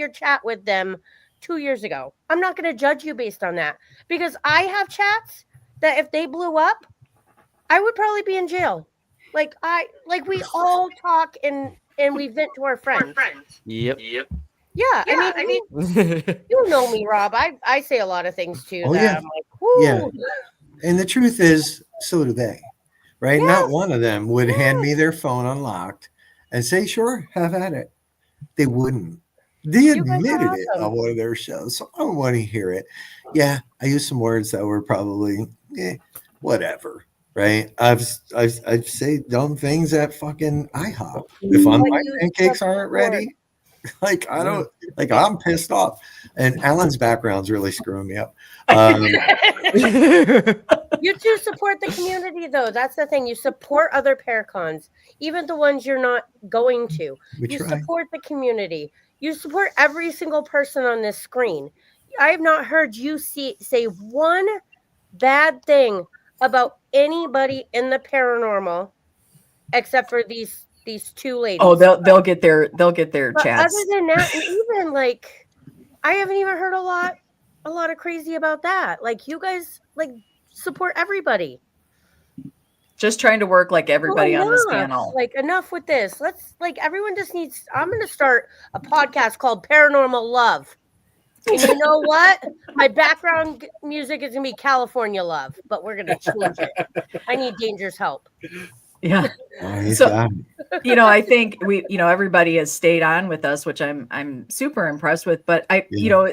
chat with them 2 years ago. I'm not going to judge you based on that because I have chats that if they blew up, I would probably be in jail. Like we all talk and we vent to our friends. Yep. Yeah, I mean, you know me, Rob. I say a lot of things too. Oh, that yeah. I'm like, whoo. Yeah. And the truth is, so do they, right? Yeah. Not one of them would hand me their phone unlocked and say, sure, have at it. They wouldn't. They You guys are admitted it awesome. on one of their shows. So I don't want to hear it. Yeah, I used some words that were probably whatever. Right? I've say dumb things at fucking IHOP. If But my you pancakes aren't support. ready, like I don't like I'm pissed off. And Alan's background's really screwing me up. You two support the community, though. That's the thing. You support other Paracons, even the ones you're not going to. We You try. support the community. You support every single person on this screen. I have not heard you say one bad thing about anybody in the paranormal, except for these two ladies. Oh, they'll get their But chats. other than that, and even like, I haven't even heard a lot of crazy about that. Like, you guys like support everybody. Just trying to work like everybody on this panel. Like, enough with this. Let's everyone just needs. I'm going to start a podcast called Paranormal Love. And you know what? My background music is going to be California Love, but we're going to change it. I need Danger's help. Yeah. Oh, he's So, got it. you know, I think everybody has stayed on with us, which I'm super impressed with. But Yeah.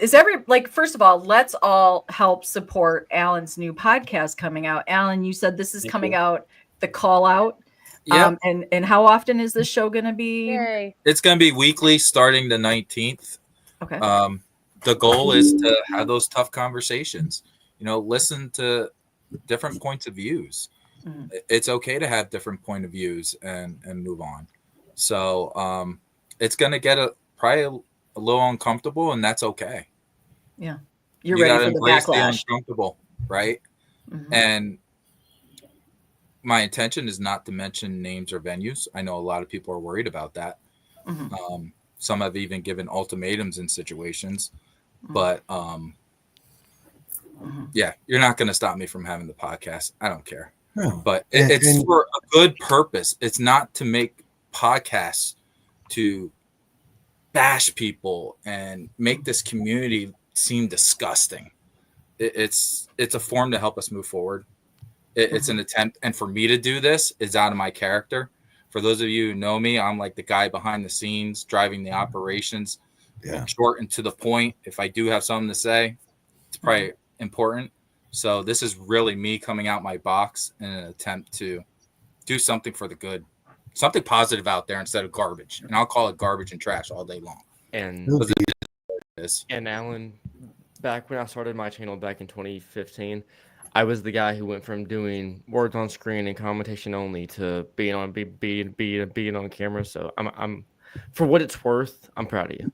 first of all, let's all help support Alan's new podcast coming out. Alan, you said this is coming out, the call out. Yep. And how often is this show going to be? Yay. It's going to be weekly starting the 19th. Okay. The goal is to have those tough conversations, listen to different points of views. Mhm. It's okay to have different point of views and move on. So it's going to get probably a little uncomfortable, and that's okay. Yeah. You're You ready gotta for the embrace the backlash. uncomfortable, right? Mhm. And my intention is not to mention names or venues. I know a lot of people are worried about that. Mhm. Some have even given ultimatums in situations, Mhm. but Mhm. yeah, you're not going to stop me from having the podcast. I don't care. No. But And- it's and- for a good purpose. It's not to make podcasts to bash people and make this community seem disgusting. It's a form to help us move forward. It's an attempt, and for me to do this is out of my character. For those of you who know me, I'm like the guy behind the scenes, driving the operations, Yeah. short and to the point. If I do have something to say, it's probably important. So this is really me coming out my box in an attempt to do something for the good, something positive out there instead of garbage. And I'll call it garbage and trash all day long. And It'll be- And Alan, back when I started my channel back in 2015, I was the guy who went from doing words on screen and commentation only to being on camera. So I'm for what it's worth, I'm proud of you.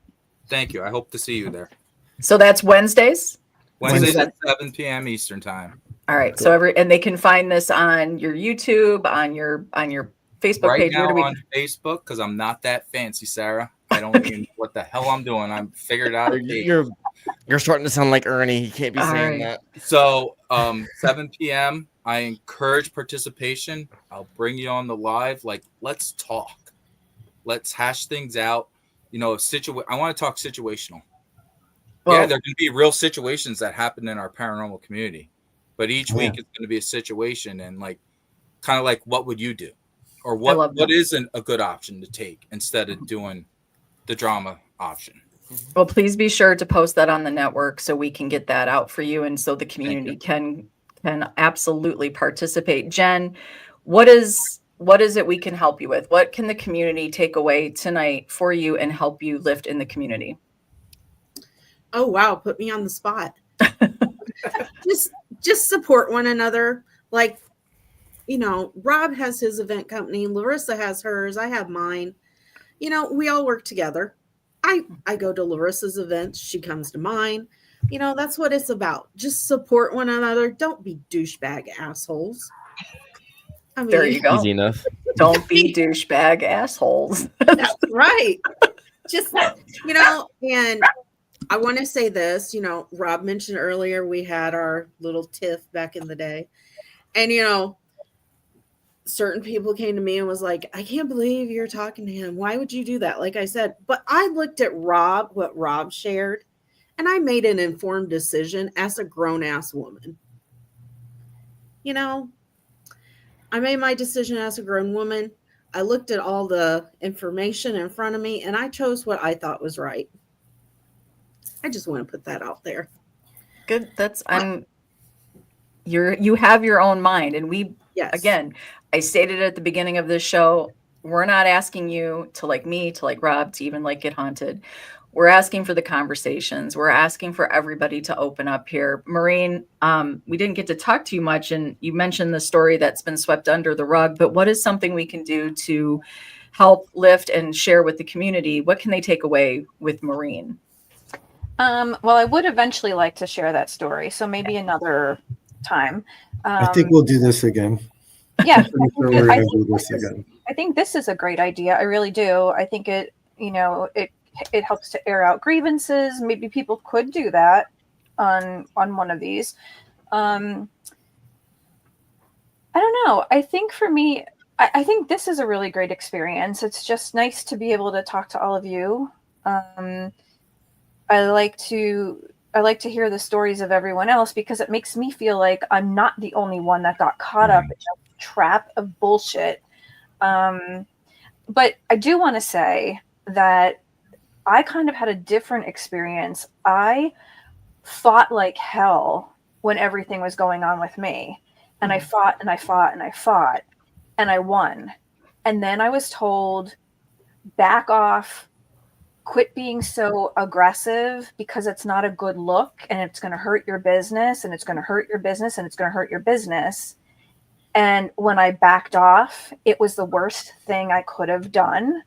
Thank you. I hope to see you there. So that's Wednesdays? Wednesdays at 7 p.m. Eastern time. All right. So and they can find this on your YouTube, on your Facebook Right page. now Where do we on Facebook, because I'm not that fancy, Sarah. I don't even know what the hell I'm doing. I'm figured out. You're starting to sound like Ernie. You can't be saying that. So 7 p.m. I encourage participation. I'll bring you on the live. Like, let's talk. Let's hash things out. I want to talk situational. Well, yeah, there can be real situations that happen in our paranormal community, but each week it's going to be a situation, and kind of like, what would you do, or what isn't a good option to take instead of doing the drama option. Well, please be sure to post that on the network so we can get that out for you, and so the community can absolutely participate. Jen, what is it we can help you with? What can the community take away tonight for you and help you lift in the community? Oh wow, put me on the spot. just support one another. Like, Rob has his event company, Larissa has hers, I have mine. We all work together. I go to Larissa's events, she comes to mine. That's what it's about. Just support one another. Don't be douchebag assholes. I mean, there you go. Easy enough. Don't be douchebag assholes. That's right. Just, and I want to say this, Rob mentioned earlier we had our little tiff back in the day. And, certain people came to me and was like, I can't believe you're talking to him. Why would you do that? Like I said, but I looked at what Rob shared, and I made an informed decision as a grown-ass woman. I made my decision as a grown woman. I looked at all the information in front of me, and I chose what I thought was right. I just want to put that out there. Good. You have your own mind, and again, I stated at the beginning of this show, we're not asking you to like me, to like Rob, to even like Get Haunted. We're asking for the conversations. We're asking for everybody to open up here. Maureen, we didn't get to talk to you much, and you mentioned the story that's been swept under the rug, but what is something we can do to help lift and share with the community? What can they take away with Maureen? Well, I would eventually like to share that story, so maybe another time. I think we'll do this again. Yeah, I think this is a great idea. I really do. I think it helps to air out grievances. Maybe people could do that on one of these. I don't know. I think for me, I think this is a really great experience. It's just nice to be able to talk to all of you. I like to hear the stories of everyone else because it makes me feel like I'm not the only one that got caught up in a trap of bullshit. But I do want to say that I kind of had a different experience. I fought like hell when everything was going on with me. And I fought and I fought and I fought and I won. And then I was told, back off, quit being so aggressive because it's not a good look and it's going to hurt your business and it's going to hurt your business and it's going to hurt your business. And when I backed off, it was the worst thing I could have done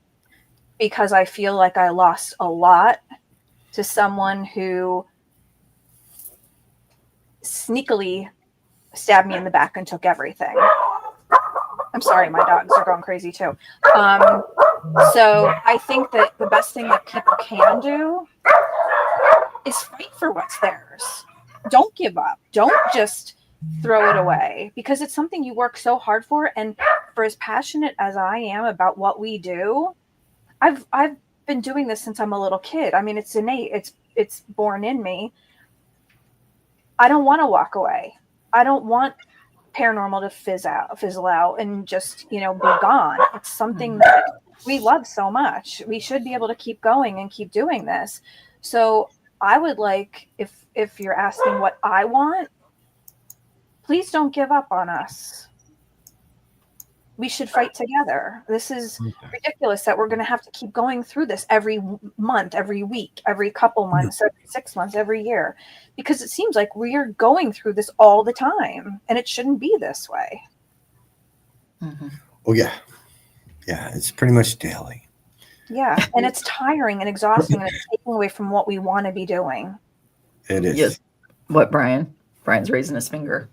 because I feel like I lost a lot to someone who sneakily stabbed me in the back and took everything. I'm sorry, my dogs are going crazy too. So I think that the best thing that people can do is fight for what's theirs. Don't give up. Don't just throw it away because it's something you work so hard for. And for as passionate as I am about what we do, I've been doing this since I'm a little kid. I mean, it's innate. It's born in me. I don't want to walk away. I don't want paranormal to fizzle out and just, be gone. It's something that we love so much. We should be able to keep going and keep doing this. So I would like, if you're asking what I want, please don't give up on us. We should fight together. This is ridiculous that we're going to have to keep going through this every month, every week, every couple months, every 6 months, every year, because it seems like we are going through this all the time and it shouldn't be this way. Oh, yeah. Yeah, it's pretty much daily. Yeah, and it's tiring and exhausting and it's taking away from what we want to be doing. It is. Yes. What, Brian? Brian's raising his finger.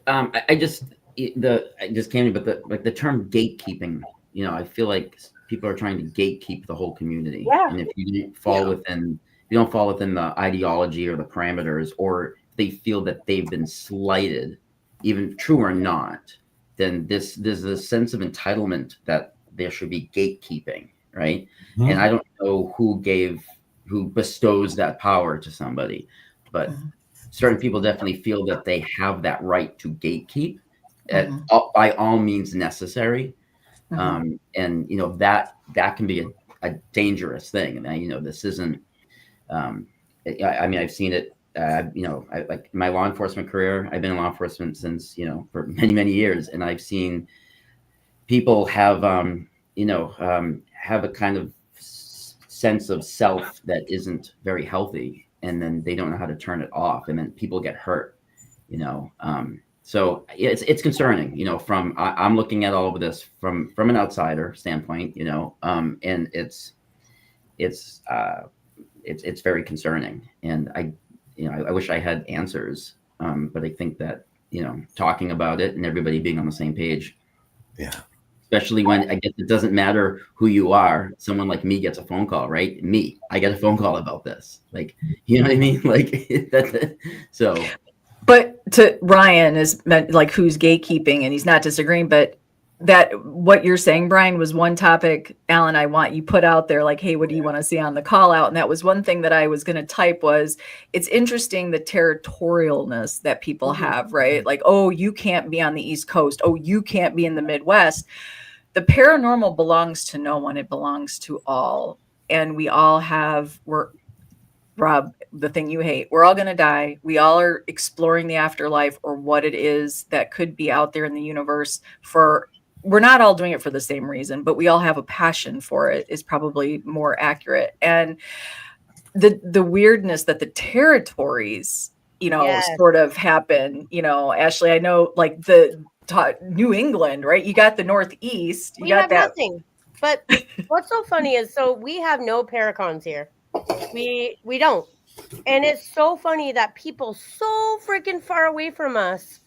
I just came to, but the term gatekeeping, I feel like people are trying to gatekeep the whole community. Yeah. And if you don't fall within the ideology or the parameters, or they feel that they've been slighted, even true or not, then there's a sense of entitlement that there should be gatekeeping, right? Mm-hmm. And I don't know who bestows that power to somebody, but certain people definitely feel that they have that right to gatekeep by all means necessary. And that can be a dangerous thing. And this isn't I've seen it like my law enforcement career. I've been in law enforcement since for many years, and I've seen people have have a kind of sense of self that isn't very healthy, and then they don't know how to turn it off, and then people get hurt. So it's concerning. I'm looking at all of this from an outsider standpoint. And it's very concerning, and I wish I had answers, but I think that talking about it and everybody being on the same page. Yeah. Especially when I guess it doesn't matter who you are. Someone like me gets a phone call, right? I get a phone call about this. Like, you know what I mean? Like so. But to Ryan is meant like who's gatekeeping, and he's not disagreeing, but that what you're saying, Brian, was one topic, Alan, I want you put out there, like, hey, what do you want to see on the call out? And that was one thing that I was going to type was, it's interesting the territorialness that people have, right? Like, oh, you can't be on the East Coast. Oh, you can't be in the Midwest. The paranormal belongs to no one. It belongs to all. And we all Rob, the thing you hate, we're all going to die. We all are exploring the afterlife or what it is that could be out there in the universe we're not all doing it for the same reason, but we all have a passion for it is probably more accurate. And the weirdness that the territories, sort of happen, Ashley, I know like the New England, right? You got the Northeast. We have nothing. But what's so funny is, so we have no paracons here. We don't. And it's so funny that people so freaking far away from us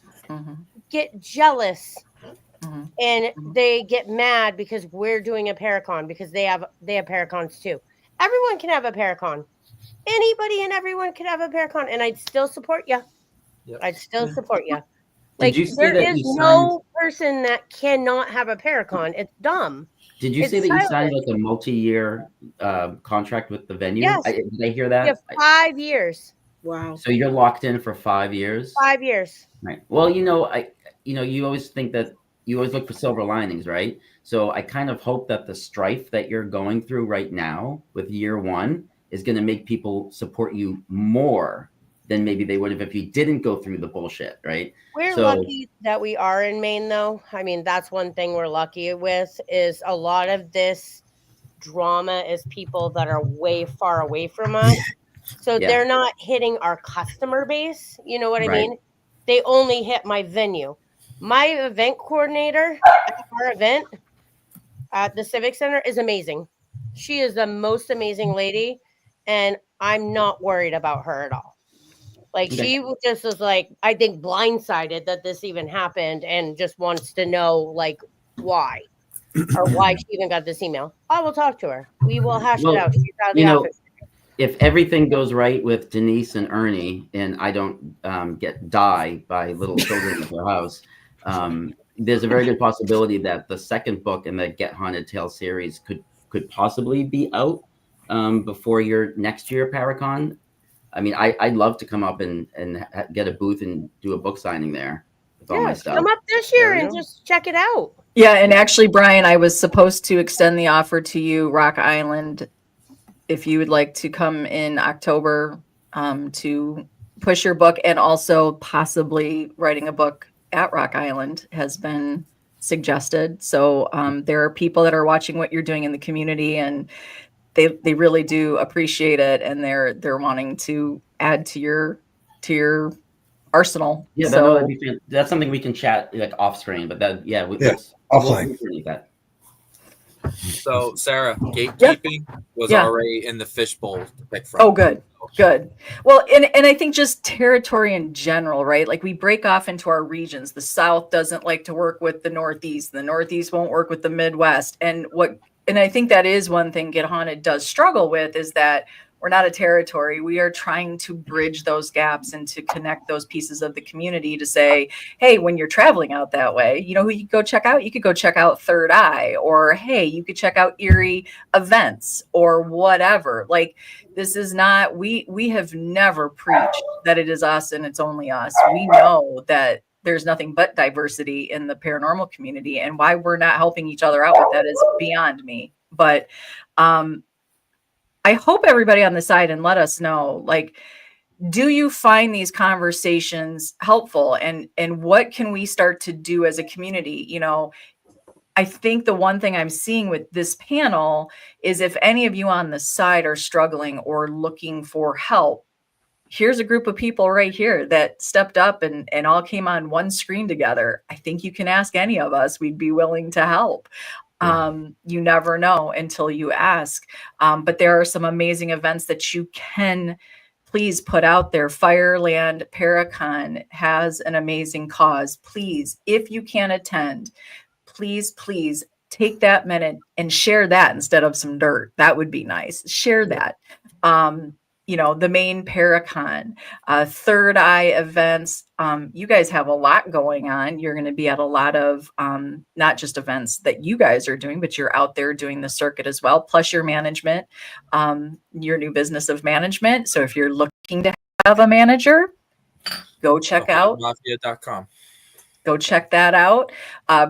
get jealous. And they get mad because we're doing a paracon because they have paracons too. Everyone can have a paracon. Anybody and everyone can have a paracon, and I'd still support you. Yep. I'd still support you. Like, there is no person that cannot have a paracon. It's dumb. Did you say that you signed like a multi-year contract with the venue? Yes. Did I hear that? You have 5 years. Wow. So you're locked in for 5 years? 5 years. Right. Well, you always think that you always look for silver linings, right? So I kind of hope that the strife that you're going through right now with year one is going to make people support you more than maybe they would have if you didn't go through the bullshit, right? We're So lucky that we are in Maine, though. I mean, that's one thing we're lucky with is a lot of this drama is people that are way far away from us. So yeah, they're not hitting our customer base. You know what I right. mean? They only hit my venue. My event coordinator at our event at the Civic Center is amazing. She is the most amazing lady, and I'm not worried about her at all. Like Okay. she just was like, I think blindsided that this even happened and just wants to know like why or why she even got this email. I will talk to her. We will hash it Well, out. She's out of the you know, office. if everything goes right with Denise and Ernie, and I don't die by little children at their house, there's a very good possibility that the second book in the Get Haunted Tales series could possibly be out before your next year Paracon. I mean, I'd love to come up and get a booth and do a book signing there with all my Yeah, stuff. come up this year and just check it out. Yeah, and actually, Brian, I was supposed to extend the offer to you, Rock Island, if you would like to come in October to push your book, and also possibly writing a book at Rock Island has been suggested. So there are people that are watching what you're doing in the community, and they really do appreciate it, and they're wanting to add to your arsenal. Yeah, So that'd be that's something we can chat like off screen, but that offline. We'll leave that. So, Sarah, gatekeeping was already in the fishbowl to pick from. Oh, good. Good. Well, and I think just territory in general, right? Like we break off into our regions. The South doesn't like to work with the Northeast. The Northeast won't work with the Midwest. And I think that is one thing Get Haunted does struggle with, is that we're not a territory. We are trying to bridge those gaps and to connect those pieces of the community to say, hey, when you're traveling out that way, you know who you could go check out? You could go check out Third Eye, or hey, you could check out Erie Events or whatever. Like, this is not, we have never preached that it is us and it's only us. We know that there's nothing but diversity in the paranormal community, and why we're not helping each other out with that is beyond me. But I hope everybody on the side and let us know, like, do you find these conversations helpful, and what can we start to do as a community? You know, I think the one thing I'm seeing with this panel is if any of you on the side are struggling or looking for help, here's a group of people right here that stepped up and all came on one screen together. I think you can ask any of us. We'd be willing to help. You never know until you ask. But there are some amazing events that you can please put out there. Fireland Paracon has an amazing cause. Please, if you can attend, please take that minute and share that instead of some dirt. That would be nice. Share that. You know, the main Paracon, Third Eye events. You guys have a lot going on. You're going to be at a lot of not just events that you guys are doing, but you're out there doing the circuit as well, plus your management, your new business of management. So if you're looking to have a manager, go check out Mafia.com. Go check that out.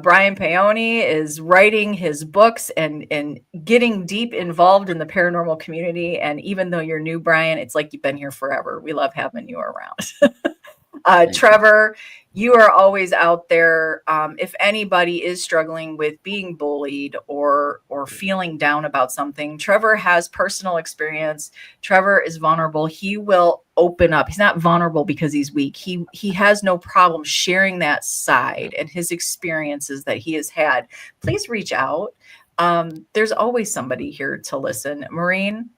Brian Paoni is writing his books and getting deep involved in the paranormal community. And even though you're new, Brian, it's like you've been here forever. We love having you around. Trevor, you are always out there. If anybody is struggling with being bullied or feeling down about something, Trevor has personal experience. Trevor is vulnerable. He will open up. He's not vulnerable because he's weak. He has no problem sharing that side and his experiences that he has had. Please reach out. There's always somebody here to listen. Maureen,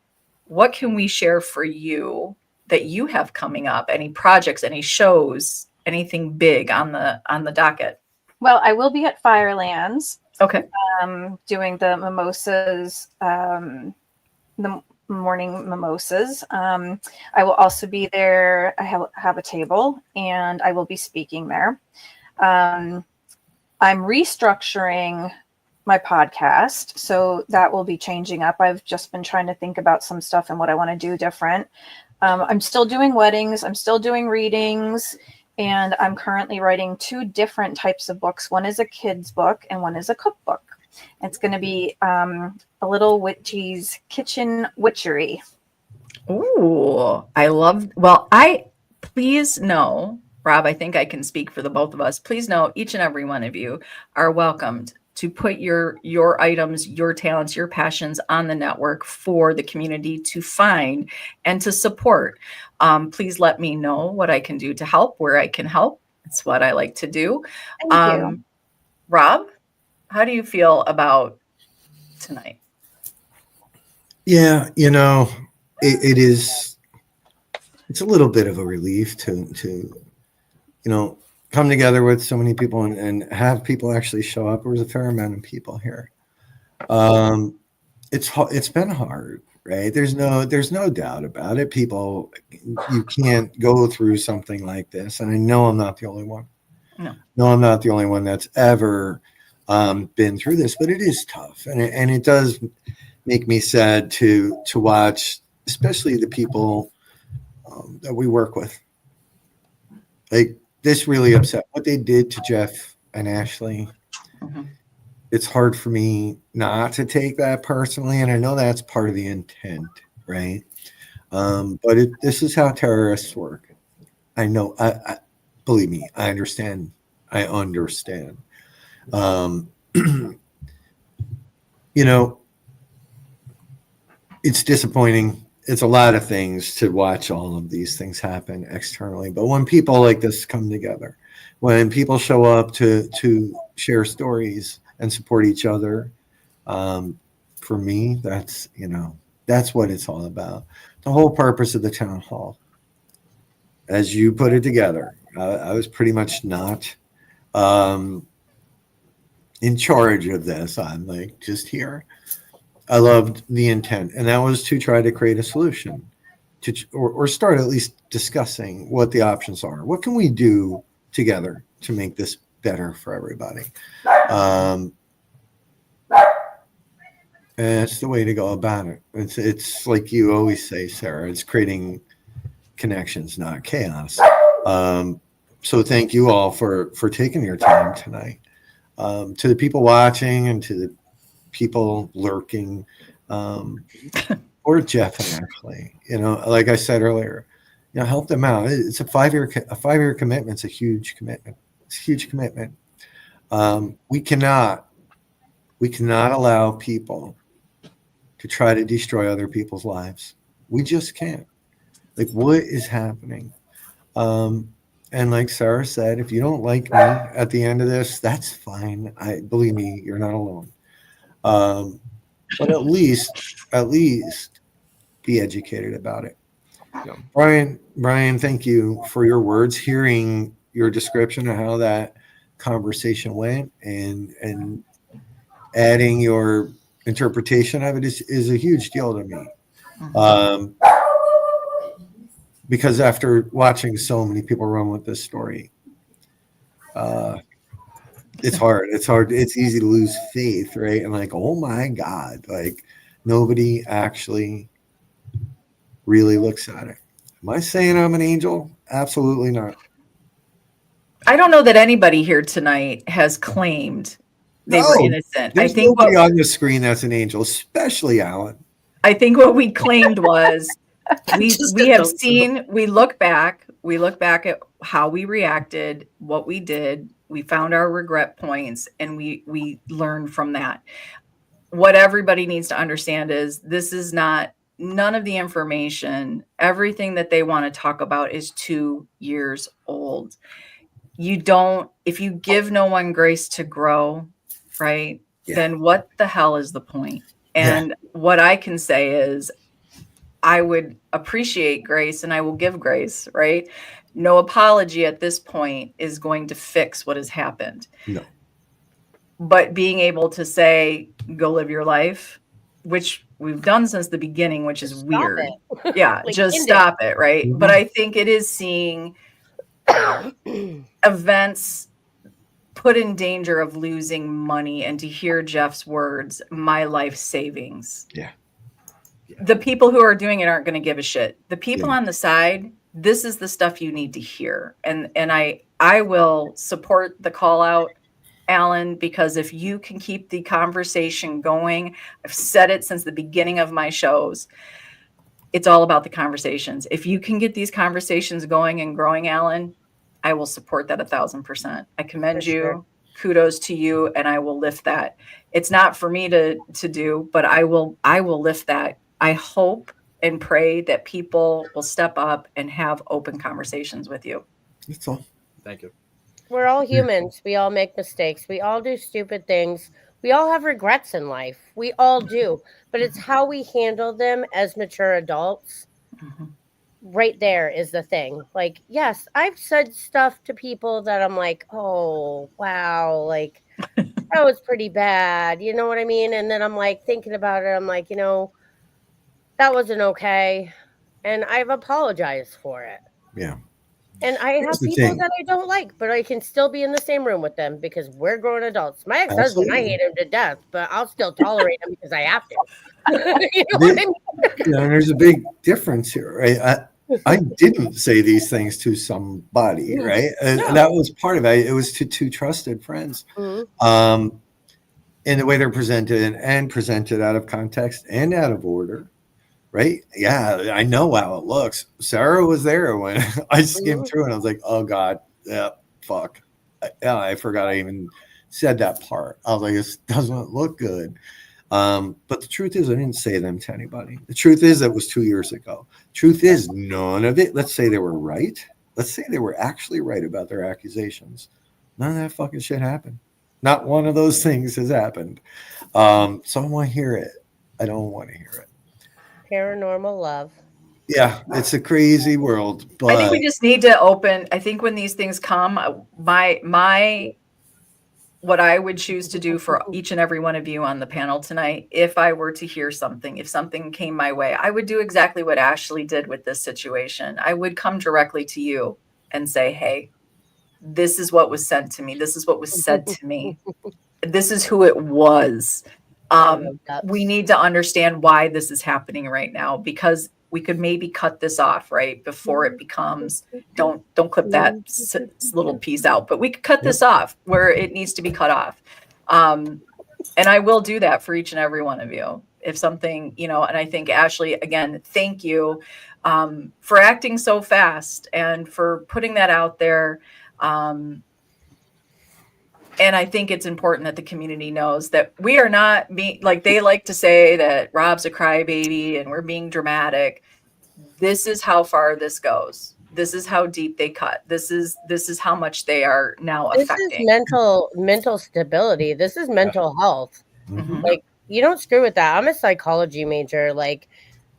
what can we share for you that you have coming up? Any projects, any shows, anything big on the docket? Well, I will be at Firelands. Okay. Doing the mimosas, the morning mimosas. I will also be there. I have a table and I will be speaking there. I'm restructuring my podcast, so that will be changing up. I've just been trying to think about some stuff and what I want to do different. I'm still doing weddings. I'm still doing readings. And I'm currently writing 2 different types of books. One is a kid's book and one is a cookbook. It's going to be a little witchy's kitchen witchery. Ooh, please know, Rob, I think I can speak for the both of us. Please know each and every one of you are welcomed to put your items, your talents, your passions on the network for the community to find and to support. Please let me know what I can do to help, where I can help. It's what I like to do. Thank you. Rob, how do you feel about tonight? Yeah, it's a little bit of a relief to come together with so many people and have people actually show up. There was a fair amount of people here. It's been hard, right? There's no doubt about it. People, you can't go through something like this, and I know I'm not the only one. No, I'm not the only one that's ever been through this, but it is tough, and it does make me sad to watch, especially the people that we work with. Like, this really upset what they did to Jeff and Ashley. Mm-hmm. It's hard for me not to take that personally, and I know that's part of the intent, right? But this is how terrorists work. I know. I believe me. I understand. It's disappointing. It's a lot of things to watch all of these things happen externally. But when people like this come together, when people show up to share stories and support each other, for me, that's what it's all about. The whole purpose of the town hall, as you put it together, I was pretty much not in charge of this. I'm like just here. I loved the intent, and that was to try to create a solution, or start at least discussing what the options are. What can we do together to make this better for everybody? And it's the way to go about it. It's like you always say, Sarah, it's creating connections, not chaos. So thank you all for taking your time tonight. To the people watching and to the people lurking, or Jeff and Ashley, like I said earlier, help them out. It's a 5-year commitment. It's a huge commitment. It's a huge commitment. We cannot allow people to try to destroy other people's lives. We just can't. Like, what is happening? And like Sarah said, if you don't like me at the end of this, that's fine. Believe me, you're not alone. But at least be educated about it. Yeah. Brian, thank you for your words. Hearing your description of how that conversation went and adding your interpretation of it is a huge deal to me. Because after watching so many people run with this story, it's hard. It's easy to lose faith, right? And like, oh my God, like nobody actually really looks at it. Am I saying I'm an angel? Absolutely not. I don't know that anybody here tonight has claimed they were innocent. There's nobody on the screen that's an angel, especially Alan. I think what we claimed was we look back at how we reacted, what we did, we found our regret points, and we learned from that. What everybody needs to understand is this is none of the information, everything that they want to talk about is 2 years old. If you give no one grace to grow, right? Yeah. Then what the hell is the point? And what I can say is I would appreciate grace and I will give grace, right? No apology at this point is going to fix what has happened. No. But being able to say, go live your life, which we've done since the beginning, which is weird. Yeah, like just stop it, right? Mm-hmm. But I think it is seeing events put in danger of losing money, and to hear Jeff's words, my life savings. Yeah. The people who are doing it aren't going to give a shit. The people on the side this is the stuff you need to hear. And I will support the call out, Alan, because if you can keep the conversation going, I've said it since the beginning of my shows, it's all about the conversations. If you can get these conversations going and growing, Alan, I will support that 1,000%. I commend you. Sure. Kudos to you, and I will lift that. It's not for me to do, but I will lift that. I hope and pray that people will step up and have open conversations with you. That's all. Thank you. We're all humans. We all make mistakes. We all do stupid things. We all have regrets in life. We all do. But it's how we handle them as mature adults. Right there is the thing. Like, yes, I've said stuff to people that I'm like, oh, wow, like that was pretty bad. You know what I mean? And then I'm like thinking about it. I'm like, that wasn't okay. And I've apologized for it. Yeah. And I have people that I don't like, but I can still be in the same room with them because we're grown adults. My ex-husband, I hate him to death, but I'll still tolerate him because I have to. You know what I mean? There's a big difference here, right? I didn't say these things to somebody, right? No. That was part of it. It was to two trusted friends. Mm-hmm. In the way they're presented and presented out of context and out of order. Right? Yeah, I know how it looks. Sarah was there when I skimmed through and I was like, oh God, yeah, fuck. I forgot I even said that part. I was like, this doesn't look good. But the truth is I didn't say them to anybody. The truth is that was 2 years ago. Truth is none of it. Let's say they were right. Let's say they were actually right about their accusations. None of that fucking shit happened. Not one of those things has happened. So I don't want to hear it. I don't want to hear it. Paranormal love. Yeah, it's a crazy world. But I think we just need to open. I think when these things come, my what I would choose to do for each and every one of you on the panel tonight, if I were to hear something, if something came my way, I would do exactly what Ashley did with this situation. I would come directly to you and say, hey, this is what was sent to me. This is what was said to me. This is who it was. We need to understand why this is happening right now, because we could maybe cut this off right before it becomes, don't clip that little piece out, but we could cut this off where it needs to be cut off. And I will do that for each and every one of you. If something, and I think Ashley, again, thank you for acting so fast and for putting that out there. And I think it's important that the community knows that we are not being, like they like to say that Rob's a crybaby and we're being dramatic. This is how far this goes. This is how deep they cut. This is how much they are now affecting. This is mental stability. This is mental health. Mm-hmm. Like, you don't screw with that. I'm a psychology major. Like,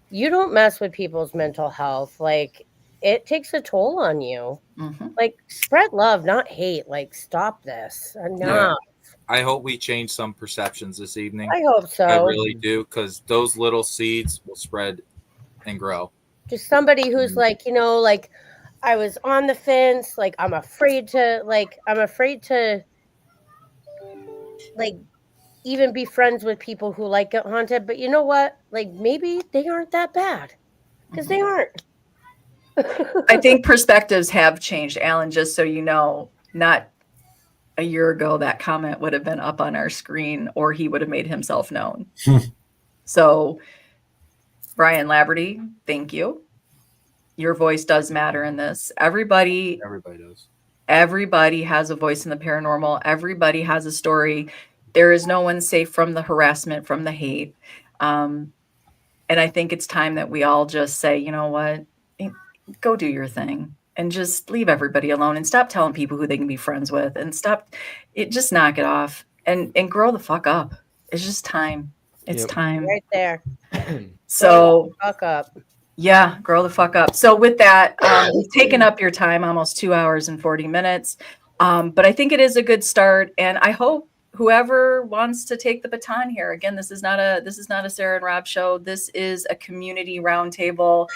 you don't mess with people's mental health. Like, it takes a toll on you. Mm-hmm. Like, spread love, not hate. Like, stop this. Enough. I hope we change some perceptions this evening. I hope so. I really do, because those little seeds will spread and grow. Just somebody who's like, like I was on the fence. Like, I'm afraid to even be friends with people who like get haunted. But you know what? Like, maybe they aren't that bad, because they aren't. I think perspectives have changed, Alan, just so you know. Not a year ago that comment would have been up on our screen, or he would have made himself known. So Brian Laverty, thank you. Your voice does matter in this. Everybody does. Everybody has a voice in the paranormal. Everybody has a story. There is no one safe from the harassment, from the hate. And I think it's time that we all just say, you know what? Go do your thing and just leave everybody alone and stop telling people who they can be friends with, and just knock it off and grow the fuck up. It's just time. It's time. Right there. So fuck up. Yeah, grow the fuck up. So with that, we've taken up your time, almost 2 hours and 40 minutes. But I think it is a good start, and I hope whoever wants to take the baton here. Again, this is not a Sarah and Rob show. This is a community roundtable.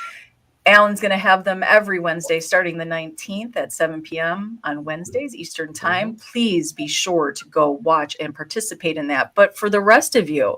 Alan's going to have them every Wednesday, starting the 19th at 7 p.m. on Wednesdays, Eastern time. Please be sure to go watch and participate in that. But for the rest of you,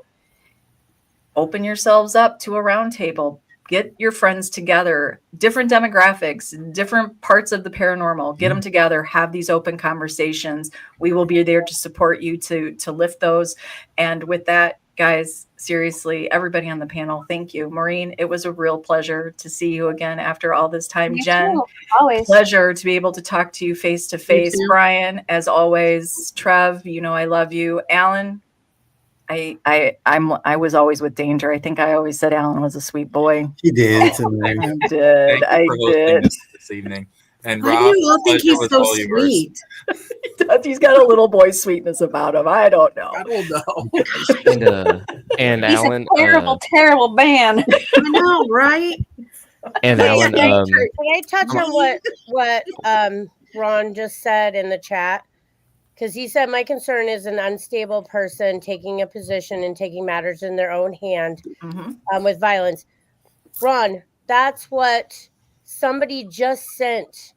open yourselves up to a roundtable. Get your friends together, different demographics, different parts of the paranormal, get them together, have these open conversations. We will be there to support you to lift those. And with that, guys, seriously, everybody on the panel, thank you. Maureen, it was a real pleasure to see you again after all this time. You Jen, too, always. pleasure to be able to talk to you face to face. Brian, as always. Trev, you know I love you. Alan, I was always with Danger. I think I always said Alan was a sweet boy. He did. I did. Thank you for hosting this evening. And Why Rob, do you all think pleasure he's was so all yours. sweet? He's got a little boy sweetness about him. I don't know. I don't know. And He's Alan, a terrible, terrible man. I know, right? and Wait, Alan, can I touch on what Ron just said in the chat? Because he said, my concern is an unstable person taking a position and taking matters in their own hand with violence. Ron, that's what somebody just sent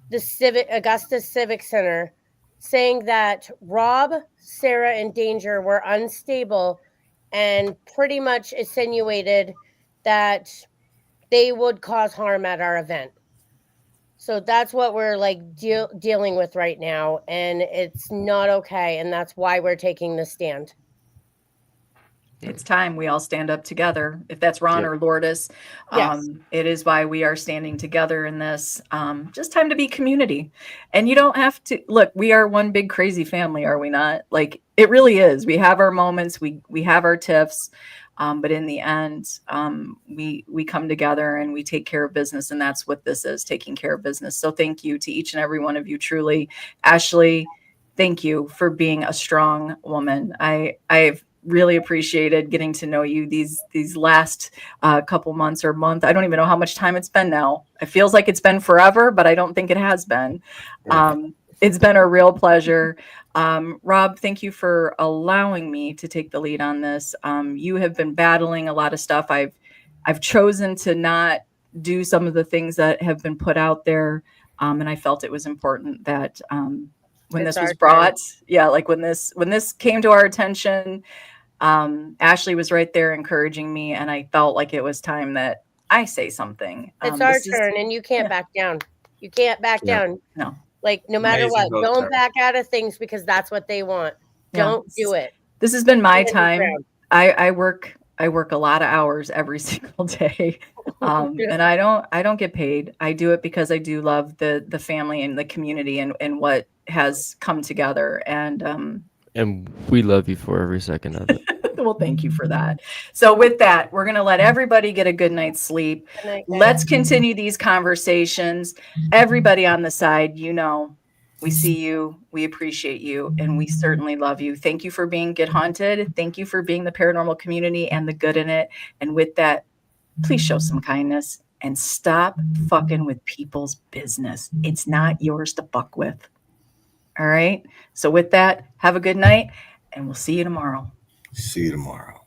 the Augusta Civic Center, saying that Rob, Sarah, and Danger were unstable and pretty much insinuated that they would cause harm at our event. So that's what we're like dealing with right now, and it's not okay, and that's why we're taking the stand. It's time we all stand up together. If that's Ron or Lourdes, Yes. it is why we are standing together in this. Just time to be community. And you don't have to look, we are one big crazy family, are we not? Like it really is. We have our moments, we have our tiffs. But in the end, we come together and we take care of business. And that's what this is, taking care of business. So thank you to each and every one of you, truly. Ashley, thank you for being a strong woman. I've really appreciated getting to know you these last couple months or month. I don't even know how much time it's been now. It feels like it's been forever, but I don't think it has been. It's been a real pleasure. Rob, thank you for allowing me to take the lead on this. You have been battling a lot of stuff. I've chosen to not do some of the things that have been put out there. And I felt it was important that when this was brought, like when this came to our attention, Ashley was right there encouraging me. And I felt like it was time that I say something. It's our turn, and you can't back down. You can't back down. No. Like, no matter Amazing what, vote, don't sir. back out of things because that's what they want. Don't do it. This has been my Stand your time. ground. I work a lot of hours every single day. And I don't get paid. I do it because I do love the family and the community and what has come together. And we love you for every second of it. well, thank you for that. So with that, we're going to let everybody get a good night's sleep. Good night, guys. Let's continue these conversations. Everybody on the side, we see you, we appreciate you, and we certainly love you. Thank you for being Get Haunted. Thank you for being the paranormal community and the good in it. And with that, please show some kindness and stop fucking with people's business. It's not yours to fuck with. All right. So with that, have a good night, and we'll see you tomorrow. See you tomorrow.